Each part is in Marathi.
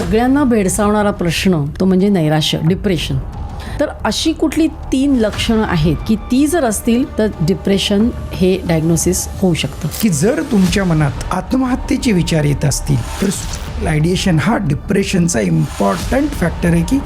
सगळ्यांना भेडसावणारा प्रश्न तो म्हणजे नैराश्य, डिप्रेशन. तर अशी कुठली 3 लक्षणं आहेत की ती जर असतील तर डिप्रेशन हे डायग्नोसिस होऊ शकतं? की जर तुमच्या मनात आत्महत्येचे विचार येत असतील तर आयडिएशन हा डिप्रेशनचा इम्पॉर्टंट फॅक्टर आहे. की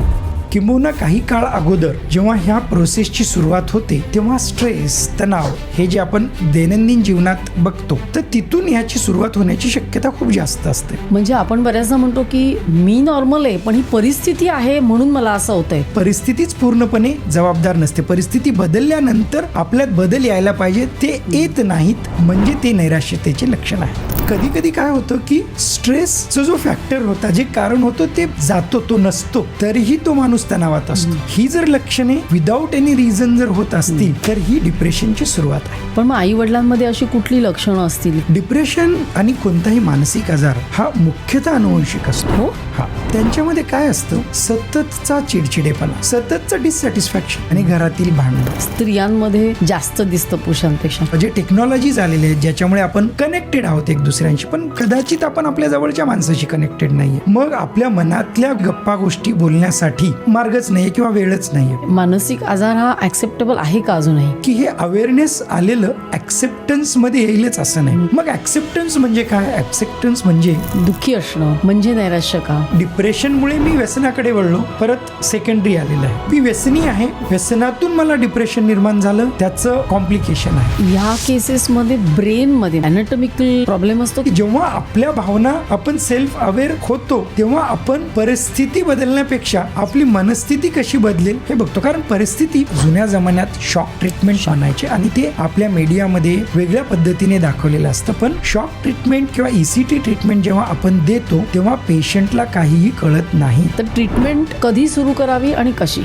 किंबहुना काही काळ अगोदर जेव्हा ह्या प्रोसेसची सुरुवात होते तेव्हा स्ट्रेस, तणाव हे जे आपण दैनंदिन जीवनात बघतो तर तिथून ह्याची सुरुवात होण्याची शक्यता खूप जास्त असते. म्हणजे आपण बऱ्याचदा म्हणतो की मी नॉर्मल आहे पण ही परिस्थिती आहे म्हणून मला असं होतंय. परिस्थितीच पूर्णपणे जबाबदार नसते. परिस्थिती बदलल्यानंतर आपल्यात बदल यायला पाहिजे, ते येत नाहीत म्हणजे ते नैराश्यतेचे लक्षण आहे. कधी कधी काय होतं की स्ट्रेसचा जो फॅक्टर होता, जे कारण होतं ते जातो, तो नसतो, तरीही तो माणूस तणावात असतो. ही जर लक्षणे विदाऊट एनी रिझन जर होत असतील तर ही डिप्रेशनची सुरुवात आहे. पण मग आई वडिलांमध्ये अशी कुठली लक्षणं असतील? डिप्रेशन आणि कोणताही मानसिक आजार हा मुख्यतः अनुवंशिक असतो. हा, त्यांच्यामध्ये काय असतं, सततचा चिडचिडेपणा, सततचं डिससॅटिस्फॅक्शन आणि घरातील भांडण. स्त्रियांमध्ये जास्त दिसतं पुरुषांपेक्षा. म्हणजे टेक्नॉलॉजी झालेली आहे ज्याच्यामुळे आपण कनेक्टेड आहोत एक दुसऱ्यांशी, पण कदाचित आपण आपल्या जवळच्या माणसाशी कनेक्टेड नाहीये. मग आपल्या मनातल्या गप्पा गोष्टी बोलण्यासाठी मार्गच नाहीये किंवा वेळच नाहीये. मानसिक आजार हा ऍक्सेप्टेबल आहे का अजूनही? की हे अवेअरनेस आलेलं ऍक्सेप्टन्स मध्ये येईलच असं नाही. मग ऍक्सेप्टन्स म्हणजे काय? ऍक्सेप्टन्स म्हणजे दुःखी असणं म्हणजे नैराश्य का? डिप्रेशनमुळे मी व्यसनाकडे वळलो, परत सेकंडरी आलेलं आहे. मी व्यसनी आहे, व्यसनातून मला डिप्रेशन निर्माण झालं, त्याचं कॉम्प्लिकेशन आहे. या केसेसमध्ये ब्रेनमध्ये अॅनाटॉमिकल प्रॉब्लेम असतो. की जेव्हा आपल्या भावना आपण सेल्फ अवेअर होतो तेव्हा आपण परिस्थिती बदलण्यापेक्षा आपली मनस्थिती कशी बदलेल हे बघतो. कारण परिस्थिती जुन्या जमान्यात शॉक ट्रीटमेंट म्हणायचे आणि ते आपल्या मीडियामध्ये वेगळ्या पद्धतीने दाखवलेलं असतं. पण शॉक ट्रीटमेंट किंवा ECT ट्रीटमेंट जेव्हा आपण देतो तेव्हा पेशंटला काहीही कळत नाही. तर ट्रीटमेंट कधी सुरू करावी आणि कशी?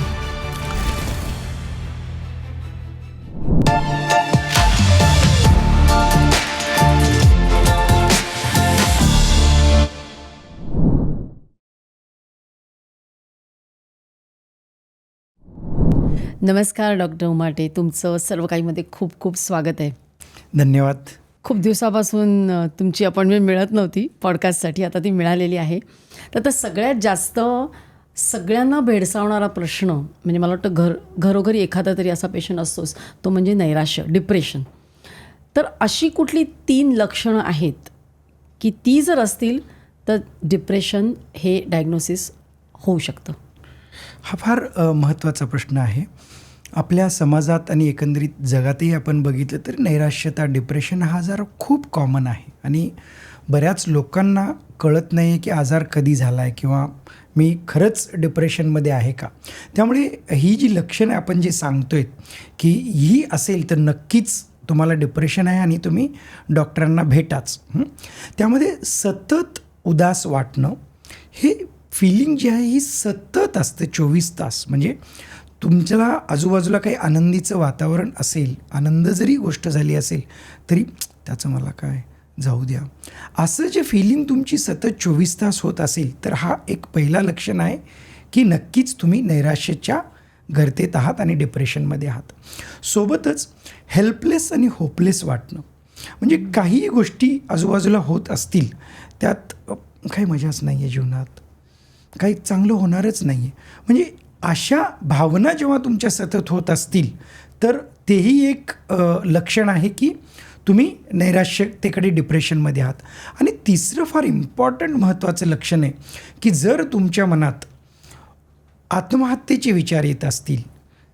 नमस्कार डॉक्टर उमाटे, तुमचं सर्व काहीमध्ये खूप खूप स्वागत आहे. धन्यवाद. खूप दिवसापासून तुमची अपॉइंटमेंट मिळत नव्हती पॉडकास्टसाठी, आता ती मिळालेली आहे. तर आता सगळ्यात जास्त सगळ्यांना भेडसावणारा प्रश्न म्हणजे मला वाटतं घरोघरी एखादा तरी असा पेशंट असतोच, तो म्हणजे नैराश्य, डिप्रेशन. तर अशी कुठली 3 लक्षणं आहेत की ती जर असतील तर डिप्रेशन हे डायग्नोसिस होऊ शकतं? हा फार महत्त्वाचा प्रश्न आहे. आपल्या समाजात आणि एकंदरीत जगातही आपण बघितलं तर नैराश्यता, डिप्रेशन हा आजार खूप कॉमन आहे आणि बऱ्याच लोकांना कळत नाही की आजार कधी झाला आहे किंवा मी खरंच डिप्रेशनमध्ये आहे का. त्यामुळे ही जी लक्षणं आपण जे सांगतोय की ही असेल तर नक्कीच तुम्हाला डिप्रेशन आहे आणि तुम्ही डॉक्टरांना भेटाच. त्यामध्ये सतत उदास वाटणं, हे फिलिंग जी आहे ही सतत असते 24 तास. म्हणजे तुमच्याला आजूबाजूला काही आनंदीचं वातावरण असेल, आनंद जरी गोष्ट झाली असेल तरी त्याचं मला काय, जाऊ द्या, असं जे फिलिंग तुमची सतत 24 तास होत असेल तर हा एक पहिला लक्षण आहे की नक्कीच तुम्ही नैराश्याच्या गर्तेत आहात आणि डिप्रेशनमध्ये आहात. सोबतच हेल्पलेस आणि होपलेस वाटणं, म्हणजे काहीही गोष्टी आजूबाजूला होत असतील त्यात काही मजाच नाही आहे जीवनात, काही चांगलं होणारच नाही आहे, म्हणजे अशा भावना जेव्हा तुमच्या सतत होत असतील तर तेही एक लक्षण आहे की तुम्ही नैराश्यतेकडे, डिप्रेशनमध्ये आहात. आणि तिसरं फार इम्पॉर्टंट महत्त्वाचं लक्षण आहे की जर तुमच्या मनात आत्महत्येचे विचार येत असतील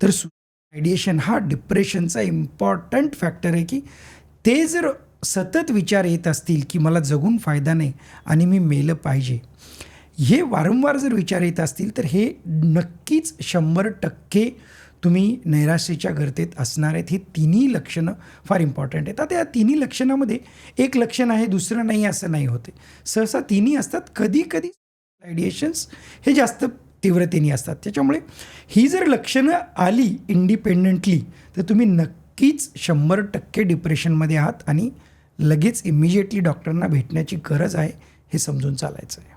तर आयडिएशन हा डिप्रेशनचा इम्पॉर्टंट फॅक्टर आहे. की ते जर सतत विचार येत असतील की मला जगून फायदा नाही आणि मी मेलं पाहिजे, हे वारंवार जर विचार येत असतील तर हे नक्कीच 100% तुम्ही नैराश्याच्या गर्तेत असणार आहेत. ही तिन्ही लक्षणं फार इम्पॉर्टंट आहेत. आता या तिन्ही लक्षणामध्ये एक लक्षण आहे दुसरं नाही असं नाही होते, सहसा तिन्ही असतात. कधी कधी आयडिएशन्स हे जास्त तीव्रतेने असतात. त्याच्यामुळे ही जर लक्षणं आली इंडिपेंडंटली तर तुम्ही नक्कीच 100% डिप्रेशनमध्ये आहात आणि लगेच इमिजिएटली डॉक्टरांना भेटण्याची गरज आहे हे समजून चालायचं आहे.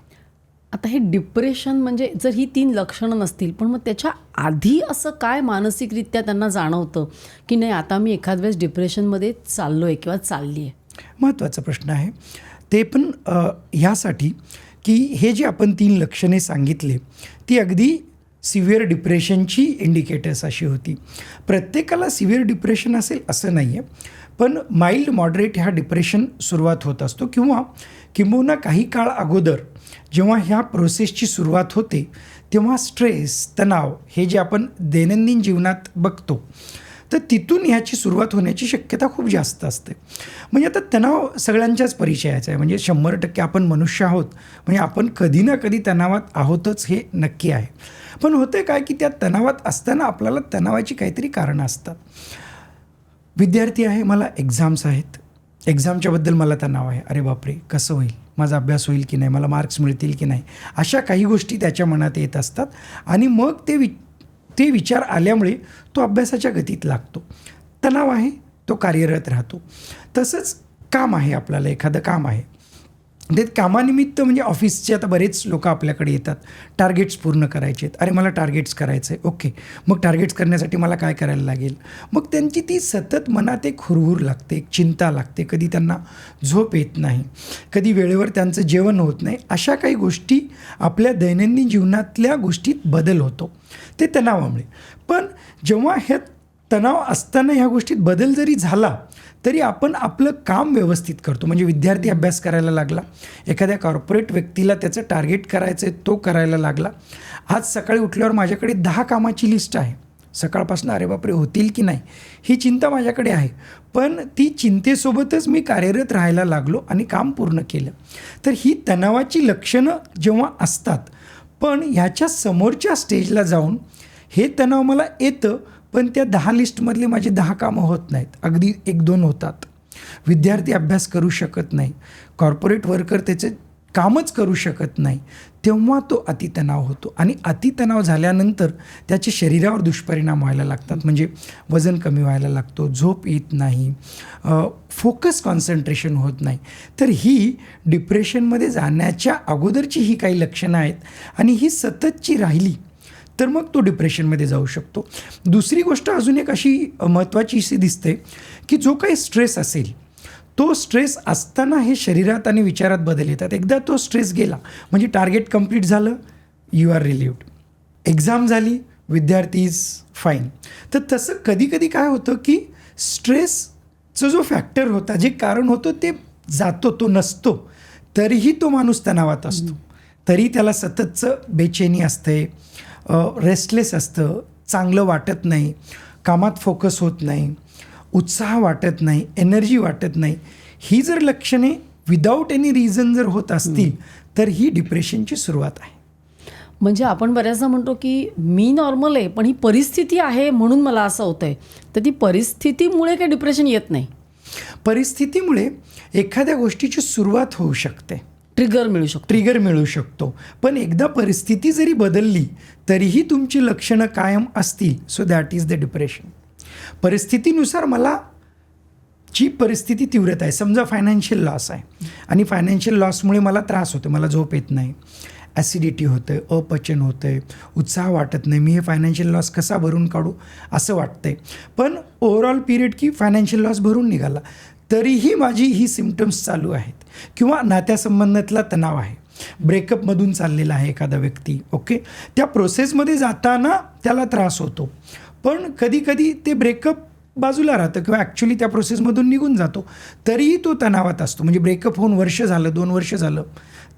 आता हे डिप्रेशन म्हणजे जर ही 3 लक्षणं नसतील पण मग त्याच्या आधी असं काय मानसिकरित्या त्यांना जाणवतं की नाही आता मी एखाद वेळेस डिप्रेशनमध्ये चाललो आहे किंवा चालली आहे? महत्त्वाचा प्रश्न आहे ते पण ह्यासाठी की हे जे आपण 3 लक्षणे सांगितले ती अगदी सिव्हिअर डिप्रेशनची इंडिकेटर्स अशी होती. प्रत्येकाला सिव्हिअर डिप्रेशन असेल असं नाही आहे, पण माइल्ड मॉडरेट ह्या डिप्रेशन सुरुवात होत असतो किंबहुना काही काळ अगोदर जेव्हा ह्या प्रोसेसची सुरुवात होते तेव्हा स्ट्रेस, तणाव हे जे आपण दैनंदिन जीवनात बघतो तर तिथून ह्याची सुरुवात होण्याची शक्यता खूप जास्त असते. म्हणजे आता तणाव सगळ्यांच्याच परिचयाचा आहे, म्हणजे 100% आपण मनुष्य आहोत, म्हणजे आपण कधी ना कधी तणावात आहोतच हे नक्की आहे. पण होतं काय की त्या तणावात असताना आपल्याला तणावाची काहीतरी कारणं असतात. विद्यार्थी आहे, मला एक्झाम्स आहेत, एक्झामच्याबद्दल मला तणाव आहे, अरे बापरे कसं होईल, माझा अभ्यास होईल की नाही, मला मार्क्स मिळतील की नाही, अशा काही गोष्टी त्याच्या मनात येत असतात आणि मग ते विचार आल्यामुळे तो अभ्यासाच्या गतीत लागतो. तणाव आहे, तो कार्यरत राहतो. तसंच काम आहे, आपल्याला एखादं काम आहे, ते कामानिमित्त म्हणजे ऑफिसचे आता बरेच लोक आपल्याकडे येतात, टार्गेट्स पूर्ण करायचे आहेत, अरे मला टार्गेट्स करायचं आहे, ओके मग टार्गेट्स करण्यासाठी मला काय करायला लागेल. मग त्यांची ती सतत मनात एक हुरहुर लागते, एक चिंता लागते, कधी त्यांना झोप येत नाही, कधी वेळेवर त्यांचं जेवण होत नाही. अशा काही गोष्टी आपल्या दैनंदिन जीवनातल्या गोष्टीत बदल होतो ते तणावामुळे. पण जेव्हा ह्या तणाव असताना ह्या गोष्टीत बदल जरी झाला तरी आपण आपलं काम व्यवस्थित करतो. म्हणजे विद्यार्थी अभ्यास करायला लागला, एखाद्या कॉर्पोरेट व्यक्तीला त्याचं टार्गेट करायचं आहे तो करायला लागला. आज सकाळी उठल्यावर माझ्याकडे 10 कामाची लिस्ट आहे, सकाळपासून अरे बापरे होतील की नाही ही चिंता माझ्याकडे आहे, पण ती चिंतेसोबतच मी कार्यरत राहायला लागलो आणि काम पूर्ण केलं. तर ही तणावाची लक्षणं जेव्हा असतात, पण ह्याच्या समोरच्या स्टेजला जाऊन हे तणाव मला येतं पण त्या 10 लिस्टमधले माझे 10 कामं होत नाहीत, अगदी 1-2 होतात. विद्यार्थी अभ्यास करू शकत नाही, कॉर्पोरेट वर्कर त्याचं कामच करू शकत नाही, तेव्हा तो अतितणाव होतो. आणि अतितणाव झाल्यानंतर त्याचे शरीरावर दुष्परिणाम व्हायला लागतात. म्हणजे वजन कमी व्हायला लागतो, झोप येत नाही, फोकस कॉन्सन्ट्रेशन होत नाही. तर ही डिप्रेशनमध्ये जाण्याच्या अगोदरची ही काही लक्षणं आहेत आणि ही सततची राहिली तर मग तो डिप्रेशनमध्ये जाऊ शकतो. दुसरी गोष्ट अजून एक अशी महत्त्वाची अशी दिसते की जो काही स्ट्रेस असेल तो स्ट्रेस असताना हे शरीरात आणि विचारात बदल येतात. एकदा तो स्ट्रेस गेला म्हणजे टार्गेट कंप्लीट झालं, यू आर रिलीव्ड, एक्झाम झाली, विद्यार्थी इज फाईन. तर तसं कधी कधी काय होतं की स्ट्रेसचा जो फॅक्टर होता, जे कारण होतं ते जातो, तो नसतो, तरीही तो माणूस तणावात असतो, तरी त्याला सततचं बेचैनी असते, रेस्टलेस असतं, चांगलं वाटत नाही, कामात फोकस होत नाही, उत्साह वाटत नाही, एनर्जी वाटत नाही. ही जर लक्षणे विदाऊट एनी रिझन जर होत असतील तर ही डिप्रेशनची सुरुवात आहे. म्हणजे आपण बऱ्याचदा म्हणतो की मी नॉर्मल आहे पण ही परिस्थिती आहे म्हणून मला असं होतं आहे, तर ती परिस्थितीमुळे काही डिप्रेशन येत नाही. परिस्थितीमुळे एखाद्या गोष्टीची सुरुवात होऊ शकते, ट्रिगर मिळू शकतो, पण एकदा परिस्थिती जरी बदलली तरीही तुमची लक्षणं कायम असतील, so that is the depression. परिस्थितीनुसार मला जी परिस्थिती तीव्रता आहे, समजा फायनान्शियल लॉस आहे आणि फायनान्शियल लॉसमुळे मला त्रास होतो, मला झोप येत नाही, ॲसिडिटी होतं आहे, अपचन होतं आहे, उत्साह वाटत नाही, मी हे फायनान्शियल लॉस कसा भरून काढू असं वाटतं आहे. पण ओव्हरऑल पिरियड की फायनान्शियल लॉस भरून निघाला तरीही माझी ही सिम्पटम्स चालू आहेत. किंवा नात्यासंबंधातला तणाव आहे, ब्रेकअपमधून चाललेला आहे एखादा व्यक्ती, ओके, त्या प्रोसेसमध्ये जाताना त्याला त्रास होतो, पण कधी कधी ते ब्रेकअप बाजूला राहतं किंवा ॲक्च्युली त्या प्रोसेसमधून निघून जातो तरीही तो तणावात असतो. म्हणजे ब्रेकअप होऊन वर्ष झालं, 2 वर्ष झालं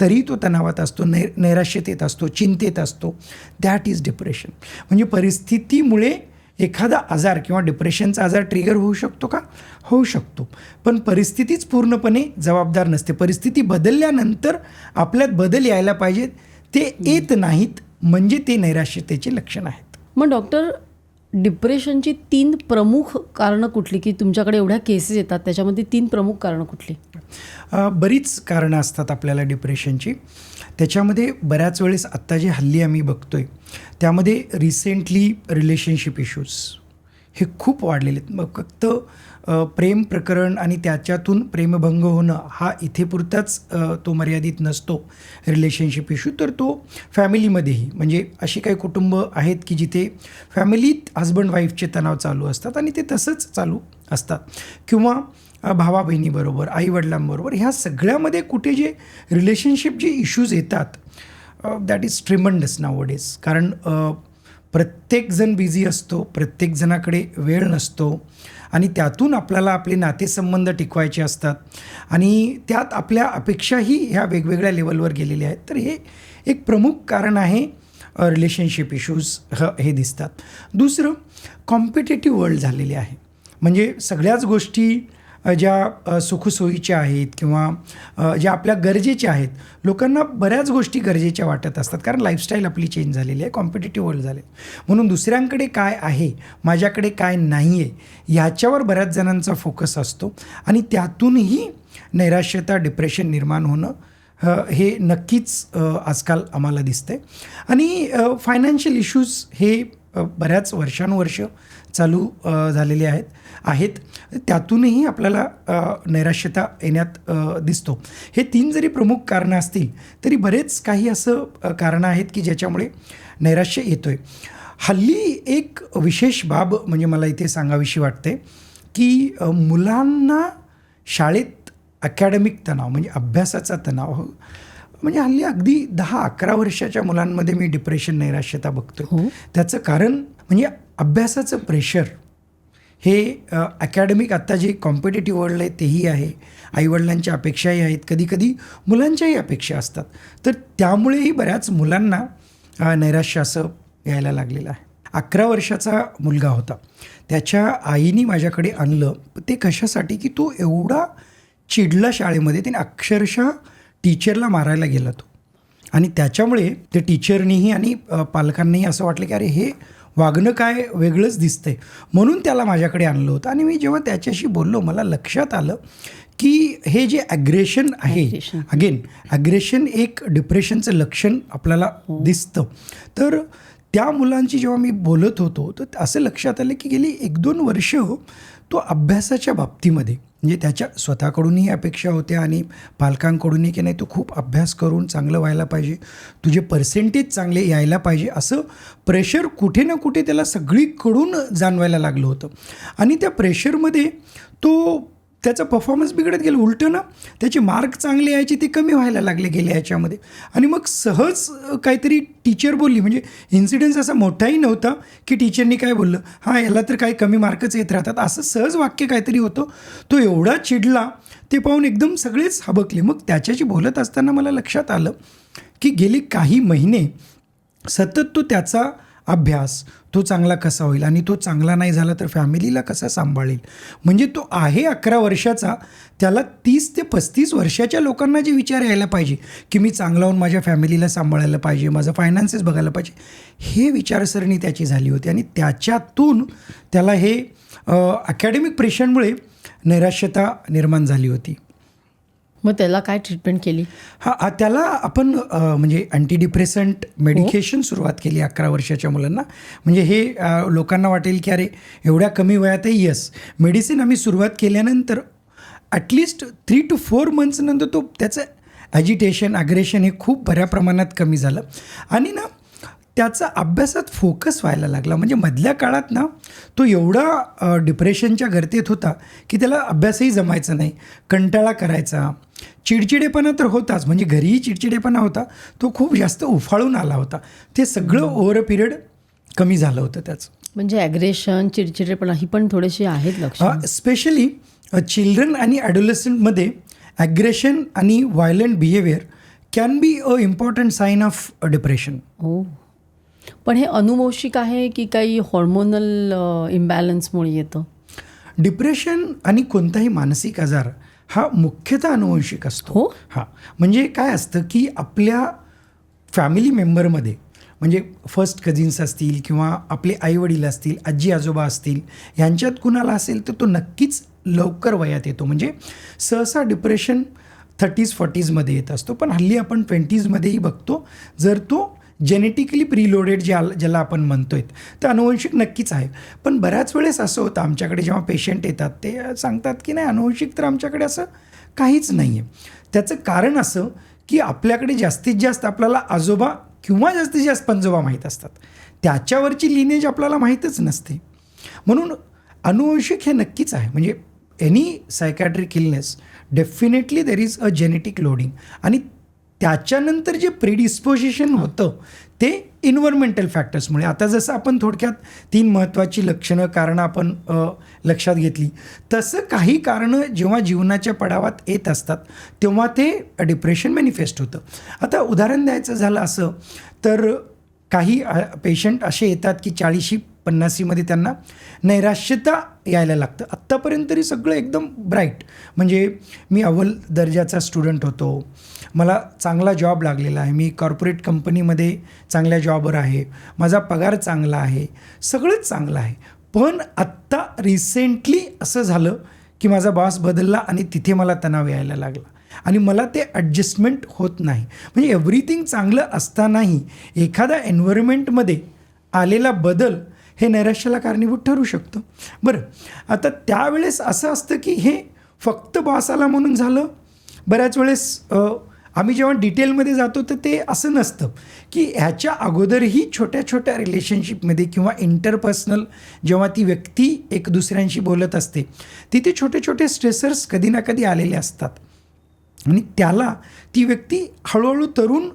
तरीही तो तणावात असतो, नैराश्यतेत असतो, चिंतेत असतो. That is depression. म्हणजे परिस्थितीमुळे एखादा आजार किंवा डिप्रेशनचा आजार ट्रिगर होऊ शकतो का? होऊ शकतो, पण परिस्थितीच पूर्णपणे जबाबदार नसते. परिस्थिती बदलल्यानंतर आपल्यात बदल यायला पाहिजेत, ते येत नाहीत, म्हणजे ते नैराश्यतेचे लक्षण आहेत. मग डॉक्टर, डिप्रेशनची 3 प्रमुख कारणं कुठली, की तुमच्याकडे एवढ्या केसेस येतात त्याच्यामध्ये 3 प्रमुख कारणं कुठली? बरीच कारणं असतात आपल्याला डिप्रेशनची. त्याच्यामध्ये बऱ्याच वेळेस आत्ता जे हल्ली आम्ही बघतो आहे त्यामध्ये रिसेंटली रिलेशनशिप इश्यूज हे खूप वाढलेले आहेत. मग फक्त प्रेम प्रकरण आणि त्याच्यातून प्रेमभंग होणं हा इथे पुरताच तो मर्यादित नसतो रिलेशनशिप इश्यू, तर तो फॅमिलीमध्येही, म्हणजे अशी काही कुटुंब आहेत की जिथे फॅमिलीत हजबंड वाईफचे तणाव चालू असतात आणि ते तसंच चालू असतात. किंवा भावा बहिणीबरोबर, आईवडिलांबरोबर, ह्या सगळ्यामध्ये कुठे जे रिलेशनशिप जे इश्यूज येतात दॅट इज ट्रिमंडस नावडेज. कारण प्रत्येकजण बिझी असतो, प्रत्येकजणाकडे वेळ नसतो आणि त्यातून आपल्याला आपले नातेसंबंध टिकवायचे असतात आणि त्यात आपल्या अपेक्षाही ह्या वेगवेगळ्या लेवलवर गेलेल्या आहेत. तर हे एक प्रमुख कारण आहे रिलेशनशिप इश्यूज हे दिसतात. दुसरं, कॉम्पिटेटिव्ह वर्ल्ड झालेले आहे. म्हणजे सगळ्याच गोष्टी ज्या सुखसोयीच्या आहेत किंवा ज्या आपल्या गरजेच्या आहेत, लोकांना बऱ्याच गोष्टी गरजेच्या वाटत असतात कारण लाईफस्टाईल आपली चेंज झालेली आहे, कॉम्पिटेटिव्ह वर्ल्ड झाले. म्हणून दुसऱ्यांकडे काय आहे, माझ्याकडे काय नाही आहे, ह्याच्यावर बऱ्याच जणांचा फोकस असतो आणि त्यातूनही नैराश्यता, डिप्रेशन निर्माण होणं हे नक्कीच आजकाल आम्हाला दिसतंय. आणि फायनान्शियल इश्यूज हे बऱ्याच वर्षानुवर्ष चालू झालेले आहेत. त्यातूनही आपल्याला नैराश्यता येण्यात दिसतो. हे 3 जरी प्रमुख कारणं असतील तरी बरेच काही असं कारणं आहेत की ज्याच्यामुळे नैराश्य येतो आहे. हल्ली एक विशेष बाब म्हणजे मला इथे सांगावीशी वाटते की मुलांना शाळेत अकॅडमिक तणाव म्हणजे अभ्यासाचा तणाव, म्हणजे हल्ली अगदी 10-11 वर्षाच्या मुलांमध्ये मी डिप्रेशन, नैराश्यता बघतो. त्याचं कारण म्हणजे अभ्यासाचं प्रेशर हे अकॅडमिक, आत्ता जे कॉम्पिटेटिव्ह वर्ल्ड आहे तेही आहे, आईवडिलांच्या अपेक्षाही आहेत, कधीकधी मुलांच्याही अपेक्षा असतात. तर त्यामुळेही बऱ्याच मुलांना नैराश्य असं यायला लागलेलं आहे. 11 वर्षाचा मुलगा होता, त्याच्या आईने माझ्याकडे आणलं. ते कशासाठी की तो एवढा चिडला शाळेमध्ये, त्याने अक्षरशः टीचरला मारायला गेला तो. आणि त्याच्यामुळे ते टीचरनीही आणि पालकांनीही असं वाटलं की अरे हे वागणं काय वेगळंच दिसतंय, म्हणून त्याला माझ्याकडे आणलं होतं. आणि मी जेव्हा त्याच्याशी बोललो मला लक्षात आलं की हे जे ॲग्रेशन आहे, अगेन ॲग्रेशन एक डिप्रेशनचं लक्षण आपल्याला दिसतं. तर त्या मुलांची जेव्हा मी बोलत होतो तर असं लक्षात आलं की गेली 1-2 वर्ष तो अभ्यासाच्या बाबतीमध्ये म्हणजे त्याच्या स्वतःकडूनही अपेक्षा होत्या आणि पालकांकडूनही की नाही तू खूप अभ्यास करून चांगलं व्हायला पाहिजे, तुझे पर्सेंटेज चांगले यायला पाहिजे, असं प्रेशर कुठे ना कुठे त्याला सगळीकडून जाणवायला लागलं होतं. आणि त्या प्रेशरमध्ये तो त्याचा परफॉर्मन्स बिघडत गेला. उलटं ना त्याचे मार्क चांगले यायचे ते कमी व्हायला लागले गेले याच्यामध्ये. आणि मग सहज काहीतरी टीचर बोलली, म्हणजे इन्सिडेन्स असा मोठाही नव्हता की टीचरनी काय बोललं, हां याला तर काही कमी मार्कच येत राहतात, असं सहज वाक्य काहीतरी होतं. तो एवढा चिडला, ते पाहून एकदम सगळेच हबकले. मग त्याच्याशी बोलत असताना मला लक्षात आलं की गेले काही महिने सतत तो त्याचा अभ्यास, तो चांगला कसा होईल आणि तो चांगला नाही झाला तर फॅमिलीला कसा सांभाळेल. म्हणजे तो आहे 11 वर्षाचा, त्याला 30 ते 35 वर्षाच्या लोकांना जे विचार यायला पाहिजे की मी चांगला होऊन माझ्या फॅमिलीला सांभाळायला पाहिजे, माझं फायनान्सेस बघायला पाहिजे, हे विचारसरणी त्याची झाली होती. आणि त्याच्यातून त्याला हे अकॅडमिक प्रेशरमुळे नैराश्यता निर्माण झाली होती. मग त्याला काय ट्रीटमेंट केली? हां, त्याला आपण म्हणजे अँटीडिप्रेसंट मेडिकेशन सुरुवात केली 11 वर्षाच्या मुलांना. म्हणजे हे लोकांना वाटेल की अरे एवढ्या कमी वयातही यस, मेडिसिन आम्ही सुरुवात केल्यानंतर ॲटलिस्ट 3 to 4 months नंतर तो त्याचं ॲजिटेशन, ॲग्रेशन हे खूप बऱ्या प्रमाणात कमी झालं. आणि ना त्याचा अभ्यासात फोकस व्हायला लागला. म्हणजे मधल्या काळात ना तो एवढा डिप्रेशनच्या गर्तेत होता की त्याला अभ्यासही जमायचा नाही, कंटाळा करायचा, चिडचिडेपणा तर होताच, म्हणजे घरीही चिडचिडेपणा होता, तो खूप जास्त उफाळून आला होता. ते सगळं ओव्हर अ पिरियड कमी झालं होतं त्याचं. म्हणजे ॲग्रेशन, चिडचिडेपणा ही पण थोडेसे आहेत लक्षणं. स्पेशली चिल्ड्रन आणि ॲडोलेसंटमध्ये ॲग्रेशन आणि violent behaviour can be a important sign of depression. हो, पण हे अनुवंशिक आहे की काही हॉर्मोनल इम्बॅलन्समुळे येतं? डिप्रेशन आणि कोणताही मानसिक आजार हा मुख्यतः अनुवंशिक असतो. हो, हां, म्हणजे काय असतं की आपल्या फॅमिली मेंबरमध्ये म्हणजे फर्स्ट कझिन्स असतील किंवा आपले आईवडील असतील, आजी आजोबा असतील, यांच्यात कुणाला असेल तर तो नक्कीच लवकर वयात येतो. म्हणजे सहसा डिप्रेशन 30-40मध्ये येत असतो, पण हल्ली आपण 20मध्येही बघतो. जर तो जेनेटिकली प्रीलोडेड ज्याला आपण म्हणतो आहे तर अनुवंशिक नक्कीच आहे. पण बऱ्याच वेळेस असं होतं आमच्याकडे जेव्हा पेशंट येतात ते सांगतात की नाही अनुवंशिक तर आमच्याकडे असं काहीच नाही आहे. त्याचं कारण असं की आपल्याकडे जास्तीत जास्त आपल्याला आजोबा किंवा जास्तीत जास्त पणजोबा माहीत असतात, त्याच्यावरची लिनेज आपल्याला माहीतच नसते. म्हणून अनुवंशिक हे नक्कीच आहे. म्हणजे any psychiatric illness definitely there is a genetic loading. आणि त्याच्यानंतर जे प्रिडिस्पोजिशन होतं ते इन्व्हायरमेंटल फॅक्टर्समुळे. आता जसं आपण थोडक्यात 3 महत्त्वाची लक्षणं कारणं आपण लक्षात घेतली, तसं काही कारणं जेव्हा जीवनाच्या पडावात येत असतात तेव्हा ते डिप्रेशन मॅनिफेस्ट होतं. आता उदाहरण द्यायचं झालं असं तर काही पेशंट असे येतात की 40-50मध्ये त्यांना नैराश्यता यायला लागतं. आत्तापर्यंत तरी सगळं एकदम ब्राईट, म्हणजे मी अव्वल दर्जाचा स्टुडंट होतो, मला चांगला जॉब लागलेला आहे, मी कॉर्पोरेट कंपनीमध्ये चांगल्या जॉबवर आहे, माझा पगार चांगला आहे, सगळंच चांगलं आहे. पण आत्ता रिसेंटली असं झालं की माझा बॉस बदलला आणि तिथे मला तणाव यायला लागला आणि मला ते ॲडजस्टमेंट होत नाही. म्हणजे एव्हरीथिंग चांगलं असतानाही एखाद्या एन्व्हायरमेंटमध्ये आलेला बदल हे नैराश्याला कारणीभूत ठरू शकतं. बरं, आता त्यावेळेस असं असतं की हे फक्त बॉस आला म्हणून झालं. बऱ्याच वेळेस आम्ही जेव्हा डिटेलमध्ये जातो तर ते असं नसतं की ह्याच्या अगोदरही छोट्या छोट्या रिलेशनशिपमध्ये किंवा इंटरपर्सनल जेव्हा ती व्यक्ती एक दुसऱ्यांशी बोलत असते तिथे छोटे छोटे स्ट्रेसर्स कधी ना कधी आलेले असतात आणि त्याला ती व्यक्ती हळूहळू तरुण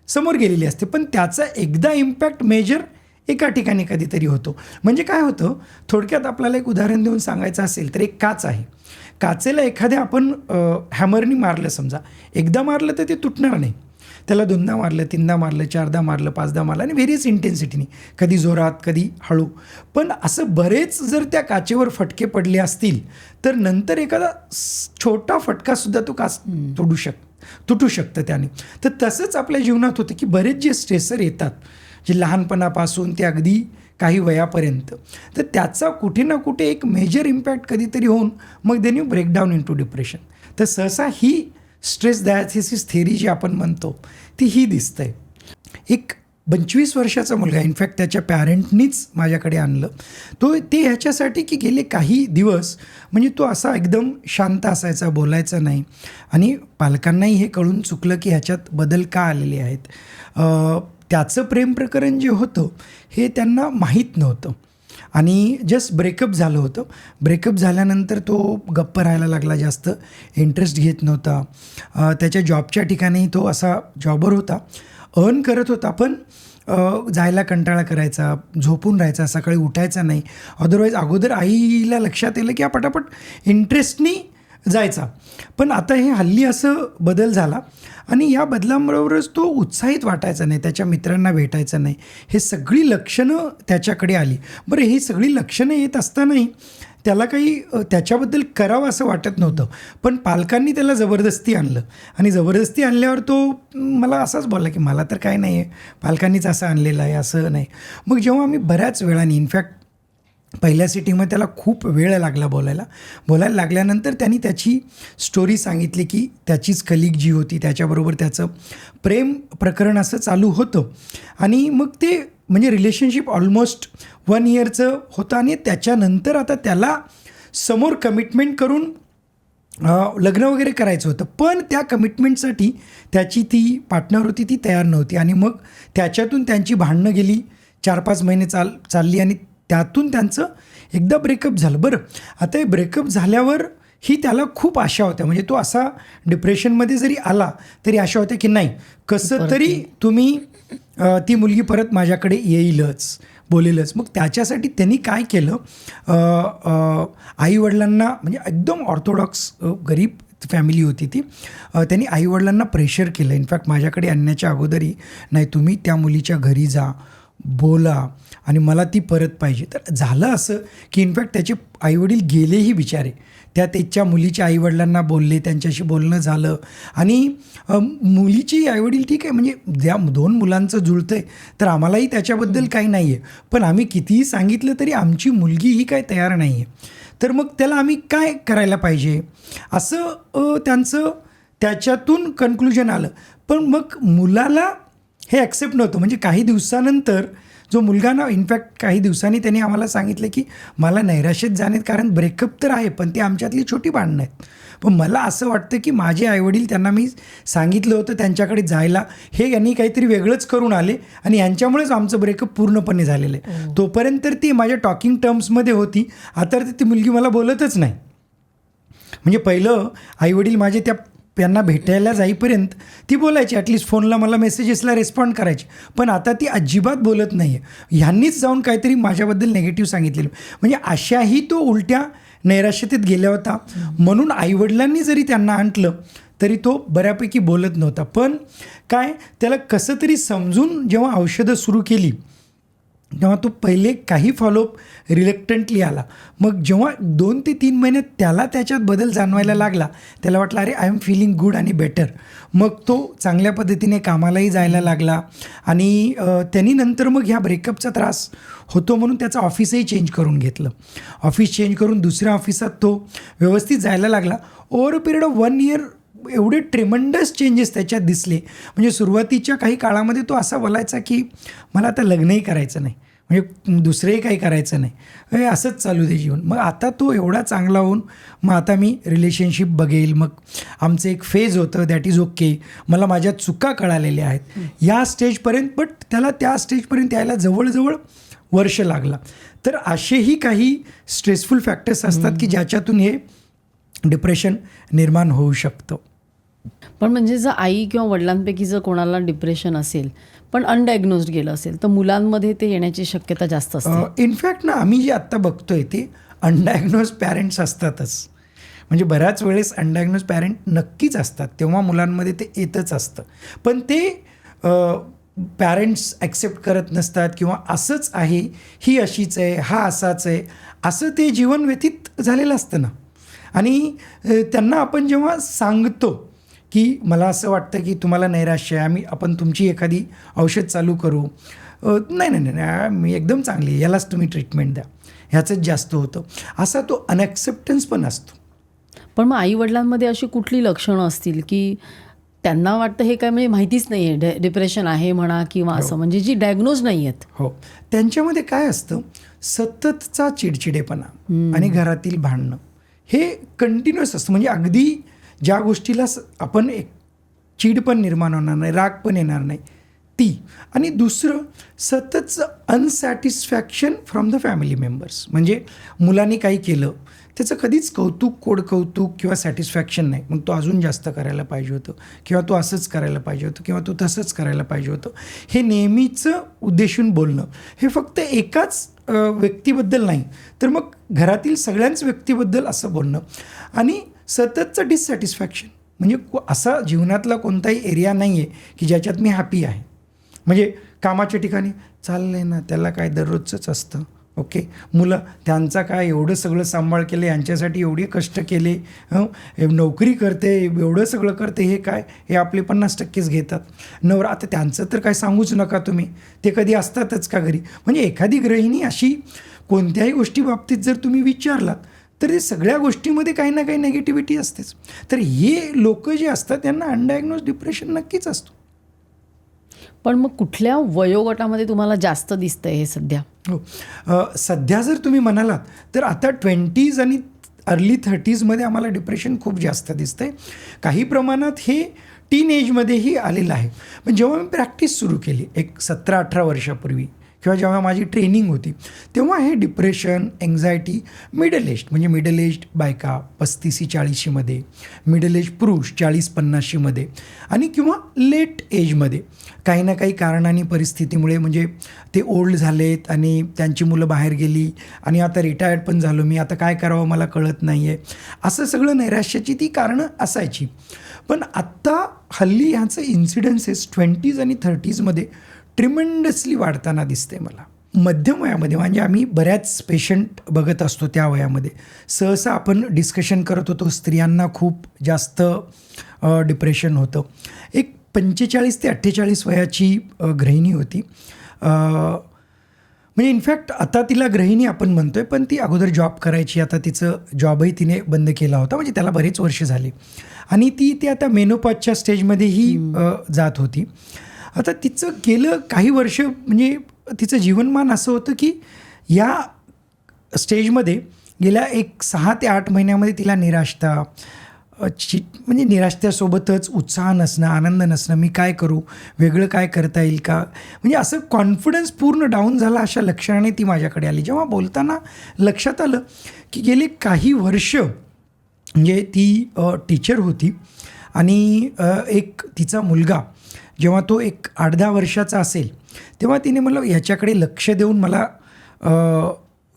समोर गेलेली असते, पण त्याचा एकदा इम्पॅक्ट मेजर एका ठिकाणी कधीतरी होतो. म्हणजे काय होतं, थोडक्यात आपल्याला एक उदाहरण देऊन सांगायचं असेल तर एक काच आहे. काचेला एखाद्या आपण हॅमरनी मारलं, समजा एकदा मारलं तर ते तुटणार नाही, त्याला 2दा मारलं, 3दा मारलं, 4दा मारलं, 5दा मारलं आणि व्हेरियस इंटेन्सिटीने, कधी जोरात कधी हळू. पण असं बरेच जर त्या काचेवर फटके पडले असतील तर नंतर एखादा छोटा फटकासुद्धा तो काच तुटू शकतं त्याने. तर तसंच आपल्या जीवनात होतं की बरेच जे स्ट्रेसर येतात जे लहानपणापासून ते अगदी काही वयापर्यंत, तर त्याचा कुठे ना कुठे एक मेजर इम्पॅक्ट कधीतरी होऊन मग then you breakdown into depression. तर सहसा ही स्ट्रेस डायथिसिस थेरी जी आपण म्हणतो ती ही दिसतंय. एक 25 वर्षाचा मुलगा, इनफॅक्ट त्याच्या पॅरेंटनीच माझ्याकडे आणलं, ते ह्याच्यासाठी की गेले काही दिवस म्हणजे तो असा एकदम शांत असायचा, बोलायचा नाही आणि पालकांनाही हे कळून चुकलं की ह्याच्यात बदल का आलेले आहेत. त्याचं प्रेम प्रकरण जे होतं हे त्यांना माहीत नव्हतं आणि जस्ट ब्रेकअप झालं होतं. ब्रेकअप झाल्यानंतर तो गप्प राहायला लागला, जास्त इंटरेस्ट घेत नव्हता. त्याच्या जॉबच्या ठिकाणी तो असा जॉबवर होता, अर्न करत होता, पण जायला कंटाळा करायचा, झोपून राहायचा, सकाळी उठायचा नाही. अदरवाईज अगोदर आईला लक्षात येलं की हा पटापट इंटरेस्टनी जायचा. पण आता हे हल्ली असं बदल झाला आणि या बदलाबरोबरच तो उत्साहित वाटायचा नाही, त्याच्या मित्रांना भेटायचं नाही. हे सगळी लक्षणं त्याच्याकडे आली. बरं, ही सगळी लक्षणं येत असतानाही त्याला काही त्याच्याबद्दल करावं असं वाटत नव्हतं, पण पालकांनी त्याला जबरदस्ती आणलं आणि जबरदस्ती आणल्यावर तो मला असाच बोलला की मला तर काय नाही आहे, पालकांनीच असं आणलेलं आहे, असं नाही. मग जेव्हा आम्ही बऱ्याच वेळाने, इनफॅक्ट पहिल्या सिटिंगमध्ये त्याला खूप वेळ लागला बोलायला लागल्यानंतर त्यांनी त्याची स्टोरी सांगितली की त्याचीच कलिग जी होती त्याच्याबरोबर त्याचं प्रेम प्रकरण असं चालू होतं आणि मग ते म्हणजे रिलेशनशिप ऑलमोस्ट 1 इयरचं होतं आणि त्याच्यानंतर आता त्याला समोर कमिटमेंट करून लग्न वगैरे करायचं होतं, पण त्या कमिटमेंटसाठी त्याची ती पार्टनर होती ती तयार नव्हती आणि मग त्याच्यातून त्यांची भांडणं गेली, 4-5 महिने चालली आणि त्यातून त्यांचं एकदा ब्रेकअप झालं. बरं, आता हे ब्रेकअप झाल्यावर ही त्याला खूप आशा होत्या, म्हणजे तो असा डिप्रेशनमध्ये जरी आला तरी आशा होत्या की नाही कसं तरी तुम्ही ती मुलगी परत माझ्याकडे येईलच, बोलेलच. मग त्याच्यासाठी त्यांनी काय केलं, आईवडिलांना, म्हणजे एकदम ऑर्थोडॉक्स गरीब फॅमिली होती ती, त्यांनी आईवडिलांना प्रेशर केलं. इनफॅक्ट माझ्याकडे आणण्याच्या अगोदरही, नाही तुम्ही त्या मुलीच्या घरी जा, बोला आणि मला ती परत पाहिजे. तर झालं असं की इनफॅक्ट त्याचे आईवडील गेलेही बिचारे, त्याच्या मुलीच्या आईवडिलांना बोलले, त्यांच्याशी बोलणं झालं आणि मुलीची आईवडील ठीक आहे, म्हणजे ज्या 2 मुलांचं जुळतं आहे तर आम्हालाही त्याच्याबद्दल काही नाही आहे, पण आम्ही कितीही सांगितलं तरी आमची मुलगी ही काय तयार नाही आहे, तर मग त्याला आम्ही काय करायला पाहिजे असं त्यांचं त्याच्यातून कन्क्लुजन आलं. पण मग मुलाला हे ॲक्सेप्ट नव्हतं. म्हणजे काही दिवसानंतर जो मुलगा ना, इनफॅक्ट काही दिवसांनी त्यांनी आम्हाला सांगितलं की मला नैराश्यात जाण्यात कारण ब्रेकअप तर आहे, पण ती आमच्यातली छोटी भांडणं आहेत. पण मला असं वाटतं की माझे आईवडील, त्यांना मी सांगितलं होतं त्यांच्याकडे जायला, हे यांनी काहीतरी वेगळंच करून आले आणि यांच्यामुळेच आमचं ब्रेकअप पूर्णपणे झालेलं आहे. तोपर्यंत ती माझ्या टॉकिंग टर्म्समध्ये होती, आता ती मुलगी मला बोलतच नाही. म्हणजे पहिलं आईवडील माझे त्यांना भेटायला जाईपर्यंत ती बोलायची, ॲटलिस्ट फोनला मला मेसेजेसला रिस्पॉन्ड करायची. पण आता ती अजिबात बोलत नाही आहे. ह्यांनीच जाऊन काहीतरी माझ्याबद्दल नेगेटिव्ह सांगितलेलं. म्हणजे अशाही तो उलट्या नैराश्यतेत गेला होता. म्हणून आईवडिलांनी जरी त्यांना आणलं तरी तो बऱ्यापैकी बोलत नव्हता. पण काय, त्याला कसं तरी समजून जेव्हा औषधं सुरू केली तेव्हा तो पहिले काही फॉलोअप रिलक्टंटली आला. मग जेव्हा 2 ते 3 महिन्यात त्याला त्याच्यात बदल जाणवायला लागला, त्याला वाटलं अरे आय एम फीलिंग गुड आणि बेटर. मग तो चांगल्या पद्धतीने कामालाही जायला लागला. आणि त्यांनी नंतर मग ह्या ब्रेकअपचा त्रास होतो म्हणून त्याचं ऑफिसही चेंज करून घेतलं. ऑफिस चेंज करून दुसऱ्या ऑफिसात तो व्यवस्थित जायला लागला. Over a period of 1 year एवढे ट्रेमंडस चेंजेस त्याच्यात दिसले. म्हणजे सुरुवातीच्या काही काळामध्ये तो असा बोलायचा की मला आता लग्नही करायचं नाही, म्हणजे दुसरंही काही करायचं नाही, हे असंच चालू दे जीवन. मग आता तो एवढा चांगला होऊन मग आता मी रिलेशनशिप बघेल. मग आमचं एक फेज होतं, दॅट इज ओके, मला माझ्या चुका कळालेल्या आहेत या स्टेजपर्यंत. बट त्याला त्या स्टेजपर्यंत यायला जवळजवळ वर्ष लागला. तर असेही काही स्ट्रेसफुल फॅक्टर्स असतात की ज्याच्यातून हे डिप्रेशन निर्माण होऊ शकतं. पण म्हणजे जर आई किंवा वडिलांपैकी जर कोणाला डिप्रेशन असेल पण अनडायग्नोज्ड गेलं असेल तर मुलांमध्ये ते येण्याची शक्यता जास्त असते. इनफॅक्ट ना, आम्ही जे आत्ता बघतोय ते अनडायग्नोज पॅरेंट्स असतातच. म्हणजे बऱ्याच वेळेस अनडायग्नोज पॅरेंट नक्कीच असतात, तेव्हा मुलांमध्ये ते येतच असतं. पण ते पॅरेंट्स ॲक्सेप्ट करत नसतात किंवा असंच आहे, ही अशीच आहे, हा असाच आहे, असं ते जीवन व्यतीत झालेलं असतं ना. आणि त्यांना आपण जेव्हा सांगतो की मला असं वाटतं की तुम्हाला नैराश्य आहे, आपण तुमची एखादी औषध चालू करू, नाही नाही नाही मी एकदम चांगली आहे, यालाच तुम्ही ट्रीटमेंट द्या, ह्याचंच जास्त होतं, असा तो अनॲक्सेप्टन्स पण असतो. पण मग आईवडिलांमध्ये अशी कुठली लक्षणं असतील की त्यांना वाटतं हे काय म्हणजे माहितीच नाही आहे, डिप्रेशन आहे म्हणा किंवा असं, म्हणजे जी डायग्नोज नाही आहेत? हो, त्यांच्यामध्ये काय असतं, सततचा चिडचिडेपणा आणि घरातील भांडणं हे कंटिन्युअस असतं. म्हणजे अगदी ज्या गोष्टीला आपण एक चीड पण निर्माण होणार नाही, राग पण येणार नाही ती. आणि दुसरं सततचं अनसॅटिस्फॅक्शन फ्रॉम द फॅमिली मेंबर्स. म्हणजे मुलांनी काही केलं त्याचं कधीच कौतुक किंवा सॅटिस्फॅक्शन नाही. मग तो अजून जास्त करायला पाहिजे होतं, किंवा तो असंच करायला पाहिजे होतं, किंवा तो तसंच करायला पाहिजे होतं, हे नेहमीचं उद्देशून बोलणं. हे फक्त एकाच व्यक्तीबद्दल नाही तर मग घरातील सगळ्याच व्यक्तीबद्दल असं बोलणं. आणि सततचं डिससॅटिस्फॅक्शन. म्हणजे असा जीवनातला कोणताही एरिया नाही आहे की ज्याच्यात मी हॅपी आहे. म्हणजे कामाच्या ठिकाणी चाललं आहे ना, त्याला काय दररोजचंच असतं, ओके. मुलं, त्यांचा काय एवढं सगळं सांभाळ केलं, यांच्यासाठी एवढे कष्ट केले, नोकरी करते, एवढं सगळं करते, हे काय, हे आपले 50%च घेतात. नवरा, आता त्यांचं तर काय सांगूच नका तुम्ही, ते कधी असतातच का घरी. म्हणजे एखादी गृहिणी अशी कोणत्याही गोष्टी बाबतीत जर तुम्ही विचारलात तर ते सगळ्या गोष्टीमध्ये काही ना काही नेगेटिव्हिटी असतेच. तर हे लोक जे असतात त्यांना अनडायग्नोज डिप्रेशन नक्कीच असतो. पण मग कुठल्या वयोगटामध्ये तुम्हाला जास्त दिसतंय हे सध्या? हो, सध्या जर तुम्ही म्हणालात तर आता 20s आणि अर्ली 30sमध्ये आम्हाला डिप्रेशन खूप जास्त दिसतंय. काही प्रमाणात हे टीन एजमध्येही आलेलं आहे. पण जेव्हा मी प्रॅक्टिस सुरू केली एक 17-18 वर्षापूर्वी, किंवा जेव्हा माझी ट्रेनिंग होती, तेव्हा हे डिप्रेशन, एन्झायटी मिडल एज, म्हणजे मिडल एज बायका 35-40मध्ये, मिडल एज पुरुष 40-50मध्ये, आणि किंवा लेट एजमध्ये काही ना काही कारणांनी, परिस्थितीमुळे, म्हणजे ते ओल्ड झालेत आणि त्यांची मुलं बाहेर गेली आणि आता रिटायर्ड पण झालो मी, आता काय करावं मला कळत नाही आहे, असं सगळं नैराश्याची ती कारणं असायची. पण आत्ता हल्ली ह्याचं इन्सिडन्सेस 20s आणि 30sमध्ये ट्रिमेंडसली वाढताना दिसते मला. मध्यम वयामध्ये, म्हणजे आम्ही बऱ्याच पेशंट बघत असतो त्या वयामध्ये, सहसा आपण डिस्कशन करत होतो स्त्रियांना खूप जास्त डिप्रेशन होतं. एक 45 ते 48 वयाची गृहिणी होती. म्हणजे इनफॅक्ट आता तिला गृहिणी आपण म्हणतोय, पण ती अगोदर जॉब करायची. आता तिचं जॉबही तिने बंद केला होता, म्हणजे त्याला बरेच वर्ष झाली. आणि ती आता मेनोपॉजच्या स्टेजमध्येही जात होती. आता तिचं गेलं काही वर्ष, म्हणजे तिचं जीवनमान असं होतं की या स्टेजमध्ये गेल्या एक 6 ते 8 महिन्यामध्ये तिला निराशता, म्हणजे निराशतेसोबतच उत्साह नसणं, आनंद नसणं, मी काय करू, वेगळं काय करता येईल का, म्हणजे असं कॉन्फिडन्स पूर्ण डाऊन झाला, अशा लक्षणाने ती माझ्याकडे आली. जेव्हा बोलताना लक्षात आलं की गेले काही वर्ष म्हणजे ती टीचर होती आणि एक तिचा मुलगा जेव्हा तो एक 8-10 वर्षाचा असेल तेव्हा तिने मला याच्याकडे लक्ष देऊन मला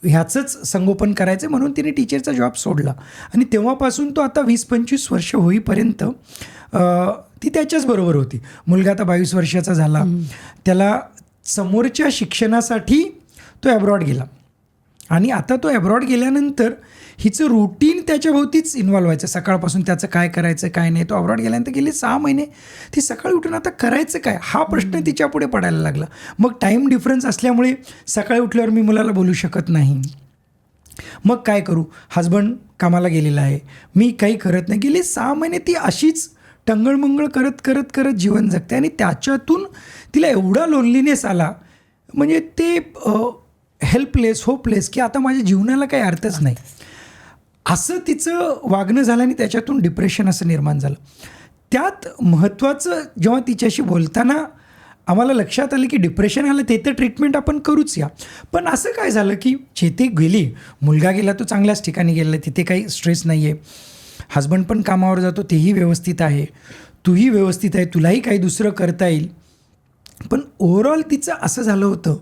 ह्याचंच संगोपन करायचं म्हणून तिने टीचरचा जॉब सोडला आणि तेव्हापासून तो आता 20-25 वर्ष होईपर्यंत ती त्याच्याचबरोबर होती. मुलगा आता 22 वर्षाचा झाला. त्याला समोरच्या शिक्षणासाठी तो ॲब्रॉड गेला आणि आता तो ॲब्रॉड गेल्यानंतर हिचं रुटीन त्याच्याभोवतीच इन्व्हॉल्व व्हायचं. सकाळपासून त्याचं काय करायचं काय नाही. तो ॲब्रॉड गेल्यानंतर गेले 6 महिने ती सकाळी उठून आता करायचं काय हा प्रश्न तिच्यापुढे पडायला लागला. मग टाईम डिफरन्स असल्यामुळे सकाळी उठल्यावर मी मुलाला बोलू शकत नाही. मग काय करू, हजबंड कामाला गेलेला आहे, मी काही करत नाही. गेली 6 महिने ती अशीच टंगळमंगळ करत करत करत जीवन जगते आणि त्याच्यातून तिला एवढा लोनलीनेस आला म्हणजे ते हेल्पलेस होपलेस की आता माझ्या जीवनाला काही अर्थच नाही असं तिचं वागणं झालं आणि त्याच्यातून डिप्रेशन असं निर्माण झालं. त्यात महत्त्वाचं जेव्हा तिच्याशी बोलताना आम्हाला लक्षात आलं की डिप्रेशन आलं ते तर ट्रीटमेंट आपण करूच या, पण असं काय झालं की जेथे गेली, मुलगा गेला तो चांगल्याच ठिकाणी गेला, तिथे काही स्ट्रेस नाही आहे, हजबंड पण कामावर जातो तेही व्यवस्थित आहे, तूही व्यवस्थित आहे, तुलाही काही दुसरं करता येईल. पण ओव्हरऑल तिचं असं झालं होतं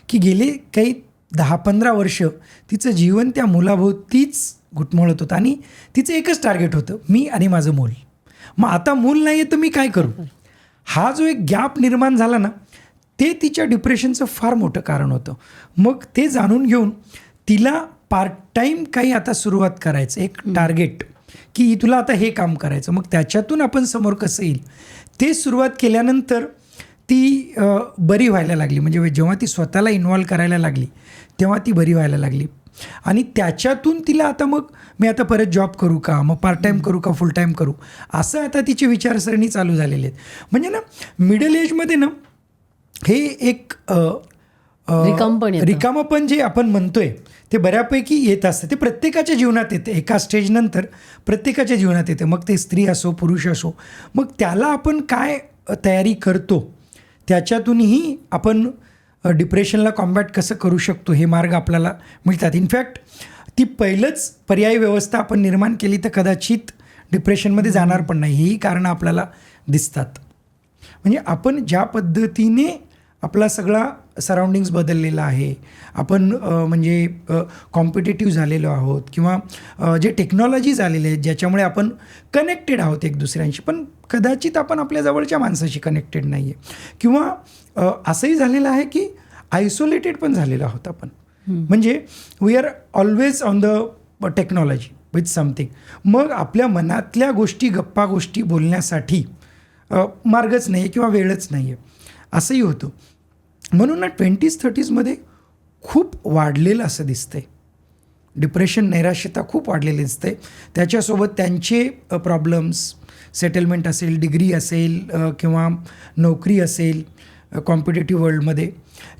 की गेले काही 10-15 वर्ष तिचं जीवन त्या मुलाभोवतीच घुटमळत होतं आणि तिचं एकच टार्गेट होतं, मी आणि माझं मूल. मग आता मूल नाही आहे तर मी काय करू. हा जो एक गॅप निर्माण झाला ना ते तिच्या डिप्रेशनचं फार मोठं कारण होतं. मग ते जाणून घेऊन तिला पार्ट टाईम काही आता सुरुवात करायचं, एक टार्गेट की तुला आता हे काम करायचं, मग त्याच्यातून आपण समोर कसं येईल ते सुरुवात केल्यानंतर ती बरी व्हायला लागली. म्हणजे जेव्हा ती स्वतःला इन्व्हॉल्व करायला लागली तेव्हा ती बरी व्हायला लागली आणि त्याच्यातून तिला आता मग मी आता परत जॉब करू का, मग पार्ट टाईम करू का फुल टाईम करू, असं आता तिची विचारसरणी चालू झालेली आहेत. म्हणजे ना मिडल एजमध्ये ना हे एक रिकामपण जे आपण म्हणतोय ते बऱ्यापैकी येत असतं. ते प्रत्येकाच्या जीवनात येते, एका स्टेजनंतर प्रत्येकाच्या जीवनात येते, मग ते स्त्री असो पुरुष असो. मग त्याला आपण काय तयारी करतो त्याच्यातूनही आपण डिप्रेशनला कॉम्बॅट कसं करू शकतो हे मार्ग आपल्याला मिळतात. इनफॅक्ट ती पहिलंच पर्यायी व्यवस्था आपण निर्माण केली तर कदाचित डिप्रेशनमध्ये जाणार पण नाही. ही कारणं आपल्याला दिसतात. म्हणजे आपण ज्या पद्धतीने आपला सगळा सराउंडिंग्स बदललेला आहे, आपण म्हणजे कॉम्पिटेटिव्ह झालेलो आहोत किंवा जे टेक्नॉलॉजी झालेले आहेत ज्याच्यामुळे आपण कनेक्टेड आहोत एक दुसऱ्यांशी, पण कदाचित आपण आपल्या जवळच्या माणसाशी कनेक्टेड नाही आहे किंवा असंही झालेलं आहे की आयसोलेटेड पण झालेलो आहोत आपण. म्हणजे we are always on the technology with something. मग आपल्या मनातल्या गोष्टी गप्पा गोष्टी बोलण्यासाठी मार्गच नाही आहे किंवा वेळच नाही आहे असंही होतं. म्हणून ना 20s-30sमध्ये खूप वाढलेलं असं दिसतंय डिप्रेशन, नैराश्यता खूप वाढलेली दिसते. त्याच्यासोबत त्यांचे प्रॉब्लेम्स, सेटलमेंट असेल, डिग्री असेल किंवा नोकरी असेल कॉम्पिटेटिव्ह वर्ल्डमध्ये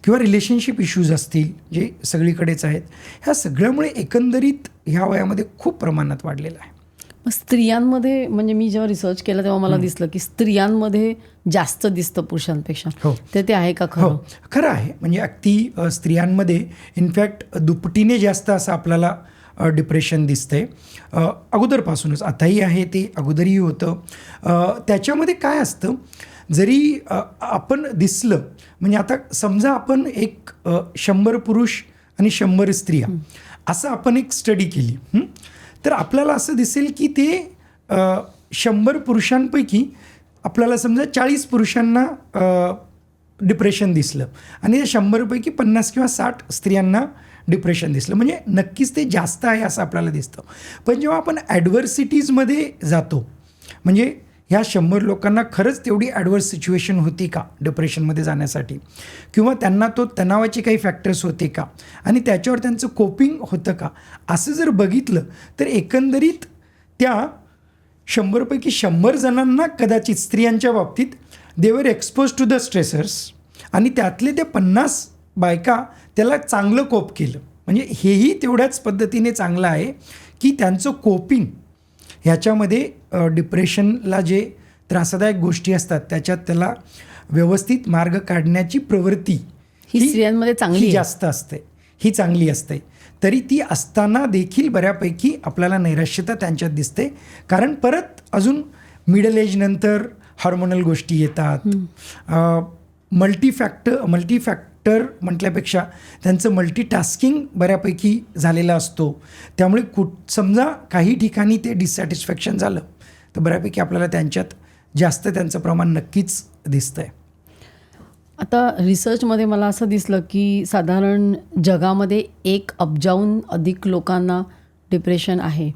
किंवा रिलेशनशिप इश्यूज असतील जे सगळीकडेच आहेत, ह्या सगळ्यामुळे एकंदरीत ह्या वयामध्ये खूप प्रमाणात वाढलेलं आहे. मग स्त्रियांमध्ये, म्हणजे मी जेव्हा रिसर्च केलं तेव्हा मला दिसलं की स्त्रियांमध्ये जास्त दिसतं पुरुषांपेक्षा. हो, ते आहे का खरं? हो, खरं आहे. म्हणजे अगदी स्त्रियांमध्ये इनफॅक्ट दुपटीने जास्त असं आपल्याला डिप्रेशन दिसतंय अगोदरपासूनच. आताही आहे ते, अगोदरही होतं. त्याच्यामध्ये काय असतं, जरी आपण दिसलं म्हणजे आता समजा आपण एक 100 पुरुष आणि 100 स्त्रिया असं आपण एक स्टडी केली तर आपल्याला असं दिसेल की ते 100 पुरुषांपैकी आपल्याला समजा 40 पुरुषांना डिप्रेशन दिसलं आणि त्या 100पैकी 50 किंवा 60 स्त्रियांना डिप्रेशन दिसलं. म्हणजे नक्कीच ते जास्त आहे असं आपल्याला दिसतं. पण जेव्हा आपण ॲडव्हर्सिटीजमध्ये जातो, म्हणजे ह्या 100 लोकांना खरंच तेवढी ॲडव्हर्स सिच्युएशन होती का डिप्रेशनमध्ये जाण्यासाठी, किंवा त्यांना तो तणावाचे काही फॅक्टर्स होते का आणि त्याच्यावर त्यांचं कोपिंग होतं का, असं जर बघितलं तर एकंदरीत त्या 100पैकी 100 जणांना कदाचित स्त्रियांच्या बाबतीत दे वर एक्सपोज टू द स्ट्रेसर्स आणि त्यातले ते 50 बायका त्याला चांगलं कोप केलं. म्हणजे हेही तेवढ्याच पद्धतीने चांगलं आहे की त्यांचं कोपिंग ह्याच्यामध्ये डिप्रेशनला जे त्रासदायक गोष्टी असतात त्याच्यात त्याला व्यवस्थित मार्ग काढण्याची प्रवृत्ती ही स्त्रियांमध्ये चांगली जास्त असते. ही चांगली असते, तरी ती असताना देखील बऱ्यापैकी आपल्याला नैराश्यता त्यांच्यात दिसते. कारण परत अजून मिडल एजनंतर हार्मोनल गोष्टी येतात. मल्टीफॅक्टर म्हटल्यापेक्षा त्यांचं मल्टीटास्किंग बऱ्यापैकी झालेलं असतो. त्यामुळे समजा काही ठिकाणी ते डिससॅटिस्फॅक्शन झालं तर बऱ्यापैकी आपल्याला त्यांच्यात जास्त त्यांचं प्रमाण नक्कीच दिसतं आहे. आता रिसर्चमध्ये मला असं दिसलं की साधारण जगामध्ये 1 अब्जाहून अधिक लोकांना डिप्रेशन आहे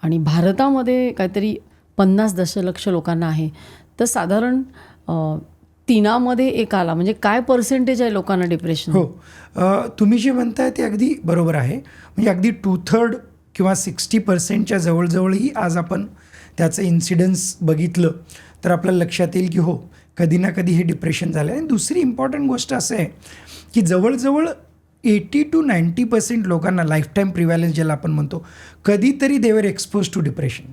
आणि भारतामध्ये काहीतरी 50 दशलक्ष लोकांना आहे. तर साधारण 3मध्ये 1 आला म्हणजे काय पर्सेंटेज आहे लोकांना डिप्रेशन? हो, तुम्ही जे म्हणताय ते अगदी बरोबर आहे. म्हणजे अगदी 2/3 किंवा 60% जवळजवळही आज आपण त्याचं इन्सिडन्स बघितलं तर आपल्याला लक्षात येईल की हो, कधी ना कधी हे डिप्रेशन झालं आहे. आणि दुसरी इम्पॉर्टंट गोष्ट असं आहे की जवळजवळ 80 to 90% लोकांना लाईफटाईम प्रिव्हॅलन्स ज्याला आपण म्हणतो, कधीतरी दे वर एक्सपोज टू डिप्रेशन.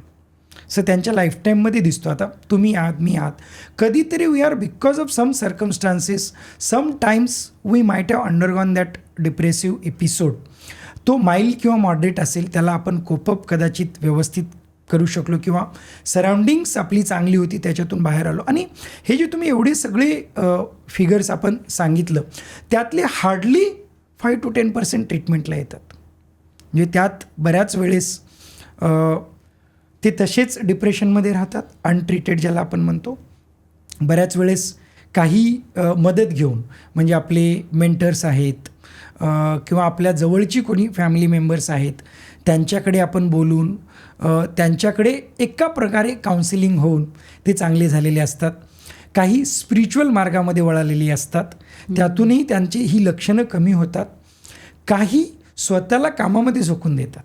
सो त्यांच्या लाईफटाईममध्ये दिसतो. आता तुम्ही आहात, मी आहात, कधीतरी we are because of some circumstances sometimes we might have undergone that depressive episode. तो माइल्ड किंवा मॉडरेट असेल, त्याला आपण कोपअप कदाचित व्यवस्थित करू शकलो किंवा सराउंडिंग्स आपली चांगली होती, त्याच्यातून बाहेर आलो. आणि हे जे तुम्ही एवढे सगळे फिगर्स आपण सांगितलं त्यातले हार्डली 5 to 10% ट्रीटमेंटला येतात. म्हणजे त्यात बऱ्याच वेळेस ते तसेच डिप्रेशनमध्ये राहतात, अनट्रीटेड ज्याला आपण म्हणतो. बऱ्याच वेळेस काही मदत घेऊन, म्हणजे आपले मेंटर्स आहेत किंवा आपल्या जवळची कोणी फॅमिली मेंबर्स आहेत, त्यांच्याकडे आपण बोलून त्यांच्याकडे एका प्रकारे काउन्सिलिंग होऊन ते चांगले झालेले असतात. काही स्पिरिच्युअल मार्गामध्ये वळालेली असतात, त्यातूनही त्यांची ही लक्षणं कमी होतात. काही स्वतःला कामामध्ये झोकून देतात,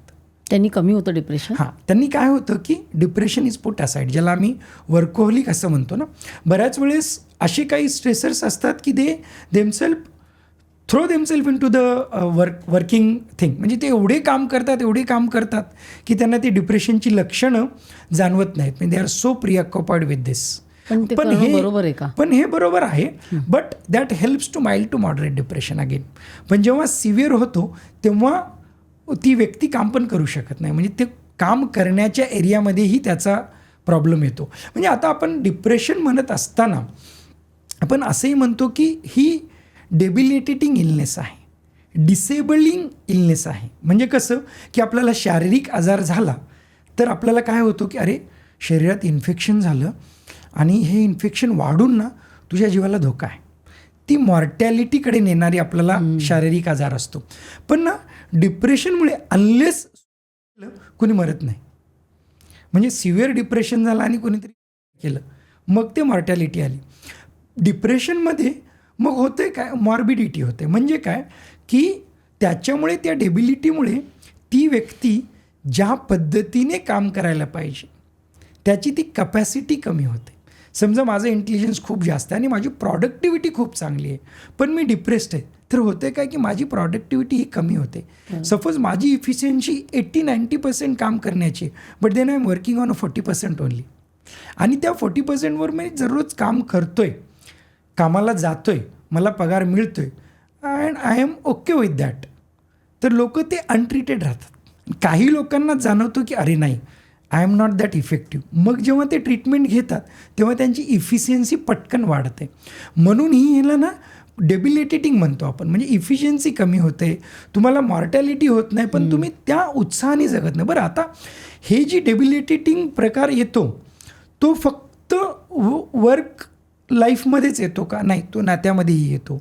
त्यांनी कमी होतं डिप्रेशन. हां, त्यांनी काय होतं की डिप्रेशन इज पुट असाइड, ज्याला आम्ही वर्कोहलिक असं म्हणतो ना. बऱ्याच वेळेस असे काही स्ट्रेसर्स असतात की throw themselves into the working thing. म्हणजे ते एवढे काम करतात की त्यांना ती डिप्रेशनची लक्षणं जाणवत नाहीत. म्हणजे they are so preoccupied with this. पण हे बरोबर आहे का? पण हे बरोबर आहे, but that helps to mild to moderate depression again. पण जेव्हा सिव्हिअर होतो तेव्हा ती व्यक्ती काम पण करू शकत नाही. म्हणजे ते काम करण्याच्या एरियामध्येही त्याचा प्रॉब्लेम येतो. म्हणजे आता आपण डिप्रेशन म्हणत असताना आपण असंही म्हणतो की ही डेबिलिटेटिंग इलनेस आहे, डिसेबलिंग इलनेस आहे. म्हणजे कसं की आपल्याला शारीरिक आजार झाला तर आपल्याला काय होतं की अरे, शरीरात इन्फेक्शन झालं आणि हे इन्फेक्शन वाढून ना तुझ्या जीवाला धोका आहे. ती मॉर्टॅलिटीकडे नेणारी आपल्याला शारीरिक आजार असतो. पण ना डिप्रेशनमुळे अनलेस कोणी मरत नाही. म्हणजे सिव्हिअर डिप्रेशन झालं आणि कोणीतरी केलं मग ते मॉर्टॅलिटी आली. डिप्रेशनमध्ये मग होते काय, मॉर्बिडिटी होते. म्हणजे काय की त्याच्यामुळे, त्या डेबिलिटीमुळे ती व्यक्ती ज्या पद्धतीने काम करायला पाहिजे त्याची ती कपॅसिटी कमी होते. समजा माझं इंटेलिजन्स खूप जास्त आहे आणि माझी प्रॉडक्टिव्हिटी खूप चांगली आहे, पण मी डिप्रेस्ड आहे, तर होते काय की माझी प्रॉडक्टिव्हिटी ही कमी होते. सपोज माझी इफिशियन्सी 80-90% काम करण्याची, but then I am working on 40% only. आणि त्या 40%वर मी दररोज काम करतोय, कामाला जातोय, मला पगार मिळतोय and I am okay with that. तर लोक ते अनट्रीटेड राहतात. काही लोकांना जाणवतं की अरे नाही, I am not that effective. मग जेव्हा ते ट्रीटमेंट घेतात तेव्हा त्यांची इफिशियन्सी पटकन वाढते. म्हणून ही ह्याला ना डेबिलिटेटिंग म्हणतो आपण. म्हणजे इफिशियन्सी कमी होते, तुम्हाला मॉर्टॅलिटी होत नाही, पण तुम्ही त्या उत्साहाने जगत नाही. बरं, आता हे जी डेबिलिटेटिंग प्रकार येतो तो फक्त वर्क लाईफमध्येच येतो का? नाही, तो नात्यामध्येही येतो.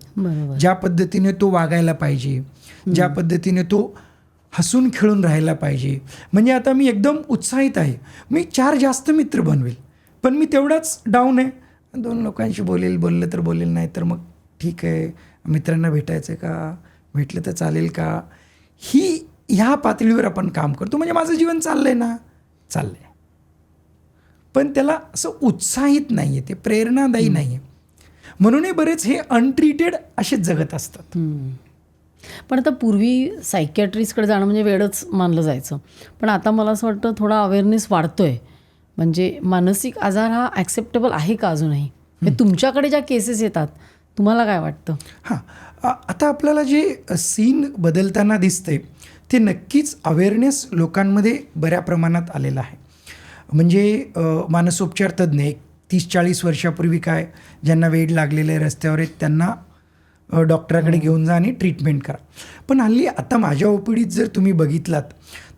ज्या पद्धतीने तो वागायला पाहिजे, ज्या पद्धतीने तो हसून खेळून राहायला पाहिजे. म्हणजे आता मी एकदम उत्साहित आहे, मी 4 जास्त मित्र बनवेल, पण मी तेवढाच डाऊन आहे. 2 लोकांशी बोललं तर बोलेल, नाही तर मग ठीक आहे, मित्रांना भेटायचं आहे का, भेटलं तर चालेल का, ह्या पातळीवर आपण काम करतो. म्हणजे माझं जीवन चाललंय ना, चाललंय, पण त्याला असं उत्साहित नाही आहे, ते प्रेरणादायी नाही आहे. म्हणून बरेच हे अनट्रीटेड असेच जगत असतात. पण आता पूर्वी सायकियाट्रिस्टकडे जाणं म्हणजे वेळच मानलं जायचं, पण आता मला असं वाटतं थोडा अवेअरनेस वाढतोय. म्हणजे मानसिक आजार हा ॲक्सेप्टेबल आहे का अजूनही? तुमच्याकडे ज्या केसेस येतात तुम्हाला काय वाटतं? हां, आता आपल्याला जे सीन बदलताना दिसतंय ते नक्कीच अवेअरनेस लोकांमध्ये बऱ्या प्रमाणात आलेलं आहे. म्हणजे मानसोपचार तज्ज्ञ एक 30-40 वर्षापूर्वी काय, ज्यांना वेड लागलेले रस्त्यावर आहेत त्यांना डॉक्टराकडे घेऊन जा आणि ट्रीटमेंट करा. पण हल्ली आता माझ्या ओपीडीत जर तुम्ही बघितलात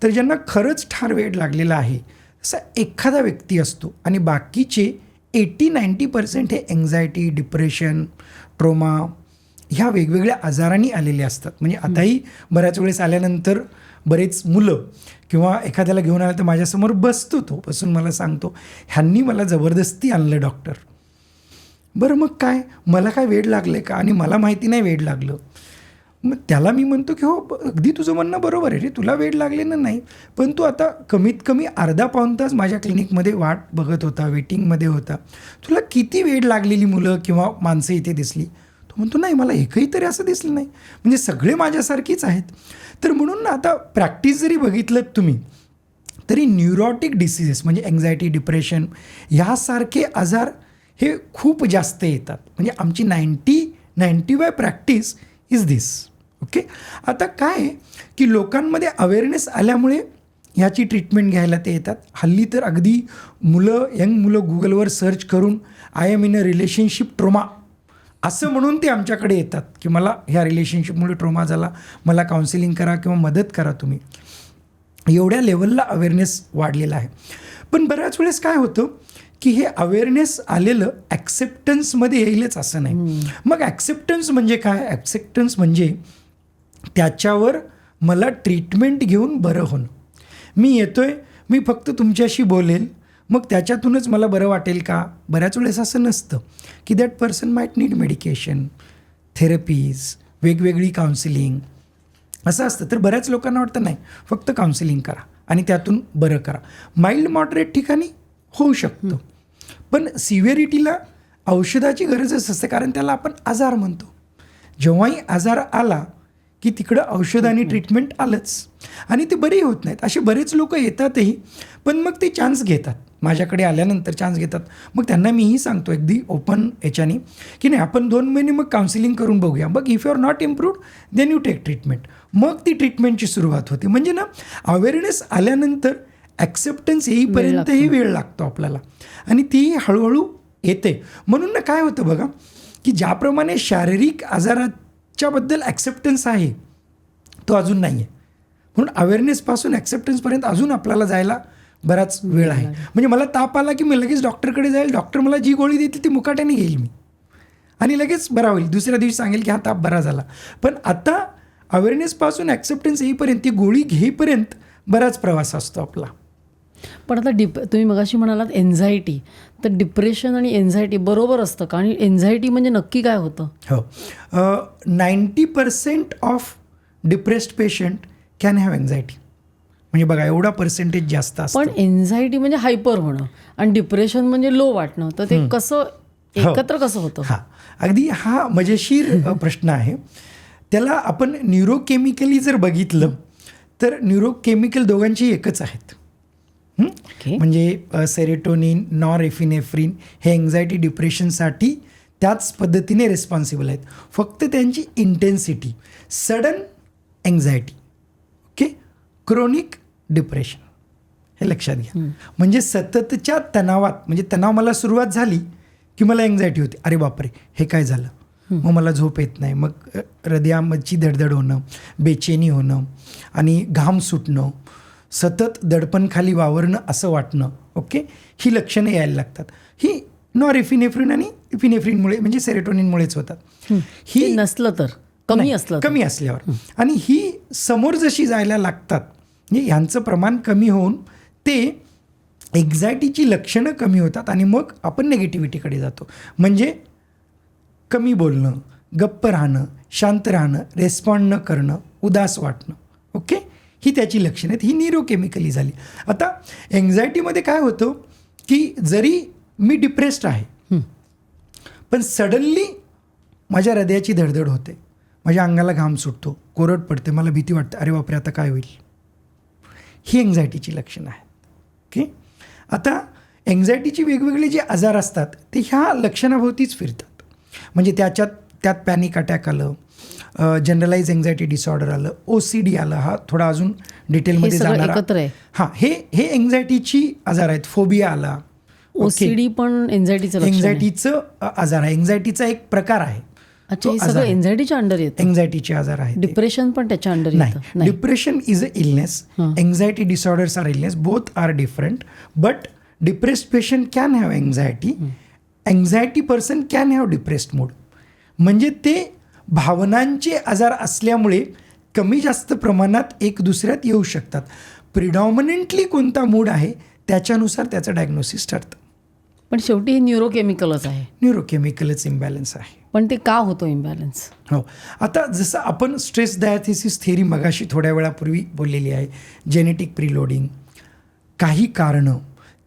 तर ज्यांना खरंच ठार वेड लागलेला आहे असा एखादा व्यक्ती असतो आणि बाकीचे 80-90% हे एन्झायटी, डिप्रेशन, ट्रोमा ह्या वेगवेगळ्या आजारांनी आलेले असतात. म्हणजे आताही बऱ्याच वेळेस आल्यानंतर बरेच मुलं किंवा एखाद्याला घेऊन आलं तर माझ्यासमोर बसतो, तो बसून मला सांगतो, ह्यांनी मला जबरदस्ती आणलं डॉक्टर. बरं मग काय, मला काय वेड लागलं आहे का, आणि मला माहिती नाही वेड लागलं. मग त्याला मी म्हणतो की हो अगदी तुझं म्हणणं बरोबर आहे रे, तुला वेड लागलेलं नाही, पण तू आता कमीत कमी अर्धा-पाऊण तास माझ्या क्लिनिकमध्ये वाट बघत होता, वेटिंगमध्ये होता, तुला किती वेड लागलेली मुलं किंवा माणसं इथे दिसली? तो म्हणतो नाही मला एकही तरी असं दिसलं नाही, म्हणजे सगळे माझ्यासारखीच आहेत. तर म्हणून ना आता प्रॅक्टिस जरी बघितलं तुम्ही तरी न्यूरोटिक डिसीजेस म्हणजे एन्झायटी, डिप्रेशन ह्यासारखे आजार हे खूप जास्त येतात. म्हणजे आमची 90% प्रॅक्टिस इज दिस. ओके, आता काय की लोकांमध्ये अवेअरनेस आल्यामुळे ह्याची ट्रीटमेंट घ्यायला ते येतात. हल्ली तर अगदी यंग मुलं गुगलवर सर्च करून I am in a relationship trauma असं म्हणून ते आमच्याकडे येतात की मला ह्या रिलेशनशिपमुळे ट्रोमा झाला, मला काउन्सिलिंग करा किंवा मदत करा तुम्ही. एवढ्या लेवलला अवेअरनेस वाढलेला आहे. पण बऱ्याच वेळेस काय होतं की हे अवेअरनेस आलेलं ॲक्सेप्टन्समध्ये येईलच असं नाही. मग ॲक्सेप्टन्स म्हणजे काय? ॲक्सेप्टन्स म्हणजे त्याच्यावर मला ट्रीटमेंट घेऊन बरं होणं. मी येतोय, मी फक्त तुमच्याशी बोलेल, मग त्याच्यातूनच मला बरं वाटेल का? बऱ्याच वेळेस असं नसतं की that person might need medication, therapies, वेगवेगळी काउन्सिलिंग असं असतं. तर बऱ्याच लोकांना वाटतं नाही फक्त काउन्सिलिंग करा आणि त्यातून बरं करा. माइल्ड मॉडरेट ठिकाणी होऊ शकतं, पण सिव्हिरिटीला औषधाची गरजच असते, कारण त्याला आपण आजार म्हणतो. जेव्हाही आजार आला की तिकडं औषध आणि ट्रीटमेंट आलंच आणि ते बरेही होत नाहीत. असे बरेच लोक येतातही, पण मग ते चान्स घेतात. माझ्याकडे आल्यानंतर चान्स घेतात. मग त्यांना मीही सांगतो अगदी ओपन याच्याने की नाही आपण 2 महिने मग काउन्सिलिंग करून बघूया. मग if you are not improved then you take treatment. मग ती ट्रीटमेंटची सुरुवात होते. म्हणजे ना अवेअरनेस आल्यानंतर ॲक्सेप्टन्स येईपर्यंतही वेळ लागतो आपल्याला आणि ती हळूहळू येते. म्हणून ना काय होतं बघा की ज्याप्रमाणे शारीरिक आजाराच्याबद्दल ॲक्सेप्टन्स आहे तो अजून नाही आहे. म्हणून अवेअरनेसपासून ॲक्सेप्टन्सपर्यंत अजून आपल्याला जायला बराच वेळ आहे. म्हणजे मला ताप आला की मी लगेच डॉक्टरकडे जाईल, डॉक्टर मला जी गोळी देतील ती मुकाट्याने घेईल मी आणि लगेच बरा होईल. दुसऱ्या दिवशी सांगेल की हा ताप बरा झाला. पण आता अवेअरनेसपासून ॲक्सेप्टन्स येईपर्यंत ती गोळी घेईपर्यंत बराच प्रवास असतो आपला. पण आता तुम्ही मगाशी म्हणालात एन्झायटी, तर डिप्रेशन आणि एन्झायटी बरोबर असतं का? आणि एन्झायटी म्हणजे नक्की काय होतं? हो, 90% of depressed patient can have anxiety. म्हणजे बघा एवढा पर्सेंटेज जास्त असतं. पण एन्झायटी म्हणजे हायपर होणं आणि डिप्रेशन म्हणजे लो वाटणं, तर ते कसं एकत्र कसं होतं? हां, अगदी हा मजेशीर प्रश्न आहे. त्याला आपण न्यूरोकेमिकली जर बघितलं तर न्यूरोकेमिकल दोघांची एकच आहेत. म्हणजे सेरोटोनिन, नॉरएपिनेफ्रिन हे एन्झायटी डिप्रेशनसाठी त्याच पद्धतीने रिस्पॉन्सिबल आहेत. फक्त त्यांची intensity, sudden anxiety, okay, chronic depression हे लक्षात घ्या. म्हणजे सततच्या तणावात, म्हणजे तणाव मला सुरुवात झाली की मला एन्झायटी होती, अरे बापरे हे काय झालं, मग मला झोप येत नाही, मग हृदयाची धडधड होणं, बेचैनी होणं आणि घाम सुटणं, सतत दडपण खाली वावरणं असं वाटणं, ओके, ही लक्षणं यायला लागतात. ही नॉरएपिनेफ्रिन आणि एपिनेफ्रिनमुळे म्हणजे सेरोटोनिनमुळेच होतात. ही नसलं तर कमी असल्यावर आणि ही समोर जशी जायला लागतात म्हणजे ह्यांचं प्रमाण कमी होऊन ते एन्झायटीची लक्षणं कमी होतात आणि मग आपण निगेटिव्हिटीकडे जातो. म्हणजे कमी बोलणं, गप्प राहणं, शांत राहणं, रेस्पॉन्ड न करणं, उदास वाटणं, ओके, ही त्याची लक्षणं आहेत. ही न्यूरोकेमिकली झाली. आता एन्झायटीमध्ये काय होतं की जरी मी डिप्रेस्ड आहे पण सडनली माझ्या हृदयाची धडधड होते, माझ्या अंगाला घाम सुटतो, कोरड पडते, मला भीती वाटते, अरे बापरे आता काय होईल. ही एन्झायटीची लक्षणं आहेत. ओके, आता एन्झायटीची वेगवेगळे जे आजार असतात ते ह्या लक्षणाभोवतीच फिरतात. म्हणजे त्याच्यात त्यात पॅनिक अटॅक आलं, जनरलाइज एन्झायटी डिसऑर्डर आलं, OCD आलं. हा थोडा अजून डिटेलमध्ये सगळं जाणारा एकत्र आहे. हां, हे एन्झायटीची आजार आहेत. फोबिया आला, OCD पण एन्झायटीचं एन्झायटीचं आजार आहे. एन्झायटीचा एक प्रकार आहे. अच्छा, हे सगळं एन्झायटीच्या अंडर येतं. एन्झायटीचे आजार आहेत. डिप्रेशन पण त्याच्या अंडर येतं. नाही, depression is a illness. Anxiety disorders are illness. Both are different. But depressed patient can have anxiety. Anxiety person can have depressed mood. म्हणजे ते भावनांचे आजार असल्यामुळे कमी जास्त प्रमाणात एक दुसऱ्यात येऊ शकतात. प्रिडॉमिनंटली कोणता मूड आहे त्याच्यानुसार त्याचं डायग्नोसिस ठरतं. पण शेवटी हे न्यूरोकेमिकलच आहे. न्यूरोकेमिकलच इम्बॅलन्स आहे. पण ते का होतो इम्बॅलन्स? हो, आता जसं आपण स्ट्रेस डायथिसिस थेअरी मगाशी थोड्या वेळापूर्वी बोललेली आहे, जेनेटिक प्रीलोडिंग, काही कारणं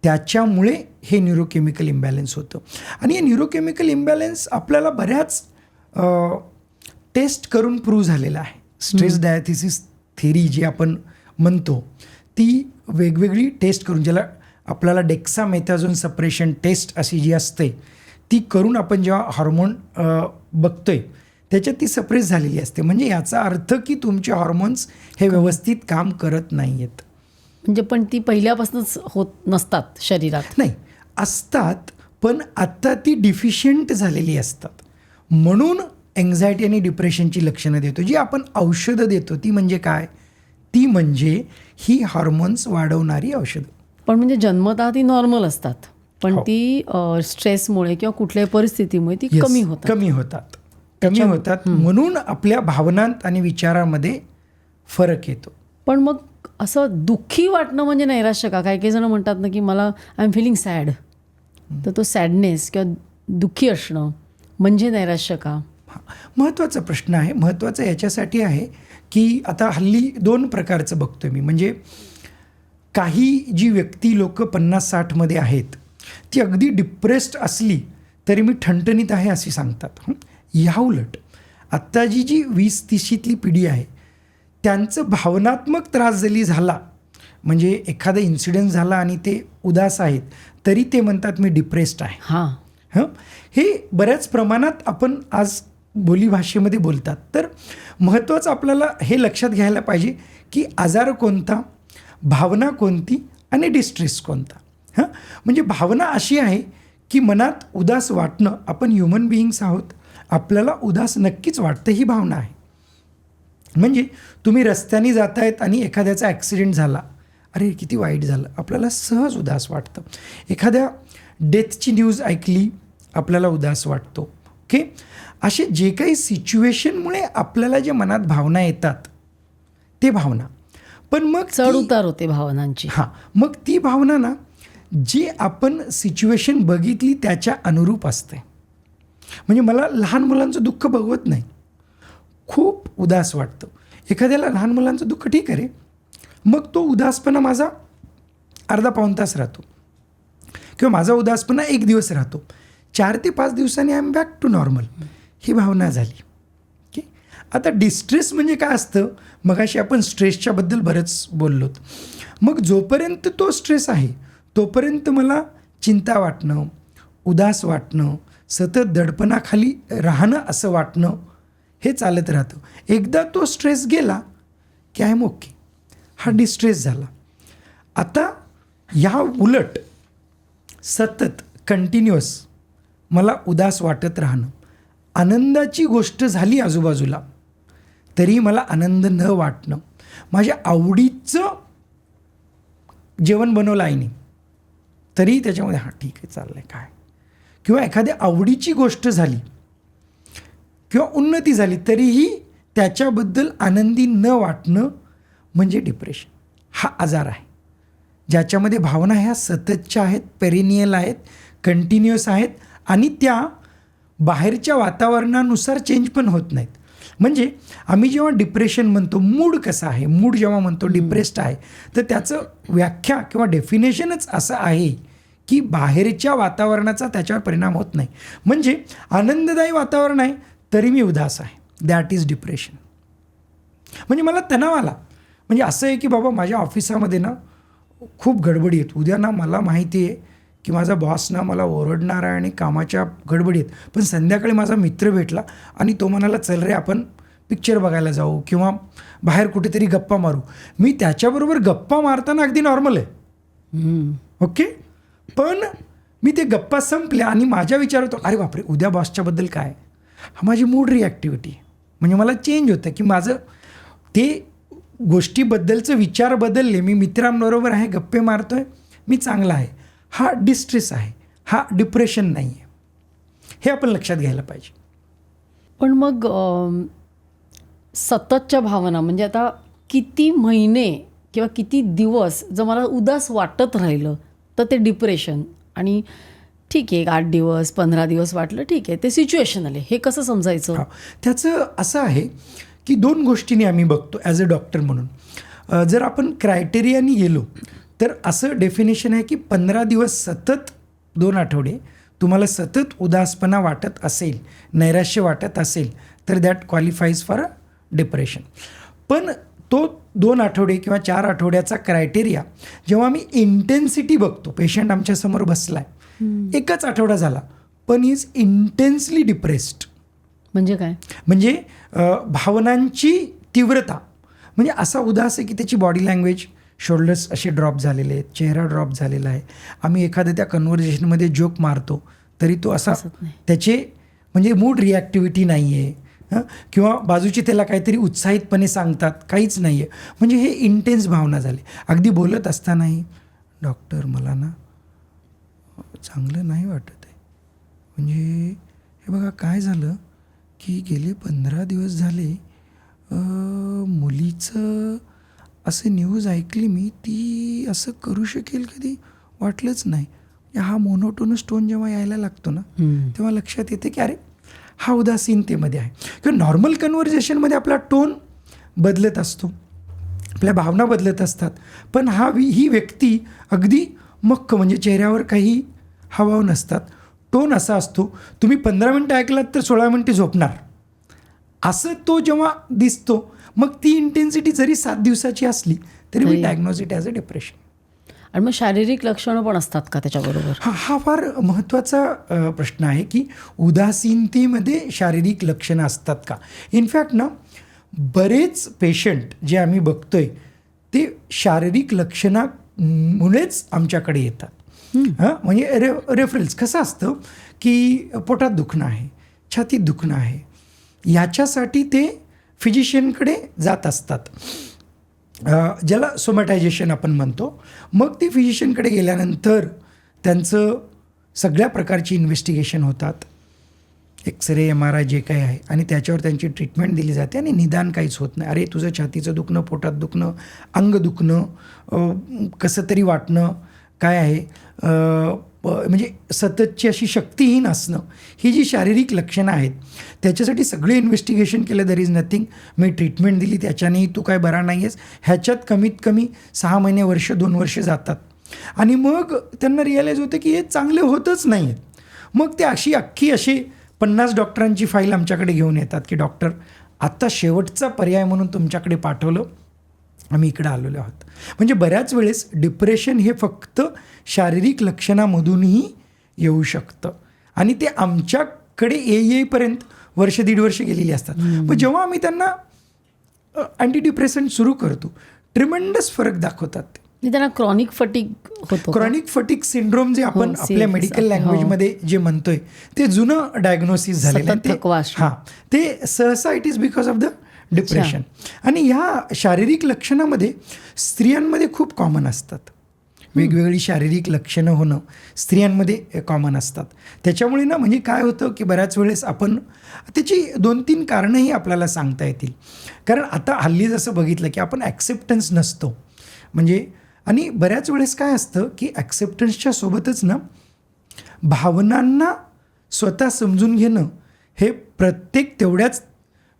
त्याच्यामुळे हे न्यूरोकेमिकल इम्बॅलन्स होतं. आणि हे न्यूरोकेमिकल इम्बॅलन्स आपल्याला बऱ्याच टेस्ट करून प्रूव्ह झालेलं आहे. स्ट्रेस डायथिसिस थेअरी जी आपण म्हणतो ती वेगवेगळी टेस्ट करून, ज्याला आपल्याला डेक्सामेथाझोन सप्रेशन टेस्ट अशी जी असते ती करून आपण जेव्हा हॉर्मोन बघतोय त्याच्यात ती सप्रेस झालेली असते. म्हणजे याचा अर्थ की तुमचे हॉर्मोन्स हे व्यवस्थित काम करत नाही आहेत. म्हणजे पण ती पहिल्यापासूनच होत नसतात शरीरात? नाही, असतात, पण आत्ता ती डिफिशियंट झालेली असतात. म्हणून एन्झायटी आणि डिप्रेशनची लक्षणं देतो. जी आपण औषधं देतो ती म्हणजे काय? ती म्हणजे ही हॉर्मोन्स वाढवणारी औषधं. पण म्हणजे जन्मतः ती नॉर्मल असतात, पण हो. ती स्ट्रेसमुळे किंवा कुठल्याही परिस्थितीमुळे ती Yes, कमी होतात. कमी होतात. म्हणून आपल्या भावनांत आणि विचारामध्ये फरक येतो. पण मग असं दुःखी वाटणं म्हणजे नैराश्य का? काही काही जण म्हणतात ना की मला आय एम फिलिंग सॅड, तर तो सॅडनेस किंवा दुःखी असणं म्हणजे नैराश्य का? महत्त्वाचा प्रश्न आहे. महत्त्वाचं याच्यासाठी आहे की आता हल्ली 2 प्रकारचं बघतोय मी. म्हणजे काही जी व्यक्ती लोक 50-60मध्ये आहेत ती अगदी डिप्रेस्ड असली तरी मी ठणठणीत आहे अशी सांगतात. ह्या उलट आत्ता जी 20-30शीतली पिढी आहे त्यांचं भावनात्मक त्रास जरी झाला, म्हणजे एखादा इन्सिडेंट झाला आणि ते उदास आहेत तरी ते म्हणतात मी डिप्रेस्ड आहे. हां, हे बऱ्याच प्रमाणात आपण आज बोलीभाषेमध्ये बोलतात. तर महत्त्वाचं आपल्याला हे लक्षात घ्यायला पाहिजे की आजार कोणता, भावना कोणती आणि डिस्ट्रेस कोणता. म्हणजे भावना अशी आहे की मनात उदास वाटणं, आपण ह्युमन बिईंग्स आहोत, आपल्याला उदास नक्कीच वाटतं, ही भावना आहे. म्हणजे तुम्ही रस्त्याने जातायत आणि एखाद्याचा ॲक्सिडेंट झाला, अरे किती वाईट झालं, आपल्याला सहज उदास वाटतं. एखाद्या डेथची न्यूज ऐकली आपल्याला उदास वाटतो. ओके, असे जे काही सिच्युएशनमुळे आपल्याला जे मनात भावना येतात ते भावना. पण मग चढ उतार होते भावनांची. मग ती भावना ना जी आपण सिच्युएशन बघितली त्याच्या अनुरूप असते. म्हणजे मला लहान मुलांचं दुःख बघवत नाही, खूप उदास वाटतं. एखाद्याला लहान मुलांचं दुःख ठीक आहे रे, मग तो उदासपणा माझा अर्धा-पाऊण तास राहतो किंवा माझा उदासपणा 1 दिवस राहतो. 4 ते 5 दिवसांनी I am back to normal. ही भावना झाली. ओके, आता डिस्ट्रेस म्हणजे काय असतं? मगाशी आपण स्ट्रेसच्याबद्दल बरंच बोललो. मग जोपर्यंत तो स्ट्रेस आहे तोपर्यंत मला चिंता वाटणं, उदास वाटणं, सतत दडपणाखाली राहणं असं वाटणं हे चालत राहतं. एकदा तो स्ट्रेस गेला की आय एम ओके, हा डिस्ट्रेस झाला. आता ह्या उलट सतत कंटिन्युअस मला उदास वाटत राहणं, आनंदाची गोष्ट झाली आजूबाजूला तरी मला आनंद न वाटणं, माझ्या आवडीचं जेवण बनवलं आईने तरी त्याच्यामध्ये हां ठीक आहे चाललं आहे काय, किंवा एखाद्या आवडीची गोष्ट झाली किंवा उन्नती झाली तरीही त्याच्याबद्दल आनंदी न वाटणं म्हणजे डिप्रेशन. हा आजार आहे ज्याच्यामध्ये भावना ह्या सततच्या आहेत, पेरिनियल आहेत, कंटिन्युअस आहेत आणि त्या बाहेरच्या वातावरणानुसार चेंज पण होत नाहीत. म्हणजे आम्ही जेव्हा डिप्रेशन म्हणतो, मूड कसा आहे, मूड जेव्हा म्हणतो डिप्रेस्ड आहे, तर त्याचं व्याख्या किंवा डेफिनेशनच असं आहे की बाहेरच्या वातावरणाचा त्याच्यावर परिणाम होत नाही. म्हणजे आनंददायी वातावरण आहे तरी मी उदास आहे, दॅट इज डिप्रेशन. म्हणजे मला तणाव आला, म्हणजे असं आहे की बाबा माझ्या ऑफिसामध्ये ना खूप गडबडी आहेत, उद्या ना मला माहिती आहे की माझा बॉस ना मला ओरडणार आहे आणि कामाच्या गडबडीत, पण संध्याकाळी माझा मित्र भेटला आणि तो म्हणाला चल रे आपण पिक्चर बघायला जाऊ किंवा बाहेर कुठेतरी गप्पा मारू. मी त्याच्याबरोबर गप्पा मारताना अगदी नॉर्मल आहे, ओके. पण मी ते गप्पा संपल्या आणि माझ्या विचार होतो अरे बापरे उद्या बॉसच्याबद्दल काय. हा माझी मूड रिॲक्टिव्हिटी, म्हणजे मला चेंज होतं की माझं ते गोष्टीबद्दलचं विचार बदलले. मी मित्रांबरोबर आहे, गप्पे मारतोय, मी चांगला आहे. हा डिस्ट्रेस आहे, हा डिप्रेशन नाही आहे. हे आपण लक्षात घ्यायला पाहिजे. पण मग सततच्या भावना म्हणजे आता किती महिने किंवा किती दिवस जर मला उदास वाटत राहिलं तर ते डिप्रेशन. आणि ठीक आहे 8 दिवस 15 दिवस वाटलं ठीक आहे, ते सिच्युएशनल आहे, हे कसं समजायचं? त्याचं असं आहे की 2 गोष्टींनी आम्ही बघतो ॲज अ डॉक्टर म्हणून. जर आपण क्रायटेरियानी गेलो तर असं डेफिनेशन आहे की 15 दिवस सतत 2 आठवडे तुम्हाला सतत उदासपणा वाटत असेल, नैराश्य वाटत असेल तर दॅट क्वालिफाईज फॉर अ डिप्रेशन. पण तो 2 आठवडे किंवा 4 आठवड्याचा क्रायटेरिया जेव्हा आम्ही इंटेन्सिटी बघतो, पेशंट आमच्यासमोर बसला आहे, 1च आठवडा झाला पण इज इंटेन्सली डिप्रेस्ड. म्हणजे काय? म्हणजे भावनांची तीव्रता, म्हणजे असा उदास आहे की त्याची बॉडी लँग्वेज, शोल्डर्स असे ड्रॉप झालेले आहेत, चेहरा ड्रॉप झालेला आहे. आम्ही एखाद्या त्या कन्व्हर्जेशनमध्ये जोक मारतो तरी तो असा, त्याचे म्हणजे मूड रिॲक्टिव्हिटी नाही आहे किंवा बाजूचे त्याला काहीतरी उत्साहितपणे सांगतात, काहीच नाही आहे. म्हणजे हे इंटेन्स भावना झाली. अगदी बोलत असतानाही डॉक्टर मला ना चांगलं नाही वाटत आहे, म्हणजे हे बघा काय झालं की गेले 15 दिवस झाले मुलीचं असं न्यूज ऐकली मी, ती असं करू शकेल कधी वाटलंच नाही. हा मोनोटोनस टोन जेव्हा यायला लागतो ना तेव्हा लक्षात येते की अरे हा उदासीनतेमध्ये आहे. किंवा नॉर्मल कन्व्हर्जेशनमध्ये आपला टोन बदलत असतो, आपल्या भावना बदलत असतात, पण ही व्यक्ती अगदी मक्क, म्हणजे चेहऱ्यावर काही हावभाव नसतात, टोन असा असतो तुम्ही 15 मिनटं ऐकलात तर 16 मिनटे झोपणार, असं तो जेव्हा दिसतो. मग ती इंटेन्सिटी जरी 7 दिवसाची असली तरी we diagnose it as a depression. आणि मग शारीरिक लक्षणं पण असतात का त्याच्याबरोबर? हा फार महत्त्वाचा प्रश्न आहे की उदासीनतेमध्ये शारीरिक लक्षणं असतात का. इनफॅक्ट ना बरेच पेशंट जे आम्ही बघतोय ते शारीरिक लक्षणामुळेच आमच्याकडे येतात. म्हणजे रेफरन्स कसं असतं की पोटात दुखणं आहे, छातीत दुखणं आहे, याच्यासाठी ते फिजिशियनकडे जात असतात, ज्याला सोमॅटायझेशन आपण म्हणतो. मग ते फिजिशियनकडे गेल्यानंतर त्यांचं सगळ्या प्रकारची इन्व्हेस्टिगेशन होतात, एक्सरे MRI जे काही आहे, आणि त्याच्यावर त्यांची ट्रीटमेंट दिली जाते आणि निदान काहीच होत नाही. अरे तुझं छातीचं दुखणं, पोटात दुखणं, अंग दुखणं, कसं तरी वाटणं काय आहे, म्हणजे सततची अशी शक्तीहीन असणं, ही जी शारीरिक लक्षणं आहेत त्याच्यासाठी सगळे इन्व्हेस्टिगेशन केलं, there is nothing. Me treatment दिली त्याच्यानेही तू काय बरा नाही आहेस, ह्याच्यात कमीत कमी 6 महिने, वर्ष, 2 वर्ष जातात आणि मग त्यांना रिअलाईज होतं की हे चांगले होतच नाही आहेत. मग ते अशी 50 डॉक्टरांची फाईल आमच्याकडे घेऊन येतात की डॉक्टर आत्ता शेवटचा पर्याय म्हणून तुमच्याकडे पाठवलं, आम्ही इकडे आलेलो आहोत. म्हणजे बऱ्याच वेळेस डिप्रेशन हे फक्त शारीरिक लक्षणामधूनही येऊ शकतं आणि ते आमच्याकडे येईपर्यंत 1-1.5 वर्ष गेलेली असतात. पण जेव्हा आम्ही त्यांना अँटीडिप्रेसंट सुरू करतो ट्रिमेंडस फरक दाखवतात. त्यांना क्रॉनिक फटीग होतो. क्रॉनिक फटीग सिंड्रोम जे आपण आपल्या मेडिकल लँग्वेजमध्ये जे म्हणतोय ते जुनं डायग्नोसिस झालेलं आहे. हां, ते सहसा it is because of the depression. आणि ह्या शारीरिक लक्षणामध्ये स्त्रियांमध्ये खूप कॉमन असतात. वेगवेगळी शारीरिक लक्षणं होणं स्त्रियांमध्ये कॉमन असतात. त्याच्यामुळे ना म्हणजे काय होतं की बऱ्याच वेळेस आपण त्याची 2-3 कारणंही आपल्याला सांगता येतील. कारण आता हल्ली जसं बघितलं की आपण ॲक्सेप्टन्स नसतो, म्हणजे आणि बऱ्याच वेळेस काय असतं की ॲक्सेप्टन्सच्या सोबतच ना भावनांना स्वतः समजून घेणं हे प्रत्येक तेवढ्याच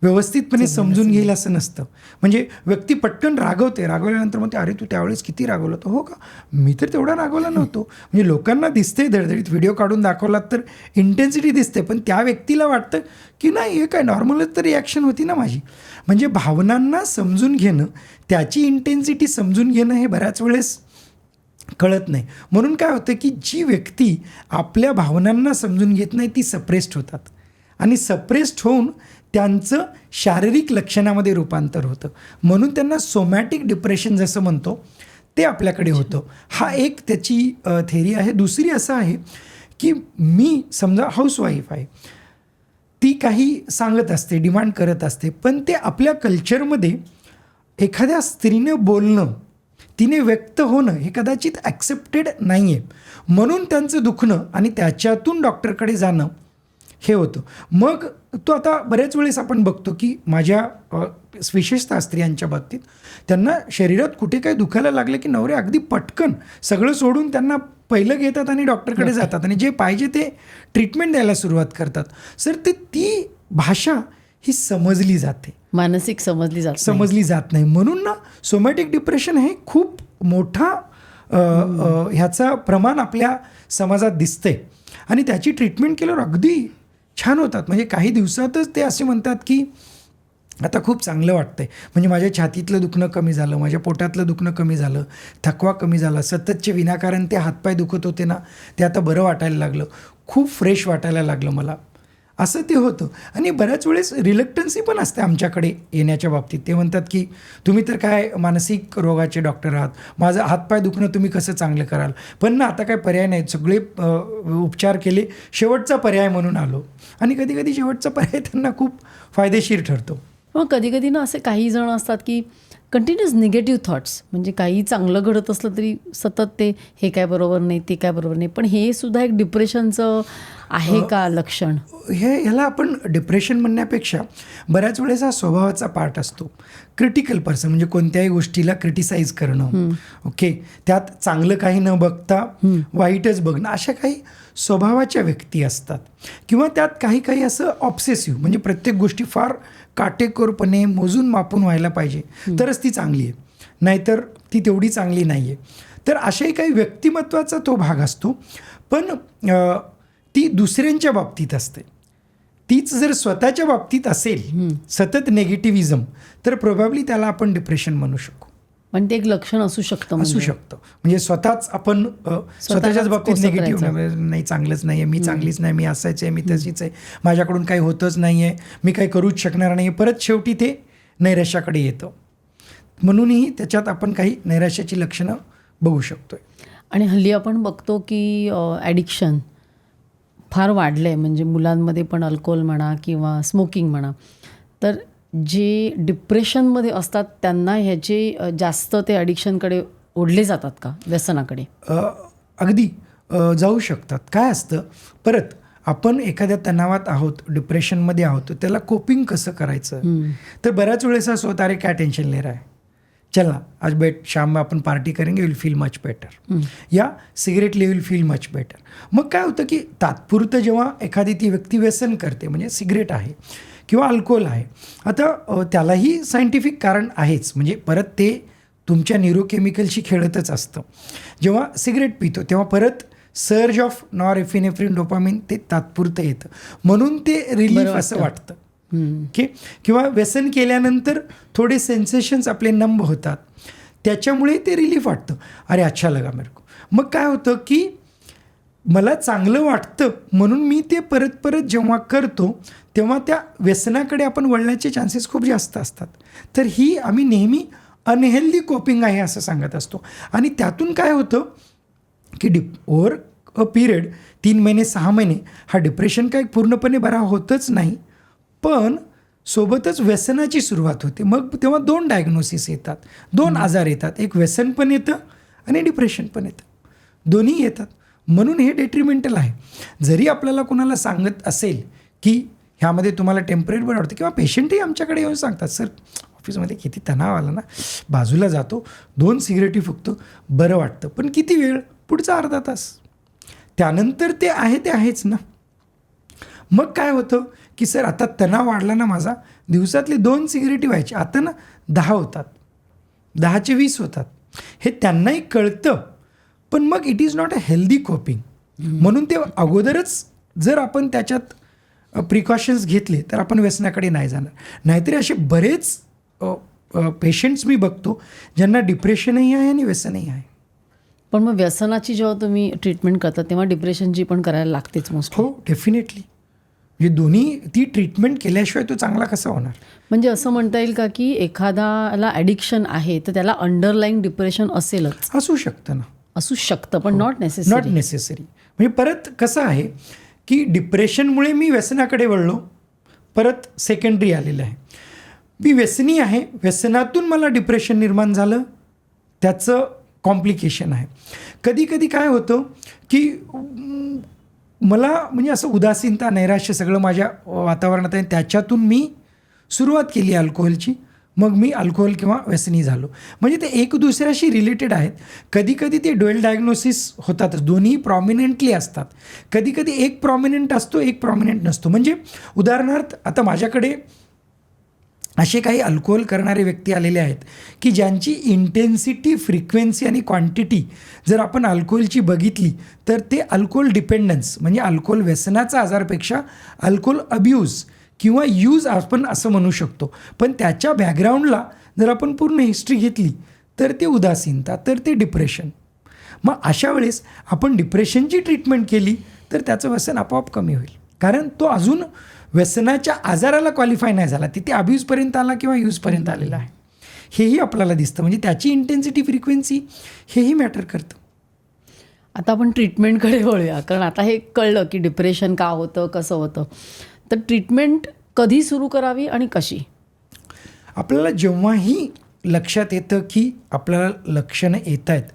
व्यवस्थितपणे समजून घेईल असं नसतं. म्हणजे व्यक्ती पटकन रागवल्यानंतर मग ते अरे तू त्यावेळेस किती रागवलं होतं. हो का, मी तर तेवढा रागवला नव्हतो. म्हणजे लोकांना दिसते धडधडीत, व्हिडिओ काढून दाखवलात तर इंटेन्सिटी दिसते, पण त्या व्यक्तीला वाटतं की नाही हे काय नॉर्मलच तर रिॲक्शन होती ना माझी. म्हणजे भावनांना समजून घेणं, त्याची इंटेन्सिटी समजून घेणं हे बऱ्याच वेळेस कळत नाही. म्हणून काय होतं की जी व्यक्ती आपल्या भावनांना समजून घेत नाही ती सप्रेस्ड होतात आणि सप्रेस्ड होऊन त्यांचं शारीरिक लक्षणामध्ये रूपांतर होतं. म्हणून त्यांना सोमॅटिक डिप्रेशन जसं म्हणतो ते आपल्याकडे होतं. हा एक त्याची थेरी आहे. दुसरी असं आहे की मी समजा हाऊसवाईफ आहे, ती काही सांगत असते, डिमांड करत असते, पण ते आपल्या कल्चरमध्ये एखाद्या स्त्रीनं बोलणं, तिने व्यक्त होणं हे कदाचित ॲक्सेप्टेड नाही आहे. म्हणून त्यांचं दुखणं आणि त्याच्यातून डॉक्टरकडे जाणं हे होतं. मग तो आता बऱ्याच वेळेस आपण बघतो की माझ्या विशेषतः स्त्रियांच्या बाबतीत त्यांना शरीरात कुठे काही दुखायला लागलं की नवरे अगदी पटकन सगळं सोडून त्यांना पहिलं घेतात आणि डॉक्टरकडे जातात आणि जे पाहिजे ते ट्रीटमेंट द्यायला सुरुवात करतात. सर ती भाषा ही समजली जाते, मानसिक समजली जात नाही. म्हणून ना सोमॅटिक डिप्रेशन हे खूप मोठा ह्याचा प्रमाण आपल्या समाजात दिसतंय आणि त्याची ट्रीटमेंट केल्यावर अगदी छान होतात. म्हणजे काही दिवसातच ते असे म्हणतात की आता खूप चांगलं वाटतंय, म्हणजे माझ्या छातीतलं दुखणं कमी झालं, माझ्या पोटातलं दुखणं कमी झालं, थकवा कमी झाला, सततचे विनाकारण ते हातपाय दुखत होते ना ते आता बरं वाटायला लागलं, खूप फ्रेश वाटायला लागलं मला, असं ते होतं. आणि बऱ्याच वेळेस रिलक्टन्सी पण असते आमच्याकडे येण्याच्या बाबतीत. ते म्हणतात की तुम्ही तर काय मानसिक रोगाचे डॉक्टर आहात, माझं हातपाय दुखणं तुम्ही कसं चांगलं कराल, पण ना आता काय पर्याय नाही, सगळे उपचार केले, शेवटचा पर्याय म्हणून आलो. आणि कधी कधी शेवटचा पर्याय त्यांना खूप फायदेशीर ठरतो. मग कधी कधी ना असे काही जण असतात की कंटिन्युअस निगेटिव्ह थॉट्स, म्हणजे काही चांगलं घडत असलं तरी सतत ते हे काय बरोबर नाही, ते काय बरोबर नाही, पण हे सुद्धा एक डिप्रेशनचं आहे का लक्षण? ह्याला आपण डिप्रेशन म्हणण्यापेक्षा बऱ्याच वेळेस हा स्वभावाचा पार्ट असतो. क्रिटिकल पर्सन म्हणजे कोणत्याही गोष्टीला क्रिटिसाइज करणं, ओके, त्यात चांगलं काही न बघता वाईटच बघणं, अशा काही स्वभावाच्या व्यक्ती असतात. किंवा त्यात काही काही असं ऑब्सेसिव्ह, म्हणजे प्रत्येक गोष्टी फार काटेकोरपणे मोजून मापून व्हायला पाहिजे तरच ती चांगली आहे, नाहीतर ती तेवढी चांगली नाही आहे. तर अशाही काही व्यक्तिमत्वाचा तो भाग असतो. पण ती दुसऱ्यांच्या बाबतीत असते. तीच जर स्वतःच्या बाबतीत असेल सतत नेगेटिव्हिजम, तर प्रोबॅबली त्याला आपण डिप्रेशन म्हणू शकू. पण ते एक लक्षण असू शकतं. म्हणजे स्वतःच आपण स्वतःच्याच बाबतीत निगेटिव्ह, नाही चांगलंच नाही आहे, मी चांगलीच नाही, मी असायचं आहे, मी तशीच आहे, माझ्याकडून काही होतच नाही आहे, मी काही करूच शकणार नाही, परत शेवटी ते नैराश्याकडे येतं. म्हणूनही त्याच्यात आपण काही नैराश्याची लक्षणं बघू शकतोय. आणि हल्ली आपण बघतो की ॲडिक्शन फार वाढलं आहे, म्हणजे मुलांमध्ये पण अल्कोहोल म्हणा किंवा स्मोकिंग म्हणा. तर जे डिप्रेशनमध्ये असतात त्यांना ह्याचे जास्त ते ॲडिक्शनकडे ओढले जातात का, व्यसनाकडे? अगदी जाऊ शकतात. काय असतं, परत आपण एखाद्या तणावात आहोत, डिप्रेशनमध्ये आहोत, त्याला कोपिंग कसं करायचं. तर बऱ्याच वेळेस असं होतं, अरे काय टेन्शन ले रहा है, चला आज शाम में अपन पार्टी करेंगे, विल फील मच बेटर, या सिगरेट ले विल फील मच बेटर. मग काय होतं की तात्पुरतं जेव्हा एखादी ती व्यक्ती व्यसन करते, म्हणजे सिगरेट आहे किंवा अल्कोहोल आहे, आता त्यालाही सायंटिफिक कारण आहेच, म्हणजे परत ते तुमच्या न्यूरोकेमिकलशी खेळतच असतं. जेव्हा सिगरेट पितो तेव्हा परत सर्ज ऑफ नॉरएपिनेफ्रिन, डोपामिन ते तात्पुरतं येतं, म्हणून ते रिलीफ असं वाटतं. ओके. किंवा व्यसन केल्यानंतर थोडे सेन्सेशन्स आपले नंब होतात, त्याच्यामुळे ते रिलीफ वाटतं, अरे अच्छा लगा मेरे को. मग काय होतं की मला चांगलं वाटतं म्हणून मी ते परत परत जेव्हा करतो तेव्हा त्या व्यसनाकडे आपण वळण्याचे चान्सेस खूप जास्त असतात. तर ही आम्ही नेहमी अनहेल्दी कोपिंग आहे असं सांगत असतो. आणि त्यातून काय होतं की ओव्हर अ पिरियड 3 महिने 6 महिने हा डिप्रेशन काय पूर्णपणे बरा होतच नाही, पण सोबतच व्यसनाची सुरुवात होते. मग तेव्हा 2 डायग्नोसिस येतात, 2 आजार येतात, एक व्यसन पण येतं आणि डिप्रेशन पण येतं, दोन्ही येतात. म्हणून हे डेट्रिमेंटल आहे. जरी आपल्याला कोणाला सांगत असेल की ह्यामध्ये तुम्हाला टेम्पररी बरं वाटतं, किंवा पेशंटही आमच्याकडे येऊन सांगतात, सर ऑफिसमध्ये किती तणाव आला ना, बाजूला जातो, 2 सिगरेटी फुकतो, बरं वाटतं, पण किती वेळ, पुढचा अर्धा तास, त्यानंतर ते आहे ते आहेच ना. मग काय होतं की सर आता तणाव वाढला ना माझा, दिवसातले 2 सिगरेटी व्हायचे, आता ना 10 होतात, 10चे 20 होतात. हे त्यांनाही कळतं, पण मग it is not a healthy coping. म्हणून ते अगोदरच जर आपण त्याच्यात प्रिकॉशन्स घेतले तर आपण व्यसनाकडे नाही जाणार. नाहीतरी असे बरेच पेशंट्स मी बघतो ज्यांना डिप्रेशनही आहे आणि व्यसनही आहे. पण मग व्यसनाची जेव्हा तुम्ही ट्रीटमेंट करता तेव्हा डिप्रेशनची पण करायला लागतेच मोस्ट. हो, डेफिनेटली. म्हणजे दोन्ही ती ट्रीटमेंट केल्याशिवाय तो चांगला कसा होणार. म्हणजे असं म्हणता येईल का की एखाद्याला ॲडिक्शन आहे तर त्याला अंडरलाईंग डिप्रेशन असेलच? असू शकतं ना. असू शकतं पण नॉट नॉट नेसेसरी. नेसेसरी. म्हणजे परत कसं आहे की डिप्रेशनमुळे मी व्यसनाकडे वळलो, परत सेकंडरी आलेलं आहे. मी व्यसनी आहे, व्यसनातून मला डिप्रेशन निर्माण झालं, त्याचं कॉम्प्लिकेशन आहे. कधी कधी काय होतं की मला म्हणजे असं उदासीनता, नैराश्य सगळं माझ्या वातावरणात आहे, त्याच्यातून मी सुरुवात केली अल्कोहोलची. मग मी अल्कोहोल किंवा व्यसनी झालो. म्हणजे ते एक दुसऱ्याशी रिलेटेड आहेत. कधी कधी ते ड्युअल डायग्नोसिस होतातच, दोन्ही प्रॉमिनंटली असतात. कधी कधी एक प्रॉमिनंट असतो, एक प्रॉमिनंट नसतो. म्हणजे उदाहरणार्थ आता माझ्याकडे असे काही अल्कोहोल करणारे व्यक्ती आलेले आहेत की ज्यांची इंटेन्सिटी, फ्रिक्वेन्सी आणि क्वांटिटी जर आपण अल्कोहोलची बघितली तर ते अल्कोहोल डिपेंडन्स म्हणजे अल्कोहोल व्यसनाचा आजारपेक्षा अल्कोहोल अब्यूज किंवा यूज आपण असं म्हणू शकतो. पण त्याच्या बॅकग्राऊंडला जर आपण पूर्ण हिस्ट्री घेतली तर ते उदासीनता, तर ते डिप्रेशन. मग अशा वेळेस आपण डिप्रेशनची ट्रीटमेंट केली तर त्याचं व्यसन आपोआप कमी होईल. कारण तो अजून व्यसनाच्या आजाराला क्वालिफाय नाही झाला, तिथे अब्यूजपर्यंत आला किंवा यूजपर्यंत आलेला आहे, हेही आपल्याला दिसतं. म्हणजे त्याची इंटेन्सिटी, फ्रिक्वेन्सी हेही मॅटर करतं. आता आपण ट्रीटमेंटकडे वळूया, कारण आता हे कळलं की डिप्रेशन का होतं, कसं होतं. तर ट्रीटमेंट कधी सुरू करावी आणि कशी? आपल्याला जेव्हाही लक्षात येतं की आपल्याला लक्षणं येत आहेत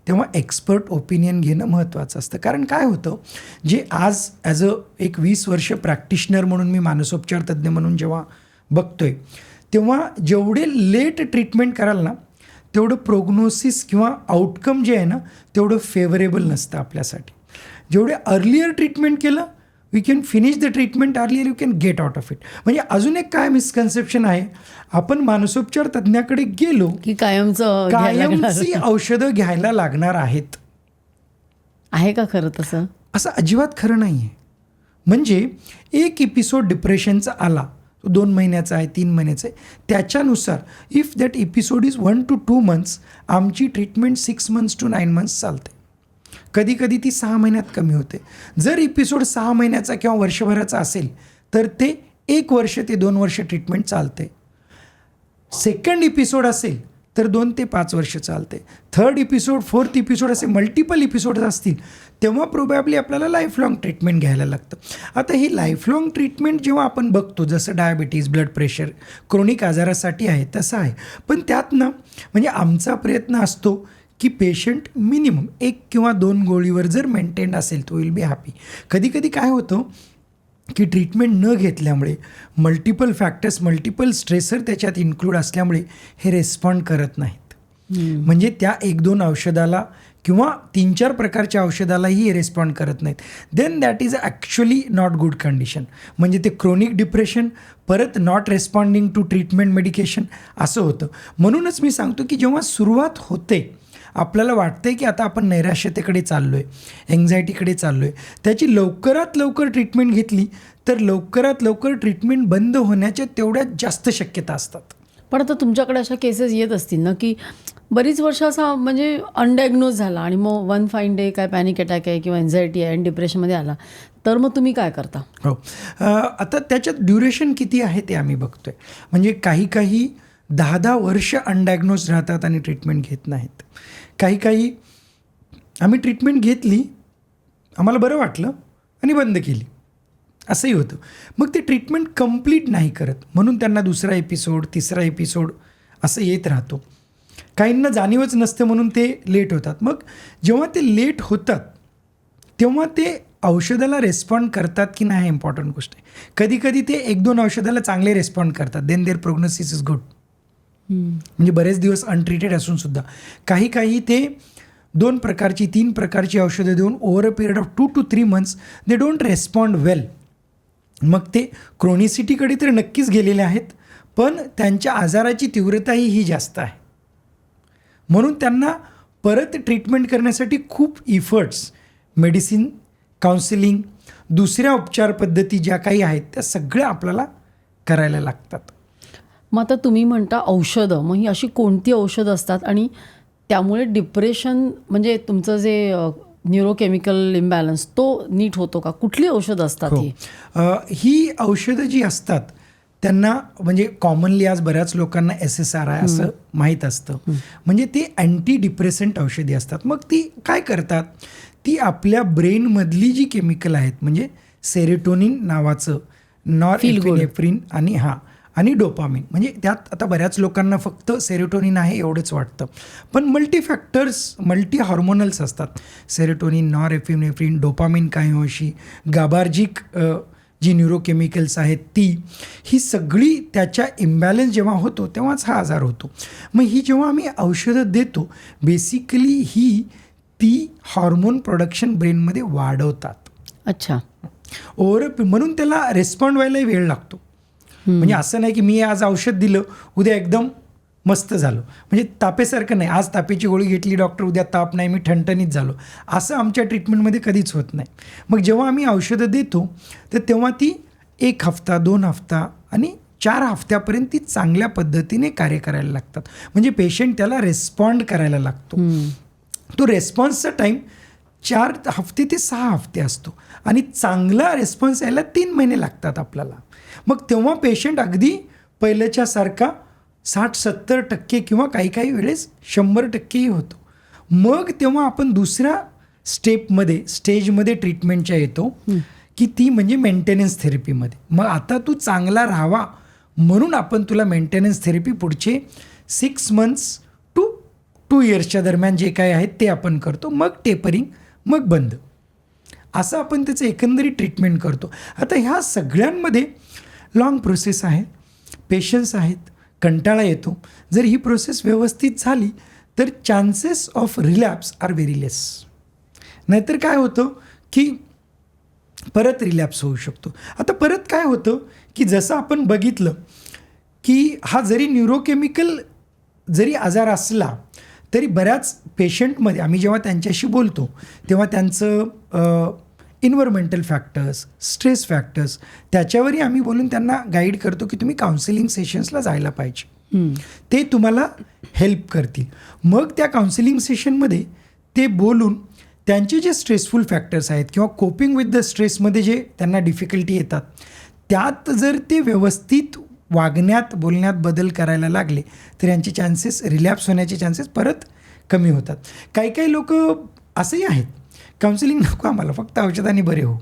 तेव्हा एक्सपर्ट ओपिनियन घेणं महत्त्वाचं असतं. कारण काय होतं, जे आज ॲज एक 20 वर्ष प्रॅक्टिशनर म्हणून मी मानसोपचार तज्ज्ञ म्हणून जेव्हा बघतोय तेव्हा जेवढे लेट ट्रीटमेंट कराल ना तेवढं प्रोग्नोसिस किंवा आउटकम जे आहे ना तेवढं फेवरेबल नसतं आपल्यासाठी. जेवढे अर्लियर ट्रीटमेंट केलं, we can finish the treatment earlier, you can get out of it. म्हणजे अजून एक काय मिसकन्सेप्शन आहे, आपण मानसोपचार तज्ज्ञाकडे गेलो की कायमची औषधं घ्यायला लागणार आहेत. आहे का खरं तसं? असं अजिबात खरं नाही आहे. म्हणजे एक एपिसोड डिप्रेशनचा आला, तो 2 महिन्याचा आहे, 3 महिन्याचा आहे, त्याच्यानुसार if that episode is 1 to 2 months, आमची ट्रीटमेंट 6 months to 9 months चालते. कधी कधी ती 6 महिन्यात कमी होते. जर एपिसोड 6 महिन्याचा किंवा वर्षभराचा असेल तर ते 1 वर्ष ते 2 वर्ष ट्रीटमेंट चालते. सेकंड एपिसोड असेल तर 2 ते 5 वर्ष चालते. थर्ड एपिसोड, फोर्थ एपिसोड असे मल्टिपल एपिसोड्स असतील तेव्हा प्रोबॅबली आपल्याला लाईफलाँग ट्रीटमेंट घ्यायला लागतं. आता ही लाईफलाँग ट्रीटमेंट जेव्हा आपण बघतो, जसं डायबिटीज, ब्लड प्रेशर, क्रोनिक आजारासाठी आहे तसं आहे. पण त्यातनं म्हणजे आमचा प्रयत्न असतो की पेशंट मिनिमम 1 किंवा 2 गोळीवर जर मेंटेन असेल तो विल बी हॅपी. कधी कधी काय होतं की ट्रीटमेंट न घेतल्यामुळे मल्टिपल फॅक्टर्स, मल्टिपल स्ट्रेसर त्याच्यात इन्क्लूड असल्यामुळे हे रेस्पॉन्ड करत नाहीत. म्हणजे त्या 1-2 औषधाला किंवा 3-4 प्रकारच्या औषधालाही हे रेस्पॉन्ड करत नाहीत. Then that is actually not good condition. म्हणजे ते क्रोनिक डिप्रेशन, परत not responding to treatment medication असं होतं. म्हणूनच मी सांगतो की जेव्हा सुरुवात होते, आपल्याला वाटतं की आता आपण नैराश्यतेकडे चाललो आहे, एन्झायटीकडे चाललो आहे, त्याची लवकरात लवकर ट्रीटमेंट घेतली तर लवकरात लवकर ट्रीटमेंट बंद होण्याच्या तेवढ्याच जास्त शक्यता असतात. पण आता तुमच्याकडे अशा केसेस येत असतील ना की बरीच वर्ष असा म्हणजे अनडायग्नोज झाला आणि मग वन फाईन डे काय पॅनिक अटॅक आहे किंवा एन्झायटी आहे आणि डिप्रेशनमध्ये आला, तर मग तुम्ही काय करता? हो, आता त्याच्यात ड्युरेशन किती आहे ते आम्ही बघतोय. म्हणजे काही 10 वर्ष अनडायग्नोज राहतात आणि ट्रीटमेंट घेत नाहीत. काही आम्ही ट्रीटमेंट घेतली, आम्हाला बरं वाटलं आणि बंद केली, असंही होतं. मग ते ट्रीटमेंट कंप्लीट नाही करत म्हणून त्यांना 2रा एपिसोड, 3रा एपिसोड असं येत राहतो. काहींना जाणीवच नसते म्हणून ते लेट होतात. मग जेव्हा ते लेट होतात तेव्हा ते औषधाला रेस्पॉन्ड करतात की नाही, इम्पॉर्टंट गोष्ट आहे. कधी कधी ते 1-2 औषधाला चांगले रेस्पॉन्ड करतात, then their prognosis is good. म्हणजे बरेच दिवस अनट्रीटेड असून सुद्धा काही ते 2 प्रकारची, 3 प्रकारची औषधं देऊन over a period of 2 to 3 months they don't respond well. मग ते क्रोनिसिटीकडे तर नक्कीच गेलेले आहेत, पण त्यांच्या आजाराची तीव्रताही ही जास्त आहे. म्हणून त्यांना परत ट्रीटमेंट करण्यासाठी खूप इफर्ट्स, मेडिसिन, काउन्सिलिंग, दुसऱ्या उपचार पद्धती ज्या काही आहेत त्या सगळ्या आपल्याला करायला लागतात. मग आता तुम्ही म्हणता औषधं, मग ही अशी कोणती औषधं असतात आणि त्यामुळे डिप्रेशन म्हणजे तुमचं जे न्यूरोकेमिकल इम्बॅलन्स तो नीट होतो का? कुठली औषधं असतात ही? ही औषधं जी असतात त्यांना म्हणजे कॉमनली आज बऱ्याच लोकांना SSRI असं माहीत असतं. म्हणजे ती अँटी डिप्रेसंट औषधी असतात. मग ती काय करतात, ती आपल्या ब्रेनमधली जी केमिकल आहेत म्हणजे सेरोटोनिन नावाचं नॉरएपिनेफ्रिन आणि डोपामिन, म्हणजे त्यात आता बऱ्याच लोकांना फक्त सेरोटोनिन आहे एवढंच वाटतं, पण मल्टी हार्मोनल्स असतात. सेरोटोनिन, नॉरएपिनेफ्रिन, डोपामिन, काहींशी गाबार्जिक जी न्यूरोकेमिकल्स आहेत ही सगळी त्याच्या इम्बॅलन्स जेव्हा होतो तेव्हाच हा आजार होतो. मग ही जेव्हा आम्ही औषधं देतो बेसिकली ती हार्मोन प्रोडक्शन ब्रेनमध्ये वाढवतात. अच्छा. म्हणून त्याला रिस्पॉन्ड व्हायलाही वेळ लागतो. म्हणजे असं नाही की मी आज औषध दिलं उद्या एकदम मस्त झालो, म्हणजे तापेसारखं नाही, आज तापेची गोळी घेतली डॉक्टर, उद्या ताप नाही, मी ठणठणीत झालो, असं आमच्या ट्रीटमेंटमध्ये कधीच होत नाही. मग जेव्हा आम्ही औषधं देतो तर तेव्हा ती 1 हफ्ता 2 हफ्ता आणि 4 हफ्त्यापर्यंत ती चांगल्या पद्धतीने कार्य करायला लागतात. म्हणजे पेशंट त्याला रिस्पॉन्ड करायला लागतो. तो रेस्पॉन्सचा टाईम 4 हफ्ते ते 6 हफ्ते असतो आणि चांगला रिस्पॉन्स यायला 3 महिने लागतात आपल्याला. मग तेव्हा पेशंट अगदी पहिल्याच्यासारखा 60-70% किंवा काही वेळेस 100%ही होतो. मग तेव्हा आपण दुसऱ्या स्टेजमध्ये ट्रीटमेंटच्या येतो की ती म्हणजे मेंटेनन्स थेरपीमध्ये. मग आता तू चांगला राहावा म्हणून आपण तुला मेंटेनन्स थेरपी पुढचे 6 months to 2 yearsच्या दरम्यान जे काय आहेत ते आपण करतो. मग टेपरिंग, मग बंद, असं आपण त्याचं एकंदरीत ट्रीटमेंट करतो. आता ह्या सगळ्यांमध्ये लॉंग प्रोसेस आहे, पेशन्स आहेत, कंटाळा येतो. जर ही प्रोसेस व्यवस्थित झाली तर chances of relapse are very less. नाहीतर काय होतं की परत रिलॅप्स होऊ शकतो. आता परत काय होतं की जसं आपण बघितलं की हा जरी न्यूरोकेमिकल जरी आजार असला तरी बऱ्याच पेशंटमध्ये आम्ही जेव्हा त्यांच्याशी बोलतो तेव्हा त्यांचं इन्व्हायरमेंटल फॅक्टर्स, स्ट्रेस फॅक्टर्स त्याच्यावरही आम्ही बोलून त्यांना गाईड करतो की तुम्ही काउन्सिलिंग सेशन्सला जायला पाहिजे, ते तुम्हाला हेल्प करतील. मग त्या काउन्सिलिंग सेशनमध्ये ते बोलून त्यांचे जे स्ट्रेसफुल फॅक्टर्स आहेत किंवा कोपिंग विथ द स्ट्रेसमध्ये जे त्यांना डिफिकल्टी येतात त्यात जर ते व्यवस्थित वागण्यात बोलण्यात बदल करायला लागले तर यांचे चान्सेस रिलॅप्स होण्याचे चान्सेस परत कमी होतात. काही लोक असंही आहेत, काउन्सिलिंग नको आम्हाला, फक्त औषधाने बरे हो.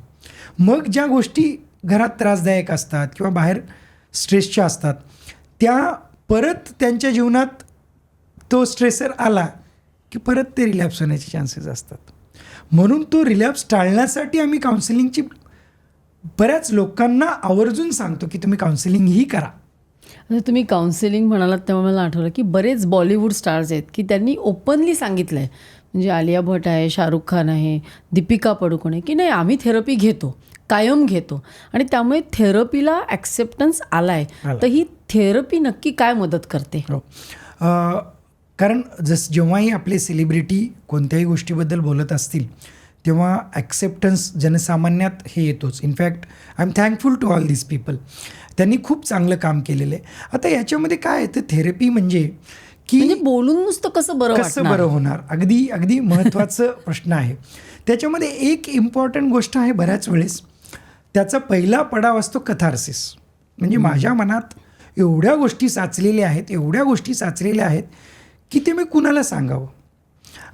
मग ज्या गोष्टी घरात त्रासदायक असतात किंवा बाहेर स्ट्रेसच्या असतात त्या परत त्यांच्या जीवनात तो स्ट्रेसर आला की परत ते रिलॅप्स होण्याचे चान्सेस असतात. म्हणून तो रिलॅप्स टाळण्यासाठी आम्ही काउन्सिलिंगची बऱ्याच लोकांना आवर्जून सांगतो की तुम्ही काउन्सिलिंग ही करा. तुम्ही काउन्सिलिंग म्हणालात तेव्हा मला आठवलं की बरेच बॉलिवूड स्टार्स आहेत की त्यांनी ओपनली सांगितलं आहे, म्हणजे आलिया भट आहे, शाहरुख खान आहे, दीपिका पडुकोण आहे, की नाही आम्ही थेरपी घेतो, कायम घेतो आणि त्यामुळे थेरपीला ॲक्सेप्टन्स आला आहे. तर ही थेरपी नक्की काय मदत करते? कारण जेव्हाही आपले सेलिब्रिटी कोणत्याही गोष्टीबद्दल बोलत असतील तेव्हा ॲक्सेप्टन्स जनसामान्यात हे येतोच. In fact I am thankful to all this people, त्यांनी खूप चांगलं काम केलेलं आहे. आता याच्यामध्ये काय येतं, थेरपी म्हणजे की बोलून नुसतं कसं बरं होणार, अगदी महत्त्वाचं प्रश्न आहे. त्याच्यामध्ये एक इम्पॉर्टंट गोष्ट आहे, बऱ्याच वेळेस त्याचा पहिला पडाव असतो कथार्सिस. म्हणजे माझ्या मनात एवढ्या गोष्टी साचलेल्या आहेत की ते मी कुणाला सांगावं.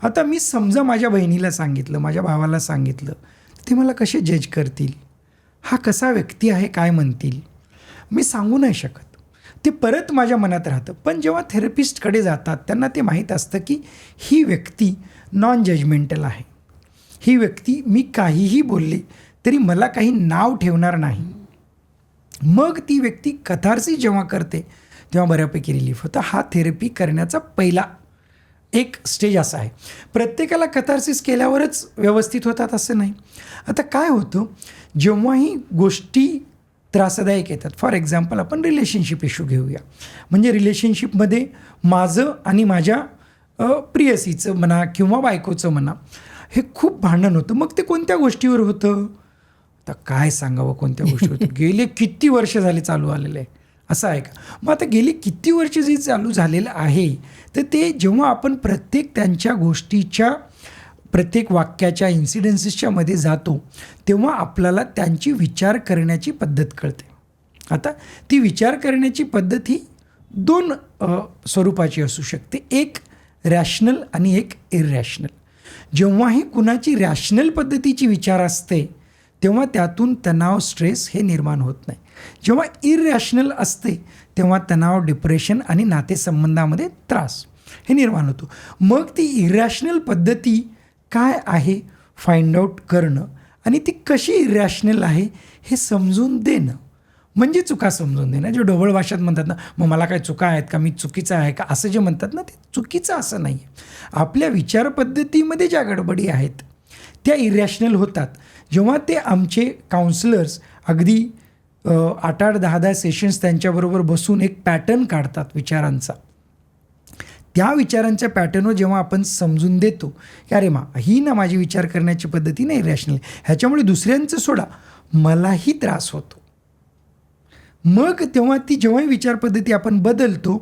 आता मी समजा माझ्या बहिणीला सांगितलं, माझ्या भावाला सांगितलं, ते मला कसे जज करतील, हा कसा व्यक्ती आहे काय म्हणतील, मी सांगू नाही शकत. ते परत माझ्या मनात राहतं. पण जेव्हा थेरपिस्टकडे जातात त्यांना ते माहीत असतं की ही व्यक्ती नॉन जजमेंटल आहे, ही व्यक्ती मी काहीही बोलले तरी मला काही नाव ठेवणार नाही. मग ती व्यक्ती कथार्सिस जेव्हा करते तेव्हा बऱ्यापैकी रिलीफ होतं. हा थेरपी करण्याचा पहिला एक स्टेज असा आहे. प्रत्येकाला कथार्सिस केल्यावरच व्यवस्थित होतात असं नाही. आता काय होतं, जेव्हाही गोष्टी त्रासदायक येतात, फॉर एक्झाम्पल आपण रिलेशनशिप इश्यू घेऊया. म्हणजे रिलेशनशिपमध्ये माझं आणि माझ्या प्रियसीचं म्हणा किंवा बायकोचं म्हणा हे खूप भांडण होतं. मग ते कोणत्या गोष्टीवर होतं, आता काय सांगावं कोणत्या गोष्टीवर होतं, गेले किती वर्ष झाले चालू आलेलं आहे असं आहे का? मग आता गेली किती वर्ष जे चालू झालेलं आहे, तर ते जेव्हा आपण प्रत्येक त्यांच्या गोष्टीच्या प्रत्येक वाक्याच्या इन्सिडेन्सेसच्या मध्ये जातो, तेव्हा आपल्याला त्यांची विचार करण्याची पद्धत कळते. आता ती विचार करण्याची पद्धत ही दोन स्वरूपाची असू शकते, एक रॅशनल आणि एक इररॅशनल. जेव्हाही कुणाची रॅशनल पद्धतीची विचार असते तेव्हा त्यातून तणाव, स्ट्रेस हे निर्माण होत नाही. जेव्हा इररॅशनल असते तेव्हा तणाव, डिप्रेशन आणि नातेसंबंधामध्ये त्रास हे निर्माण होतो. मग ती इररॅशनल पद्धती काय आहे फाइंड आउट करणं आणि ती कशी इररॅशनल आहे हे समजून देणं, म्हणजे चुका समजून देणं. जे ढोबळ भाषेत म्हणतात ना, मग मला काय चुका आहेत का, मी चुकीचं आहे का, असं जे म्हणतात ना, ते चुकीचं असं नाही आहे. आपल्या विचारपद्धतीमध्ये ज्या गडबडी आहेत त्या इरॅशनल होतात. जेव्हा ते आमचे काउन्सिलर्स अगदी 8-8, 10-10 सेशन्स त्यांच्याबरोबर बसून एक पॅटर्न काढतात विचारांचा, त्या विचारांच्या पॅटर्नवर जेव्हा आपण समजून देतो की अरे ही ना माझी विचार करण्याची पद्धती नाही इरॅशनल, ह्याच्यामुळे दुसऱ्यांचं सोडा मलाही त्रास होतो, मग तेव्हा ती जेव्हाही विचार पद्धती आपण बदलतो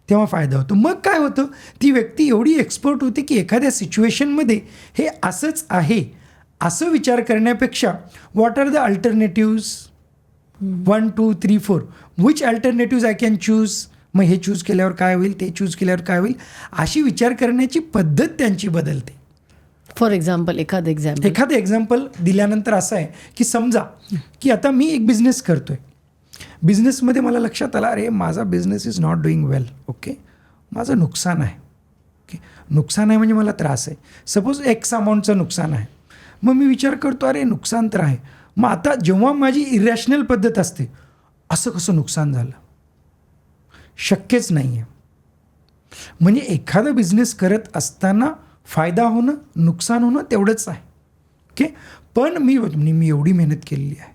तेव्हा फायदा होतो. मग काय होतं, ती व्यक्ती एवढी एक्सपर्ट होते की एखाद्या सिच्युएशनमध्ये हे असंच आहे असं विचार करण्यापेक्षा what are the alternatives 1, 2, 3, 4 which alternatives I can choose, मग हे चूज केल्यावर काय होईल, ते चूज केल्यावर काय होईल, अशी विचार करण्याची पद्धत त्यांची बदलते. फॉर एक्झाम्पल एखादं एक्झाम्पल दिल्यानंतर असं आहे की समजा की आता मी एक बिझनेस करतो आहे, बिझनेसमध्ये मला लक्षात आलं अरे माझा business is not doing well, okay, माझं नुकसान आहे, ओके, नुकसान आहे म्हणजे मला त्रास आहे, सपोज एक्स अमाऊंटचं नुकसान आहे. मग मी विचार करतो अरे नुकसान तर आहे, मग आता जेव्हा माझी इरॅशनल पद्धत असते असं कसं नुकसान झालं, शक्यच नाही आहे. म्हणजे एखादा बिझनेस करत असताना फायदा होणं, नुकसान होणं तेवढंच आहे, ओके, पण मी एवढी मेहनत केलेली आहे,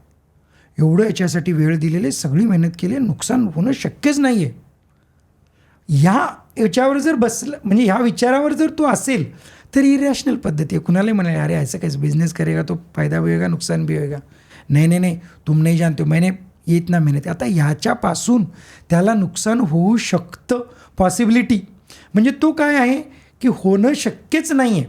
एवढं याच्यासाठी वेळ दिलेले, सगळी मेहनत केली आहे, नुकसान होणं शक्यच नाही आहे. याच्यावर जर बसलं, म्हणजे ह्या विचारावर जर तो असेल तर इरॅशनल पद्धती आहे. कुणालाही म्हणाले अरे ऐसा कैसे बिझनेस करेगा तो फायदा भी होगा नुकसान भी होगा, नाही तुम नहीं जानते मैंने ये इतना मेहनत. आता ह्याच्यापासून त्याला नुकसान होऊ शकतं, पॉसिबिलिटी म्हणजे तो काय आहे की होणं शक्यच नाही आहे,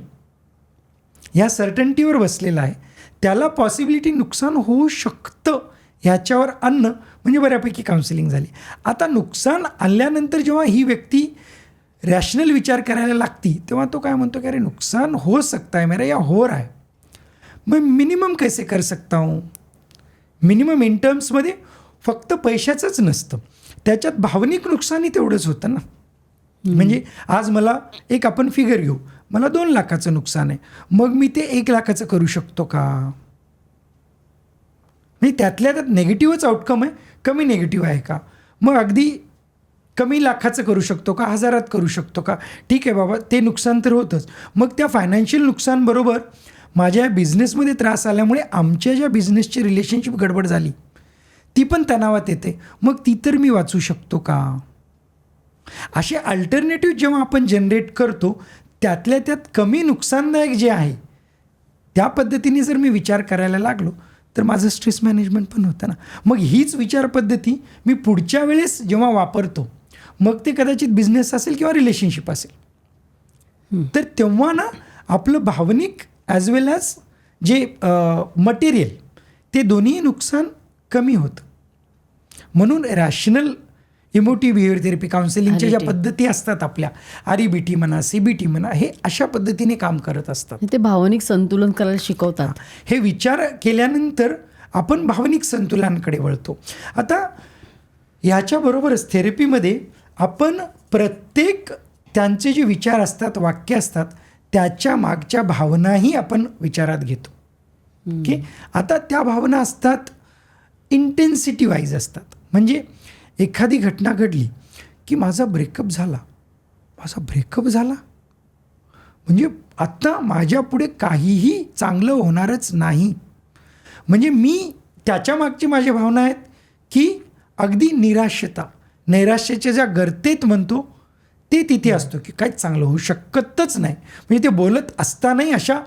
ह्या सर्टन्टीवर बसलेला आहे, त्याला पॉसिबिलिटी नुकसान होऊ शकतं ह्याच्यावर आणणं म्हणजे बऱ्यापैकी काउन्सिलिंग झाली. आता नुकसान आल्यानंतर जेव्हा ही व्यक्ती रॅशनल विचार करायला लागती तेव्हा तो काय म्हणतो की अरे नुकसान हो सकता है मेरा या हो रहा है, मग मिनिमम कैसे कर सकता हूँ. मिनिमम इन टर्म्समध्ये फक्त पैशाचंच नसतं, त्याच्यात भावनिक नुकसानही तेवढंच होतं ना. म्हणजे आज मला एक आपण फिगर घेऊ, मला 2 लाखाचं नुकसान आहे, मग मी ते 1 लाखाचं करू शकतो का. म्हणजे त्यातल्या त्यात नेगेटिव्हच आउटकम आहे, कमी नेगेटिव्ह आहे का, मग अगदी कमी लाखाचं करू शकतो का, 1000त करू शकतो का, ठीक आहे बाबा ते नुकसान तर होतंच. मग त्या फायनान्शियल नुकसानबरोबर माझ्या बिझनेसमध्ये त्रास आल्यामुळे आमच्या ज्या बिझनेसची रिलेशनशिप गडबड झाली ती पण तणावात येते, मग ती तर मी वाचू शकतो का. असे अल्टरनेटिव्ह जेव्हा आपण जनरेट करतो त्यातल्या त्यात कमी नुकसानदायक जे आहे त्या पद्धतीने जर मी विचार करायला लागलो तर माझं स्ट्रेस मॅनेजमेंट पण होतं ना. मग हीच विचार पद्धती मी पुढच्या वेळेस जेव्हा वापरतो, मग ते कदाचित बिझनेस असेल किंवा रिलेशनशिप असेल, तर तेव्हा ना आपलं भावनिक ॲज वेल ॲज जे मटेरियल ते दोन्ही नुकसान कमी होतं. म्हणून रॅशनल इमोटिव्ह बिहेवियर थेरपी काउन्सिलिंगच्या ज्या पद्धती असतात आपल्या REBT म्हणा, CBT म्हणा, हे अशा पद्धतीने काम करत असतात. ते भावनिक संतुलन करायला शिकवतात. हे विचार केल्यानंतर आपण भावनिक संतुलनाकडे वळतो. आता ह्याच्याबरोबरच थेरपीमध्ये आपण प्रत्येक त्यांचे जे विचार असतात, वाक्य असतात, त्याच्या मागच्या भावनाही आपण विचारात घेतो. ओके, आता त्या भावना असतात इंटेन्सिटी वाईज असतात. म्हणजे एखादी घटना घडली की माझा ब्रेकअप झाला म्हणजे आता माझ्या पुढे काहीही चांगलं होणारच नाही. म्हणजे मी त्याच्या मागची माझी भावना आहेत की अगदी नैराश्याच्या ज्या गर्तेत म्हणतो ते तिथे असतो की काहीच चांगलं होऊ शकतच नाही. म्हणजे ते बोलत असतानाही अशा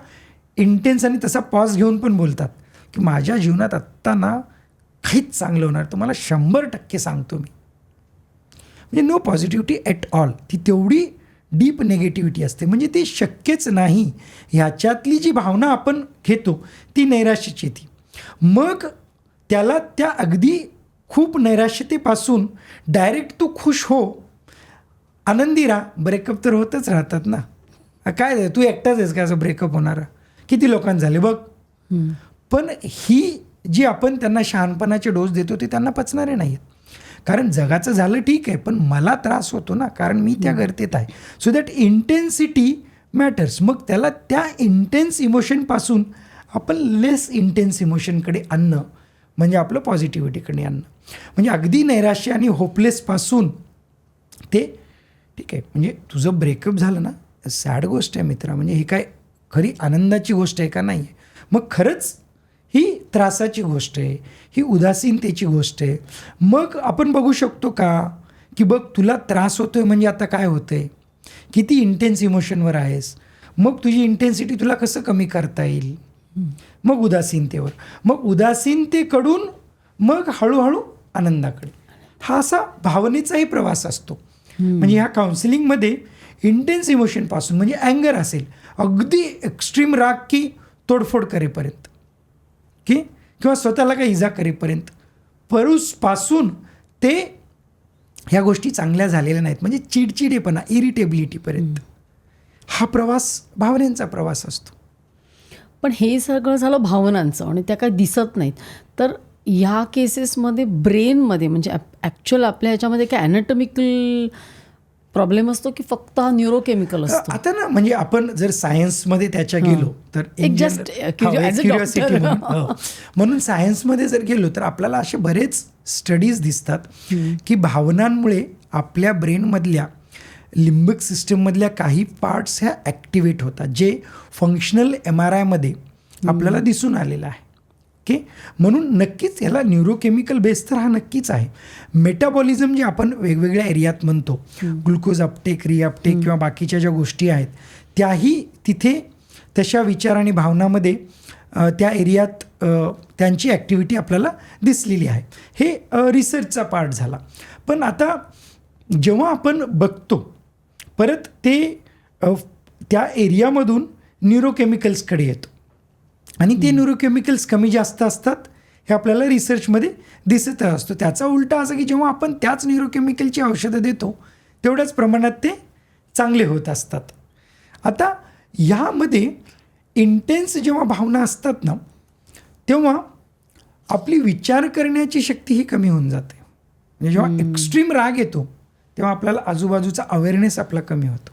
इंटेन्स आणि तसा पॉज घेऊन पण बोलतात की माझ्या जीवनात आत्ता ना काहीच चांगलं होणार, तुम्हाला 100% सांगतो मी. म्हणजे नो पॉझिटिव्हिटी ॲट ऑल. ती तेवढी डीप नेगेटिव्हिटी असते, म्हणजे ते शक्यच नाही. ह्याच्यातली जी भावना आपण घेतो ती नैराश्याची येते. मग त्याला त्या अगदी खूप नैराश्यतेपासून डायरेक्ट तू खुश हो, आनंदी राहा. ब्रेकअप तर होतच राहतात ना. काय तू एकटाच आहेस का असं ब्रेकअप होणारं? किती लोकांना झाले बघ. पण ही जी आपण त्यांना शहाणपणाचे डोस देतो ते त्यांना पचणारे नाहीत. कारण जगाचं झालं ठीक आहे, पण मला त्रास होतो ना, कारण मी त्या गर्तेत आहे. So that intensity matters. मग त्याला त्या इंटेन्स इमोशनपासून आपण लेस इंटेन्स इमोशनकडे आणणं म्हणजे आपलं पॉझिटिव्हिटीकडे आणणं. म्हणजे अगदी नैराश्य आणि होपलेसपासून ते ठीक आहे, म्हणजे तुझं ब्रेकअप झालं ना, सॅड गोष्ट आहे मित्रा. म्हणजे ही काय खरी आनंदाची गोष्ट आहे का? नाही आहे. मग खरंच ही त्रासाची गोष्ट आहे, ही उदासीनतेची गोष्ट आहे. मग आपण बघू शकतो का की बघ तुला त्रास होतो आहे म्हणजे आता काय होतं आहे, किती इंटेन्स इमोशनवर आहेस, मग तुझी इंटेन्सिटी तुला कसं कमी करता येईल. मग उदासीनतेवर, मग उदासीनतेकडून मग हळूहळू आनंदाकडे. हा असा भावनेचाही प्रवास असतो. म्हणजे ह्या काउन्सिलिंगमध्ये इंटेन्स इमोशनपासून म्हणजे अँगर असेल, अगदी एक्स्ट्रीम राग की तोडफोड करेपर्यंत, की किंवा स्वतःला काही इजा करेपर्यंत, परूसपासून ते ह्या गोष्टी चांगल्या झालेल्या नाहीत म्हणजे चिडचिडेपणा, इरिटेबिलिटीपर्यंत हा प्रवास भावनेचा प्रवास असतो. पण हे सगळं झालं भावनांचं आणि त्या काही दिसत नाहीत. तर ह्या केसेसमध्ये ब्रेनमध्ये म्हणजे ॲक्च्युअल आपल्या ह्याच्यामध्ये काय ॲनाटॉमिकल प्रॉब्लेम असतो की फक्त हा न्यूरोकेमिकल असतो? आता ना म्हणजे आपण जर सायन्समध्ये त्याच्या गेलो तर एक just क्युरिओसिटी म्हणून सायन्समध्ये जर गेलो तर आपल्याला असे बरेच स्टडीज दिसतात की भावनांमुळे आपल्या ब्रेनमधल्या लिंबिक सिस्टममधल्या काही पार्ट्स ह्या ॲक्टिवेट होतात, जे फंक्शनल MRIमध्ये आपल्याला दिसून आलेलं आहे. ओके, म्हणून नक्कीच याला न्यूरोकेमिकल बेस तर हा नक्कीच आहे. मेटाबॉलिझम जे आपण वेगवेगळ्या एरियात म्हणतो, ग्लुकोज अपटेक, रिअपटेक किंवा बाकीच्या ज्या गोष्टी आहेत त्याही तिथे तशा विचार आणि भावनामध्ये त्या एरियात त्यांची ॲक्टिव्हिटी आपल्याला दिसलेली आहे. हे रिसर्चचा पार्ट झाला. पण आता जेव्हा आपण बघतो परत ते त्या एरियामधून न्यूरोकेमिकल्सकडे येतो आणि ते न्यूरोकेमिकल्स कमी जास्त असतात हे आपल्याला रिसर्चमध्ये दिसत असतो. त्याचा उलटा असं की जेव्हा आपण त्याच न्यूरोकेमिकलची औषधं देतो तेवढ्याच प्रमाणात ते चांगले होत असतात. आता ह्यामध्ये इंटेन्स जेव्हा भावना असतात ना तेव्हा आपली विचार करण्याची शक्ती ही कमी होऊन जाते. म्हणजे जेव्हा एक्स्ट्रीम राग येतो तेव्हा आपल्याला आजूबाजूचा अवेअरनेस आपला कमी होतो,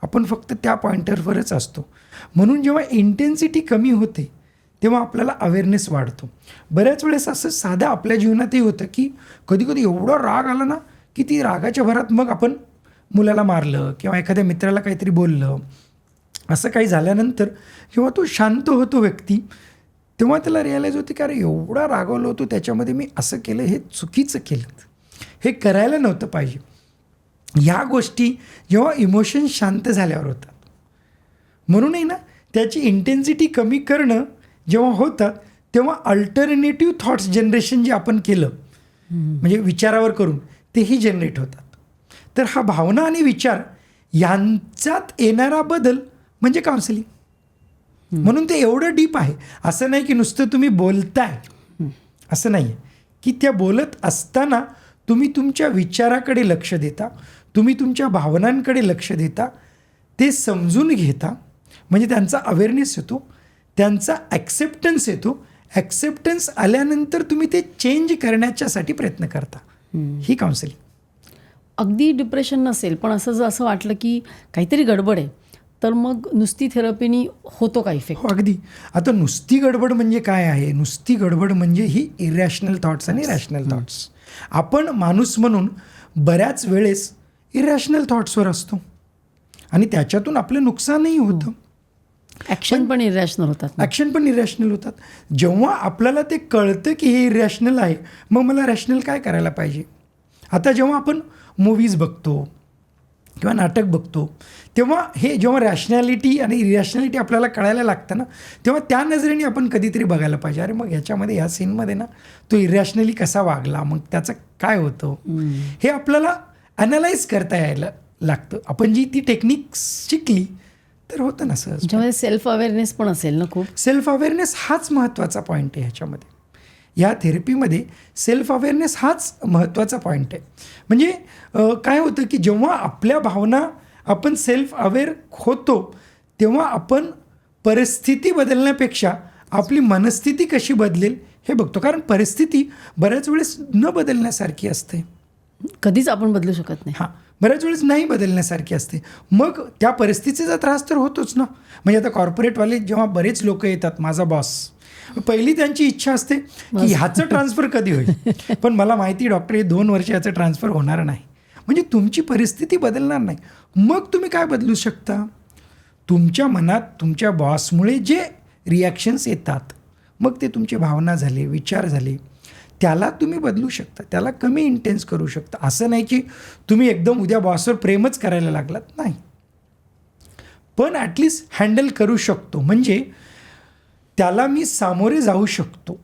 आपण फक्त त्या पॉईंटरवरच असतो. म्हणून जेव्हा इंटेन्सिटी कमी होते तेव्हा आपल्याला अवेअरनेस वाढतो. बऱ्याच वेळेस असं साधं आपल्या जीवनातही होतं की कधी कधी एवढा राग आला ना की ती रागाच्या भरात मग आपण मुलाला मारलं किंवा एखाद्या मित्राला काहीतरी बोललं. असं काही झाल्यानंतर जेव्हा तो शांत होतो व्यक्ती तेव्हा त्याला रिअलाईज होते की अरे एवढा रागवलो होतो, त्याच्यामध्ये मी असं केलं, हे चुकीचं केलं, हे करायला नव्हतं पाहिजे. ह्या गोष्टी जेव्हा इमोशन शांत झाल्यावर होतात. म्हणूनही ना त्याची इंटेन्सिटी कमी करणं जेव्हा होतात तेव्हा अल्टरनेटिव्ह थॉट्स जनरेशन जे आपण केलं म्हणजे विचारावर करून तेही जनरेट होतात. तर हा भावना आणि विचार यांच्यात येणारा बदल म्हणजे काउन्सिलिंग. म्हणून ते एवढं डीप आहे. असं नाही की नुसतं तुम्ही बोलताय, असं नाही आहे की त्या बोलत असताना तुम्ही तुमच्या विचाराकडे लक्ष देता, तुम्ही तुमच्या भावनांकडे लक्ष देता, ते समजून घेता, म्हणजे त्यांचा अवेअरनेस येतो, त्यांचा ॲक्सेप्टन्स येतो. ॲक्सेप्टन्स आल्यानंतर तुम्ही ते चेंज करण्याच्यासाठी प्रयत्न करता. ही काउन्सिलिंग. अगदी डिप्रेशन नसेल पण असं वाटलं की काहीतरी गडबड आहे तर मग नुसती थेरपीनी होतो का इफेक्ट? हो अगदी. आता नुसती गडबड म्हणजे काय आहे? नुसती गडबड म्हणजे ही इरॅशनल थॉट्स आणि रॅशनल थॉट्स. आपण माणूस म्हणून बऱ्याच वेळेस इरॅशनल थॉट्सवर असतो आणि त्याच्यातून आपलं नुकसानही होतं. ॲक्शन पण इरॅशनल होतात. ॲक्शन पण इरॅशनल होतात. जेव्हा आपल्याला ते कळतं की हे इरॅशनल आहे मग मला रॅशनल काय करायला पाहिजे. आता जेव्हा आपण मूवीज बघतो किंवा नाटक बघतो तेव्हा हे जेव्हा रॅशनॅलिटी आणि इरॅशनॅलिटी आपल्याला कळायला लागतं ना तेव्हा त्या नजरेने आपण कधीतरी बघायला पाहिजे. अरे मग ह्याच्यामध्ये ह्या सीनमध्ये ना तो इरॅशनली कसा वागला, मग त्याचं काय होतं हे आपल्याला ॲनालाइज करता यायला लागतं. आपण जी ती टेक्निक शिकली तर होतं ना सहज. त्याच्यामध्ये सेल्फ अवेअरनेस पण असेल ना खूप. सेल्फ अवेअरनेस हाच महत्त्वाचा पॉईंट आहे ह्याच्यामध्ये. ह्या थेरपीमध्ये सेल्फ अवेअरनेस हाच महत्त्वाचा पॉईंट आहे. म्हणजे काय होतं की जेव्हा आपल्या भावना आपण सेल्फ अवेअर होतो तेव्हा आपण परिस्थिती बदलण्यापेक्षा आपली मनस्थिती कशी बदलेल हे बघतो. कारण परिस्थिती बऱ्याच वेळेस न बदलण्यासारखी असते. कधीच आपण बदलू शकत नाही. हां, बऱ्याच वेळेस नाही बदलण्यासारखी असते. मग त्या परिस्थितीचा त्रास तर होतोच ना. म्हणजे आता कॉर्पोरेटवाले जेव्हा बरेच लोक येतात, माझा बॉस, पहिली त्यांची इच्छा असते की ह्याचं ट्रान्सफर कधी होईल. पण मला माहिती डॉक्टर हे 2 वर्ष याचं ट्रान्सफर होणार नाही. म्हणजे तुमची परिस्थिती बदलणार नाही. मग तुम्ही काय बदलू शकता? तुमच्या मनात तुमच्या बॉसमुळे जे रिॲक्शन्स येतात, मग ते तुमची भावना झाले, विचार झाले, त्याला तुम्ही बदलू शकता. त्याला कमी इंटेन्स करू शकता. असं नाही की तुम्ही एकदम उद्या बॉसवर प्रेमच करायला लागलात, नाही. पण ॲटलिस्ट हँडल करू शकतो. म्हणजे त्याला मी सामोरे जाऊ शकतो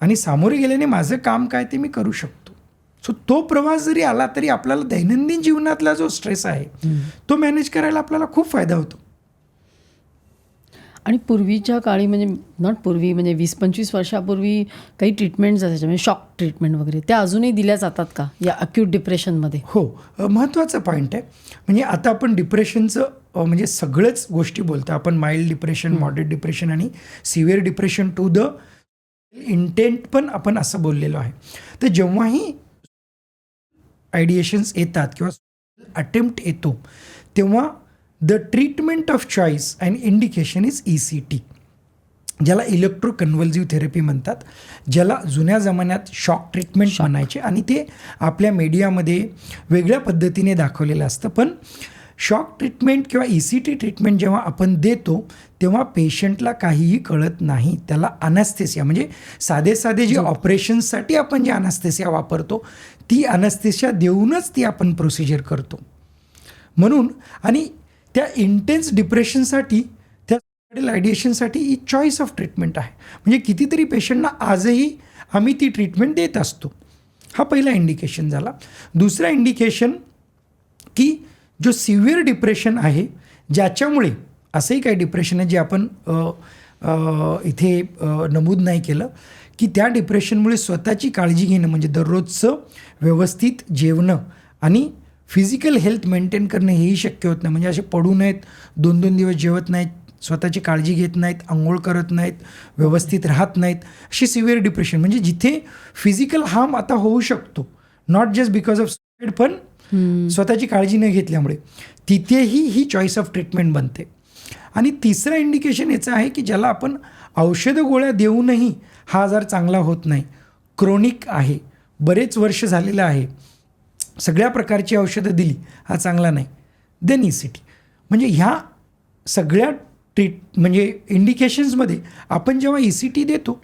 आणि सामोरे गेल्याने माझं काम काय ते मी करू शकतो. सो तो प्रवास जरी आला तरी आपल्याला दैनंदिन जीवनातला जो स्ट्रेस आहे तो मॅनेज करायला आपल्याला खूप फायदा होतो. आणि पूर्वीच्या काळी म्हणजे नॉट पूर्वी म्हणजे 20-25 वर्षापूर्वी काही ट्रीटमेंट्स असायच्या म्हणजे शॉक ट्रीटमेंट वगैरे त्या अजूनही दिल्या जातात का या अक्यूट डिप्रेशनमध्ये? हो, महत्त्वाचा पॉईंट आहे. म्हणजे आता आपण डिप्रेशनचं म्हणजे सगळंच गोष्टी बोलतो. आपण माइल्ड डिप्रेशन, मॉडरेट डिप्रेशन आणि severe depression to the intent पण आपण असं बोललेलो आहे. तर जेव्हाही आयडिएशन्स येतात किंवा अटेम्प्ट येतो तेव्हा the treatment of choice and indication is ECT, ज्याला इलेक्ट्रो कन्व्हल्सिव्ह थेरपी म्हणतात, ज्याला जुन्या जमान्यात शॉक ट्रीटमेंट म्हणायचे आणि ते आपल्या मीडियामध्ये वेगळ्या पद्धतीने दाखवलेलं असतं. पण शॉक ट्रीटमेंट किंवा ECT ट्रीटमेंट जेव्हा आपण देतो तेव्हा पेशंटला काहीही कळत नाही. त्याला अनॅस्थेसिया म्हणजे साधे जे ऑपरेशन्ससाठी आपण जे अनॅस्थेसिया वापरतो ती अनॅस्थेसिया देऊनच ती आपण प्रोसिजर करतो. म्हणून आणि त्या इंटेन्स डिप्रेशनसाठी त्या आयडिएशनसाठी ही चॉईस ऑफ ट्रीटमेंट आहे. म्हणजे कितीतरी पेशंटना आजही आम्ही ती ट्रीटमेंट देत असतो. हा पहिला इंडिकेशन झाला. दुसरा इंडिकेशन की जो सिव्हिअर डिप्रेशन आहे ज्याच्यामुळे असंही काही डिप्रेशन आहे जे आपण इथे नमूद नाही केलं की त्या डिप्रेशनमुळे स्वतःची काळजी घेणं म्हणजे दररोजचं व्यवस्थित जेवणं आणि फिजिकल हेल्थ मेंटेन करणं हेही शक्य होत नाही. म्हणजे असे पडू नयेत, 2-2 दिवस जेवत नाहीत, स्वतःची काळजी घेत नाहीत, आंघोळ करत नाहीत, व्यवस्थित राहत नाहीत, अशी सिव्हिअर डिप्रेशन म्हणजे जिथे फिजिकल हार्म आता होऊ शकतो, not just because of suicide पण स्वतःची काळजी न घेतल्यामुळे, तिथेही ही चॉईस ऑफ ट्रीटमेंट बनते. आणि तिसरं इंडिकेशन याचं आहे की ज्याला आपण औषधं गोळ्या देऊनही हा आजार चांगला होत नाही, क्रोनिक आहे, बरेच वर्ष झालेलं आहे, सगळ्या प्रकारची औषधं दिली हा चांगला नाही, देन ECT. म्हणजे ह्या सगळ्या म्हणजे इंडिकेशन्समध्ये आपण जेव्हा ECT देतो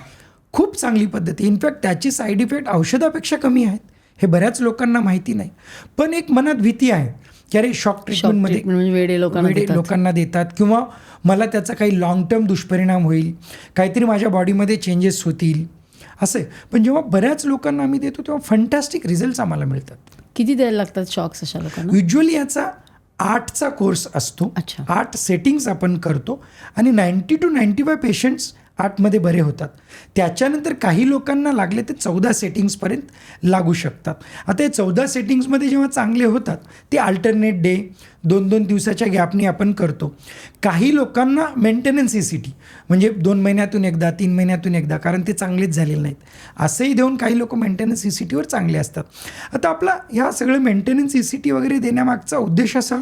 खूप चांगली पद्धती, इनफॅक्ट त्याची साईड इफेक्ट औषधापेक्षा कमी आहेत. हे बऱ्याच लोकांना माहिती नाही. पण एक मनात भीती आहे की अरे शॉक ट्रीटमेंटमध्ये वेडे लोकांना देतात किंवा मला त्याचा काही लाँग टर्म दुष्परिणाम होईल, काहीतरी माझ्या बॉडीमध्ये चेंजेस होतील असं. पण जेव्हा बऱ्याच लोकांना आम्ही देतो तेव्हा फंटॅस्टिक रिझल्ट्स आम्हाला मिळतात. किती द्यायला लागतात शॉक्स अशा लोकांना? युज्युअली याचा 8चा कोर्स असतो. 8 सेटिंग्स आपण करतो आणि 90 to 95 पेशंट्स 8मध्ये बरे होतात. त्याच्यानंतर काही लोकांना लागले ते 14 सेटिंग्सपर्यंत लागू शकतात. आता हे 14 सेटिंग्समध्ये जेव्हा चांगले होतात ते अल्टरनेट डे 2-2 दिवसाच्या गॅपने आपण करतो. काही लोकांना मेंटेनन्स ECT म्हणजे 2 महिन्यातून एकदा, 3 महिन्यातून एकदा, कारण ते चांगलेच झालेले नाहीत, असंही देऊन काही लोक मेंटेनन्स ECTवर चांगले असतात. आता आपला ह्या सगळं मेंटेनन्स ECT वगैरे देण्यामागचा उद्देश असा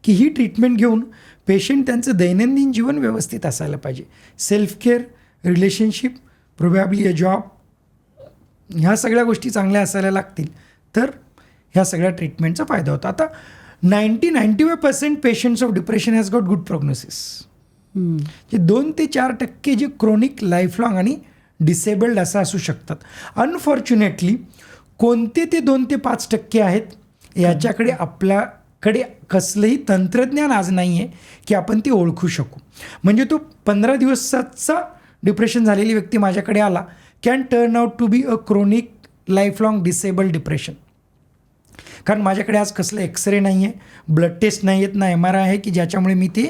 की ही ट्रीटमेंट घेऊन पेशंट त्यांचं दैनंदिन जीवन व्यवस्थित असायला पाहिजे. Self care, relationship, probably a job, ह्या सगळ्या गोष्टी चांगल्या असायला लागतील तर ह्या सगळ्या ट्रीटमेंटचा फायदा होतो. आता 90-95% patients of depression has got good prognosis. जे 2 ते 4% जे क्रोनिक, लाईफलॉंग आणि डिसेबल्ड असं असू शकतात. अनफॉर्च्युनेटली कोणते ते 2 ते 5% आहेत याच्याकडे आपल्याकडे कसलंही तंत्रज्ञान आज नाही आहे की आपण ते ओळखू शकू. म्हणजे तो 15 दिवसाचा डिप्रेशन झालेली व्यक्ती माझ्याकडे आला can turn out to be a chronic lifelong disabled depression. कारण माझ्याकडे आज कसलं एक्सरे नाही आहे, ब्लड टेस्ट नाही आहेत, ना MRI आहे की ज्याच्यामुळे मी ते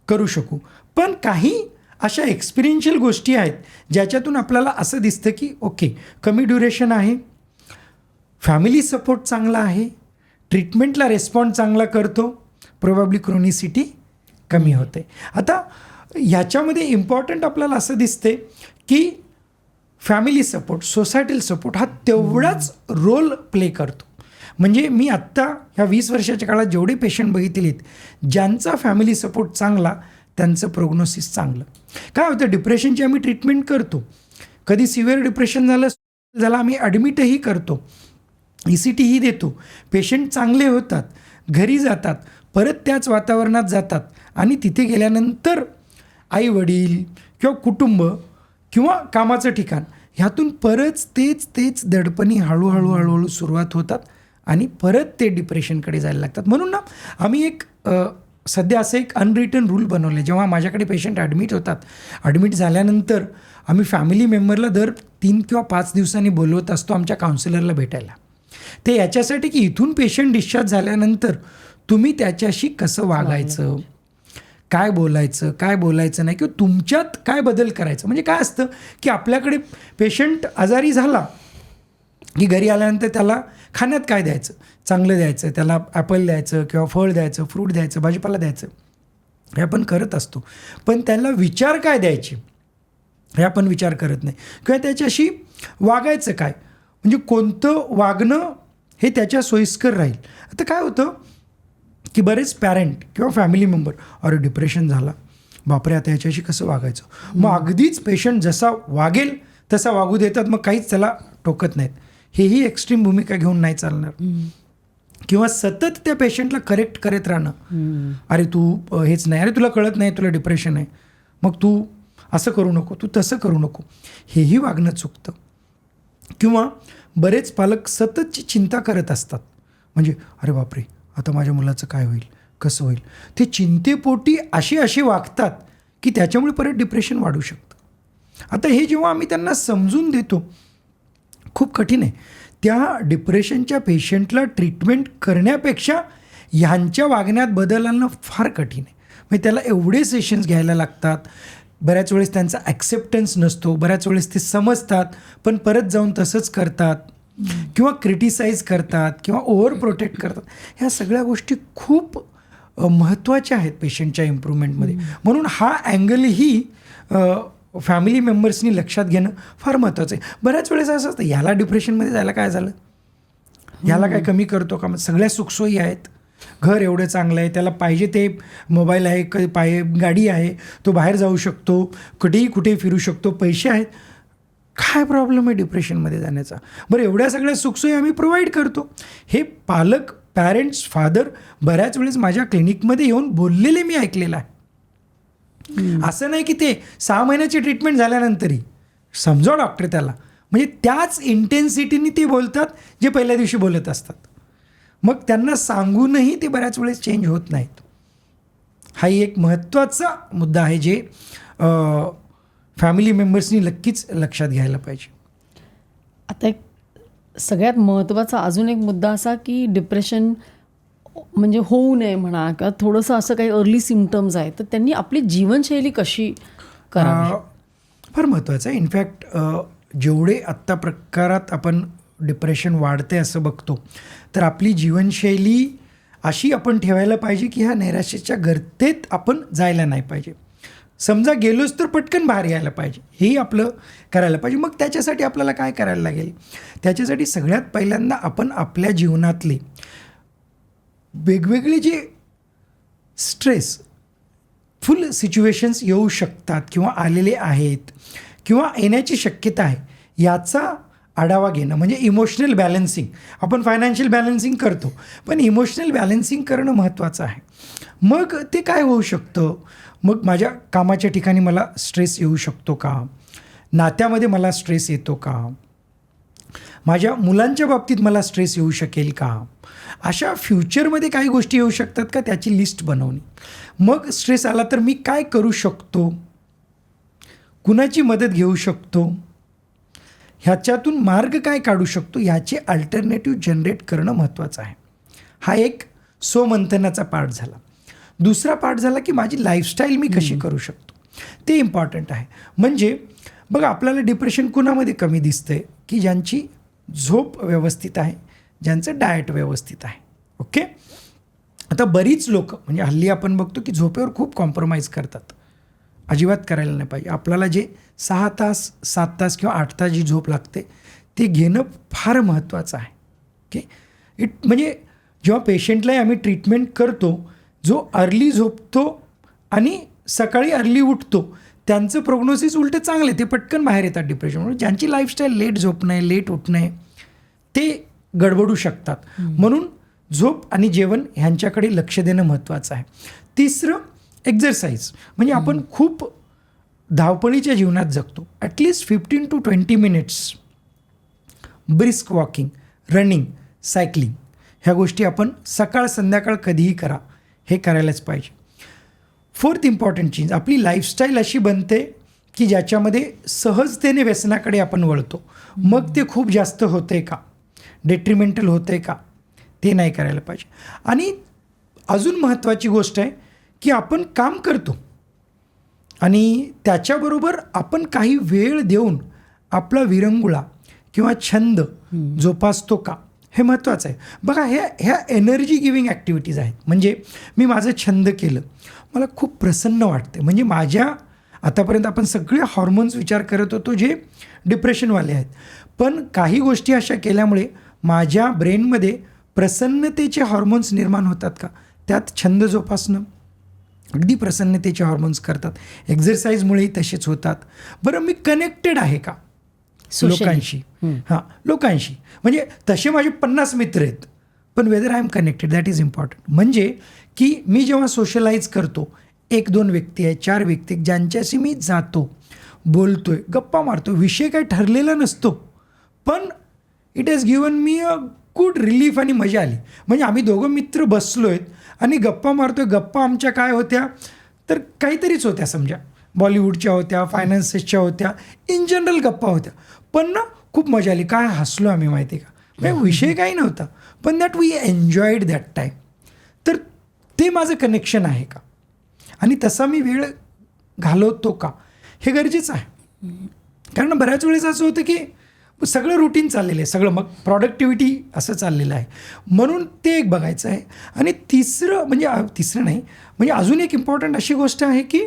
करू शकू. पण काही अशा एक्सपिरियन्शियल गोष्टी आहेत ज्याच्यातून आपल्याला असं दिसतं की ओके, कमी ड्युरेशन आहे, फॅमिली सपोर्ट चांगला आहे, ट्रीटमेंटला रिस्पॉन्ड चांगला करतो, प्रोबॅबली क्रोनिसिटी कमी होते. आता ह्याच्यामध्ये इम्पॉर्टंट आपल्याला असं दिसते की फॅमिली सपोर्ट, सोसायटल सपोर्ट हा तेवढाच रोल प्ले करतो. म्हणजे मी आत्ता ह्या 20 वर्षाच्या काळात जेवढे पेशंट बघितलेत ज्यांचा फॅमिली सपोर्ट चांगला त्यांचं प्रोग्नोसिस चांगलं. काय होतं, डिप्रेशनची आम्ही ट्रीटमेंट करतो, कधी सिव्हिअर डिप्रेशन झालं ज्याला आम्ही ॲडमिटही करतो, ECT ही देतो, पेशंट चांगले होतात, घरी जातात, परत त्याच वातावरणात जातात आणि तिथे गेल्यानंतर आई वडील किंवा कुटुंब किंवा कामाचं ठिकाण ह्यातून परत तेच दडपणी हळूहळू सुरुवात होतात आणि परत ते डिप्रेशनकडे जायला लागतात. म्हणून ना आम्ही एक सध्या असं एक अनरिटन रूल बनवलं. जेव्हा माझ्याकडे पेशंट ॲडमिट होतात, ॲडमिट झाल्यानंतर आम्ही फॅमिली मेंबरला दर 3 किंवा 5 दिवसांनी बोलवत असतो आमच्या काउन्सिलरला भेटायला. ते याच्यासाठी की इथून पेशंट डिस्चार्ज झाल्यानंतर तुम्ही त्याच्याशी कसं वागायचं, काय बोलायचं नाही, किंवा तुमच्यात काय बदल करायचं. म्हणजे काय असतं की आपल्याकडे पेशंट आजारी झाला की घरी आल्यानंतर त्याला खाण्यात काय द्यायचं, चांगलं द्यायचं, त्याला ॲपल द्यायचं किंवा फळ द्यायचं, फ्रूट द्यायचं, भाजीपाला द्यायचं, हे आपण करत असतो. पण त्याला विचार काय द्यायचे हे आपण विचार करत नाही, किंवा त्याच्याशी वागायचं काय, म्हणजे कोणतं वागणं हे त्याच्या सोयीस्कर राहील. आता काय होतं की बरेच पॅरेंट किंवा फॅमिली मेंबर, अरे डिप्रेशन झाला, बापरे आता याच्याशी कसं वागायचं, मग अगदीच पेशंट जसा वागेल तसा वागू देतात, मग काहीच त्याला टोकत नाहीत. हेही एक्स्ट्रीम भूमिका घेऊन नाही चालणार. किंवा सतत त्या पेशंटला करेक्ट करत राहणं, अरे तू हेच नाही, अरे तुला कळत नाही, तुला डिप्रेशन आहे, मग तू असं करू नको, तू तसं करू नको, हेही वागणं चुकतं. किंवा बरेच पालक सततची चिंता करत असतात, म्हणजे अरे बापरे आता माझ्या मुलाचं काय होईल, कसं होईल, ते चिंतेपोटी असे वागतात की त्याच्यामुळे परत डिप्रेशन वाढू शकतं. आता हे जेव्हा आम्ही त्यांना समजून देतो, खूप कठीण आहे. त्या डिप्रेशनच्या पेशंटला ट्रीटमेंट करण्यापेक्षा ह्यांच्या वागण्यात बदल आणणं फार कठीण आहे. म्हणजे त्याला एवढे सेशन्स घ्यायला लागतात, बऱ्याच वेळेस त्यांचा ॲक्सेप्टन्स नसतो, बऱ्याच वेळेस ते समजतात पण परत जाऊन तसंच करतात किंवा क्रिटिसाइज करतात किंवा ओव्हर प्रोटेक्ट करतात. ह्या सगळ्या गोष्टी खूप महत्त्वाच्या आहेत पेशंटच्या इम्प्रूव्हमेंटमध्ये. म्हणून हा अँगलही फॅमिली मेंबर्सनी लक्षात घेणं फार महत्त्वाचं आहे. बऱ्याच वेळेस असं असतं, ह्याला डिप्रेशनमध्ये जायला काय झालं, ह्याला काय कमी करतो का, सगळ्या सुखसोयी आहेत, घर एवढं चांगलं आहे, त्याला पाहिजे ते मोबाईल आहे, गाडी आहे, तो बाहेर जाऊ शकतो, कुठेही फिरू शकतो, पैसे आहेत, काय प्रॉब्लेम आहे डिप्रेशनमध्ये जाण्याचा. बरं एवढ्या सगळ्या सुखसोयी आम्ही प्रोव्हाइड करतो. हे पालक, पॅरेंट्स, फादर बऱ्याच वेळेस माझ्या क्लिनिकमध्ये येऊन बोललेले मी ऐकलेलं आहे. असं नाही की ते 6 महिन्याची ट्रीटमेंट झाल्यानंतरही समजा डॉक्टर त्याला, म्हणजे त्याच इंटेन्सिटीने ते बोलतात जे पहिल्या दिवशी बोलत असतात. मग त्यांना सांगूनही ते बऱ्याच वेळेस चेंज होत नाहीत. हाही एक महत्त्वाचा मुद्दा आहे जे फॅमिली मेंबर्सनी नक्कीच लक्षात घ्यायला पाहिजे. आता एक सगळ्यात महत्त्वाचा अजून एक मुद्दा असा की डिप्रेशन म्हणजे होऊ नये म्हणा, किंवा थोडंसं असं काही अर्ली सिम्पटम्स आहेत तर त्यांनी आपली जीवनशैली कशी करावी फार महत्त्वाचं आहे. इनफॅक्ट जेवढे आत्ता प्रकारात आपण डिप्रेशन वाढते असं बघतो, तर आपली जीवनशैली अशी आपण ठेवायला पाहिजे की ह्या नैराश्याच्या गर्तेत आपण जायला नाही पाहिजे. समजा गेलोच तर पटकन बाहेर यायला पाहिजे, हेही आपलं करायला पाहिजे. मग त्याच्यासाठी आपल्याला काय करायला लागेल, त्याच्यासाठी सगळ्यात पहिल्यांदा आपण आपल्या जीवनातले वेगवेगळे जे स्ट्रेसफुल सिच्युएशन्स येऊ शकतात किंवा आलेले आहेत किंवा येण्याची शक्यता आहे याचा आढावा घेणं, म्हणजे इमोशनल बॅलन्सिंग. आपण फायनान्शियल बॅलन्सिंग करतो पण इमोशनल बॅलन्सिंग करणं महत्त्वाचं आहे. मग ते काय होऊ शकतं, मग माझ्या कामाच्या ठिकाणी मला स्ट्रेस येऊ शकतो का, नात्यामध्ये मला स्ट्रेस येतो का, माझ्या मुलांच्या बाबतीत मला स्ट्रेस येऊ शकेल का, अशा फ्युचरमध्ये काही गोष्टी येऊ शकतात का, त्याची लिस्ट बनवणे. मग स्ट्रेस आला तर मी काय करू शकतो, कुणाची मदत घेऊ शकतो, ह्याच्यातून मार्ग काय काढू शकतो ह्याचे अल्टरनेटिव्ह जनरेट करणं महत्त्वाचं आहे. हा एक स्वमंथनाचा पार्ट झाला. दुसरा पार्ट झाला की माझी लाईफस्टाईल मी कशी करू शकतो, ते इम्पॉर्टंट आहे. म्हणजे बघा, आपल्याला डिप्रेशन कुणामध्ये कमी दिसतं आहे की ज्यांची झोप व्यवस्थित आहे, ज्यांचं डाएट व्यवस्थित आहे. ओके. आता बरीच लोक म्हणजे हल्ली आपण बघतो की झोपेवर खूप कॉम्प्रोमाइज करतात. अजिबात करायला नाही पाहिजे. आपल्याला जे 6 तास 7 तास किंवा 8 तास जी झोप लागते ते घेणं फार महत्त्वाचं आहे. ओके. म्हणजे जेव्हा पेशंटलाही आम्ही ट्रीटमेंट करतो, जो अर्ली झोपतो आणि सकाळी अर्ली उठतो त्यांचं प्रोग्नोसिस उलटं चांगलं आहे. ते पटकन बाहेर येतात डिप्रेशनमुळे. ज्यांची लाईफस्टाईल लेट झोपणं लेट उठणं ते गडबडू शकतात. म्हणून झोप आणि जेवण ह्यांच्याकडे लक्ष देणं महत्त्वाचं आहे. तिसरं, एक्झरसाइज. म्हणजे आपण खूप धावपळीच्या जीवनात जगतो. At least 15 to 20 minutes brisk walking, running, cycling ह्या गोष्टी आपण सकाळ संध्याकाळ कधीही करा, हे करायलाच पाहिजे. फोर्थ इम्पॉर्टंट चेंज, आपली लाईफस्टाईल अशी बनते की ज्याच्यामध्ये सहजतेने व्यसनाकडे आपण वळतो. मग ते खूप जास्त होते का, डेट्रिमेंटल होते का, ते नाही करायला पाहिजे. आणि अजून महत्त्वाची गोष्ट आहे की आपण काम करतो आणि त्याच्याबरोबर आपण काही वेळ देऊन आपला विरंगुळा किंवा छंद जोपासतो का, हे महत्त्वाचं आहे. बघा, ह्या एनर्जी गिविंग ॲक्टिव्हिटीज आहेत. म्हणजे मी माझं छंद केलं, मला खूप प्रसन्न वाटते. म्हणजे माझ्या आतापर्यंत आपण सगळे हॉर्मोन्स विचार करत होतो जे डिप्रेशनवाले आहेत, पण काही गोष्टी अशा केल्यामुळे माझ्या ब्रेनमध्ये प्रसन्नतेचे हॉर्मोन्स निर्माण होतात का, त्यात छंद जोपासणं अगदी प्रसन्नतेचे हॉर्मोन्स करतात. एक्झरसाईजमुळेही तसेच होतात. बरं, मी कनेक्टेड आहे का लोकांशी, लोकांशी. म्हणजे तसे माझे 50 मित्र आहेत, पण whether I am connected, that is important. म्हणजे की मी जेव्हा सोशलाईज करतो, 1-2 व्यक्ती आहेत, 4 व्यक्ती आहेत, ज्यांच्याशी मी जातो, बोलतोय, गप्पा मारतो, विषय काही ठरलेला नसतो, पण it has given me a good relief आणि मजा आली. म्हणजे आम्ही दोघं मित्र बसलो आहेत आणि गप्पा मारतोय. गप्पा आमच्या काय होत्या तर काहीतरीच होत्या, समजा बॉलिवूडच्या होत्या, फायनान्सेसच्या होत्या, इन जनरल गप्पा होत्या, पण ना खूप मजा आली. काय हसलो आम्ही माहिती आहे का. म्हणजे विषय काही नव्हता, पण that we enjoyed that time. तर ते माझं कनेक्शन आहे का, आणि तसा मी वेळ घालवतो का, हे गरजेचं आहे. कारण बऱ्याच वेळेस असं होतं की सगळं रुटीन चाललेलं आहे, सगळं मग प्रॉडक्टिव्हिटी असं चाललेलं आहे. म्हणून ते एक बघायचं आहे. आणि तिसरं नाही, म्हणजे अजून एक इम्पॉर्टंट अशी गोष्ट आहे की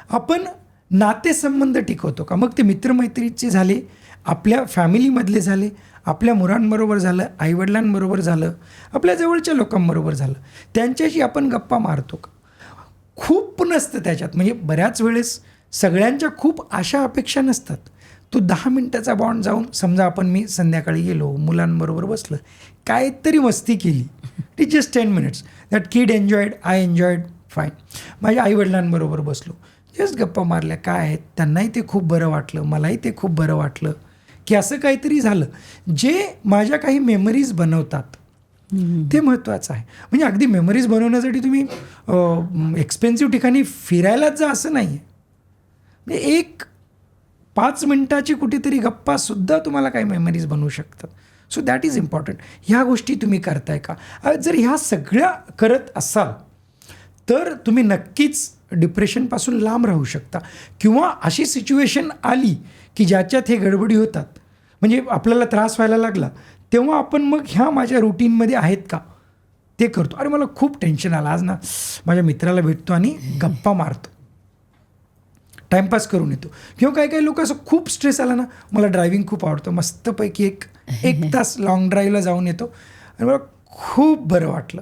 आपण नातेसंबंध टिकवतो का. मग ते मित्रमैत्रीचे झाले, आपल्या फॅमिलीमधले झाले, आपल्या मुलांबरोबर झालं, आईवडिलांबरोबर झालं, आपल्या जवळच्या लोकांबरोबर झालं, त्यांच्याशी आपण गप्पा मारतो का. खूप नसतं त्याच्यात. म्हणजे बऱ्याच वेळेस सगळ्यांच्या खूप आशा अपेक्षा नसतात. तो 10 मिनटाचा बॉन्ड जाऊन, समजा मी संध्याकाळी गेलो, मुलांबरोबर बसलं, काहीतरी मस्ती केली, it just 10 minutes, that kid enjoyed, I enjoyed, fine. माझ्या आईवडिलांबरोबर बसलो, जस्ट गप्पा मारल्या, काय आहेत, त्यांनाही ते खूप बरं वाटलं, मलाही ते खूप बरं वाटलं, की असं काहीतरी झालं जे माझ्या काही मेमरीज बनवतात. ते महत्त्वाचं आहे. म्हणजे अगदी मेमरीज बनवण्यासाठी तुम्ही एक्सपेन्सिव्ह ठिकाणी फिरायलाच जा असं नाही आहे. म्हणजे 5 मिनटाची कुठेतरी गप्पासुद्धा तुम्हाला काही मेमरीज बनवू शकतात. So that is important. ह्या गोष्टी तुम्ही करताय का. जर ह्या सगळ्या करत असाल तर तुम्ही नक्कीच डिप्रेशनपासून लांब राहू शकता. किंवा अशी सिच्युएशन आली की ज्याच्यात हे गडबडी होतात, म्हणजे आपल्याला त्रास व्हायला लागला, तेव्हा आपण मग ह्या माझ्या रुटीनमध्ये आहेत का ते करतो. अरे मला खूप टेन्शन आलं आज ना, माझ्या मित्राला भेटतो आणि गप्पा मारतो, टाईमपास करून येतो. किंवा काही लोक असं खूप स्ट्रेस आला ना, मला ड्रायव्हिंग खूप आवडतं, मस्तपैकी एक तास लाँग ड्राईव्हला जाऊन येतो आणि मला खूप बरं वाटलं.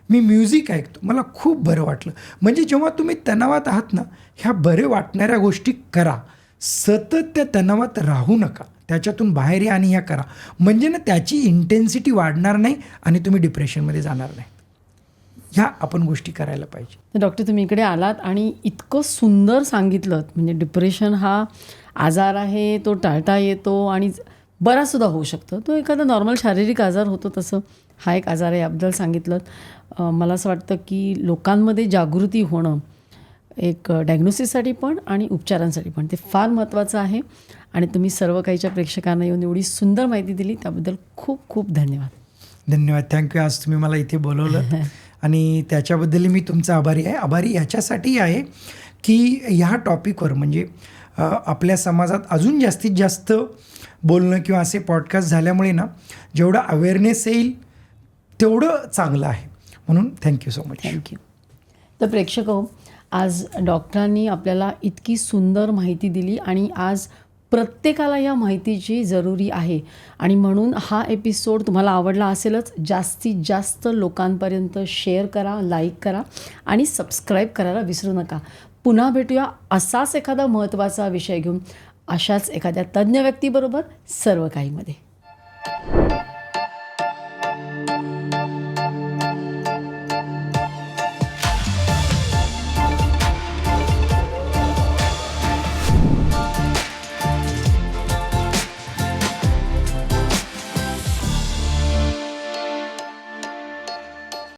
मी म्युझिक ऐकतो, मला खूप बरं वाटलं. म्हणजे जेव्हा तुम्ही तणावात आहात ना, ह्या बरे वाटणाऱ्या गोष्टी करा. सतत त्या तणावात राहू नका, त्याच्यातून बाहेर या आणि ह्या करा. म्हणजे ना त्याची इंटेन्सिटी वाढणार नाही आणि तुम्ही डिप्रेशनमध्ये जाणार नाही. ह्या आपण गोष्टी करायला पाहिजे. डॉक्टर, तुम्ही इकडे आलात आणि इतकं सुंदर सांगितलं. म्हणजे डिप्रेशन हा आजार आहे, तो टाळता येतो आणि बराचसुद्धा होऊ शकतो. तो एखादा नॉर्मल शारीरिक आजार होतो, तसं हा एक आजार आहे, याबद्दल सांगितलं. मला असं वाटतं की लोकांमध्ये जागृती होणं एक डायग्नोसिससाठी पण आणि उपचारांसाठी पण ते फार महत्त्वाचं आहे. आणि तुम्ही सर्व काहीच्या प्रेक्षकांना येऊन एवढी सुंदर माहिती दिली त्याबद्दल खूप खूप धन्यवाद. धन्यवाद. थँक्यू. आज तुम्ही मला इथे बोलवलं आणि त्याच्याबद्दल मी तुमचा आभारी आहे. आभारी ह्याच्यासाठी आहे की ह्या टॉपिकवर म्हणजे आपल्या समाजात अजून जास्तीत जास्त बोलणं किंवा असे पॉडकास्ट झाल्यामुळे ना जेवढा अवेअरनेस येईल तेवढं चांगलं आहे. म्हणून थँक्यू सो मच. थँक्यू. तर प्रेक्षक आज डॉक्टरांनी आपल्याला इतकी सुंदर माहिती दिली आणि आज प्रत्येकाला या माहितीची जरुरी आहे आणि म्हणून हा एपिसोड तुम्हाला आवडला असेलच. जास्तीत जास्त लोकांपर्यंत शेअर करा, लाईक करा आणि सबस्क्राईब करायला विसरू नका. पुन्हा भेटूया असाच एखादा महत्त्वाचा विषय घेऊन अशाच एखाद्या तज्ज्ञ व्यक्तीबरोबर सर्व काहीमध्ये.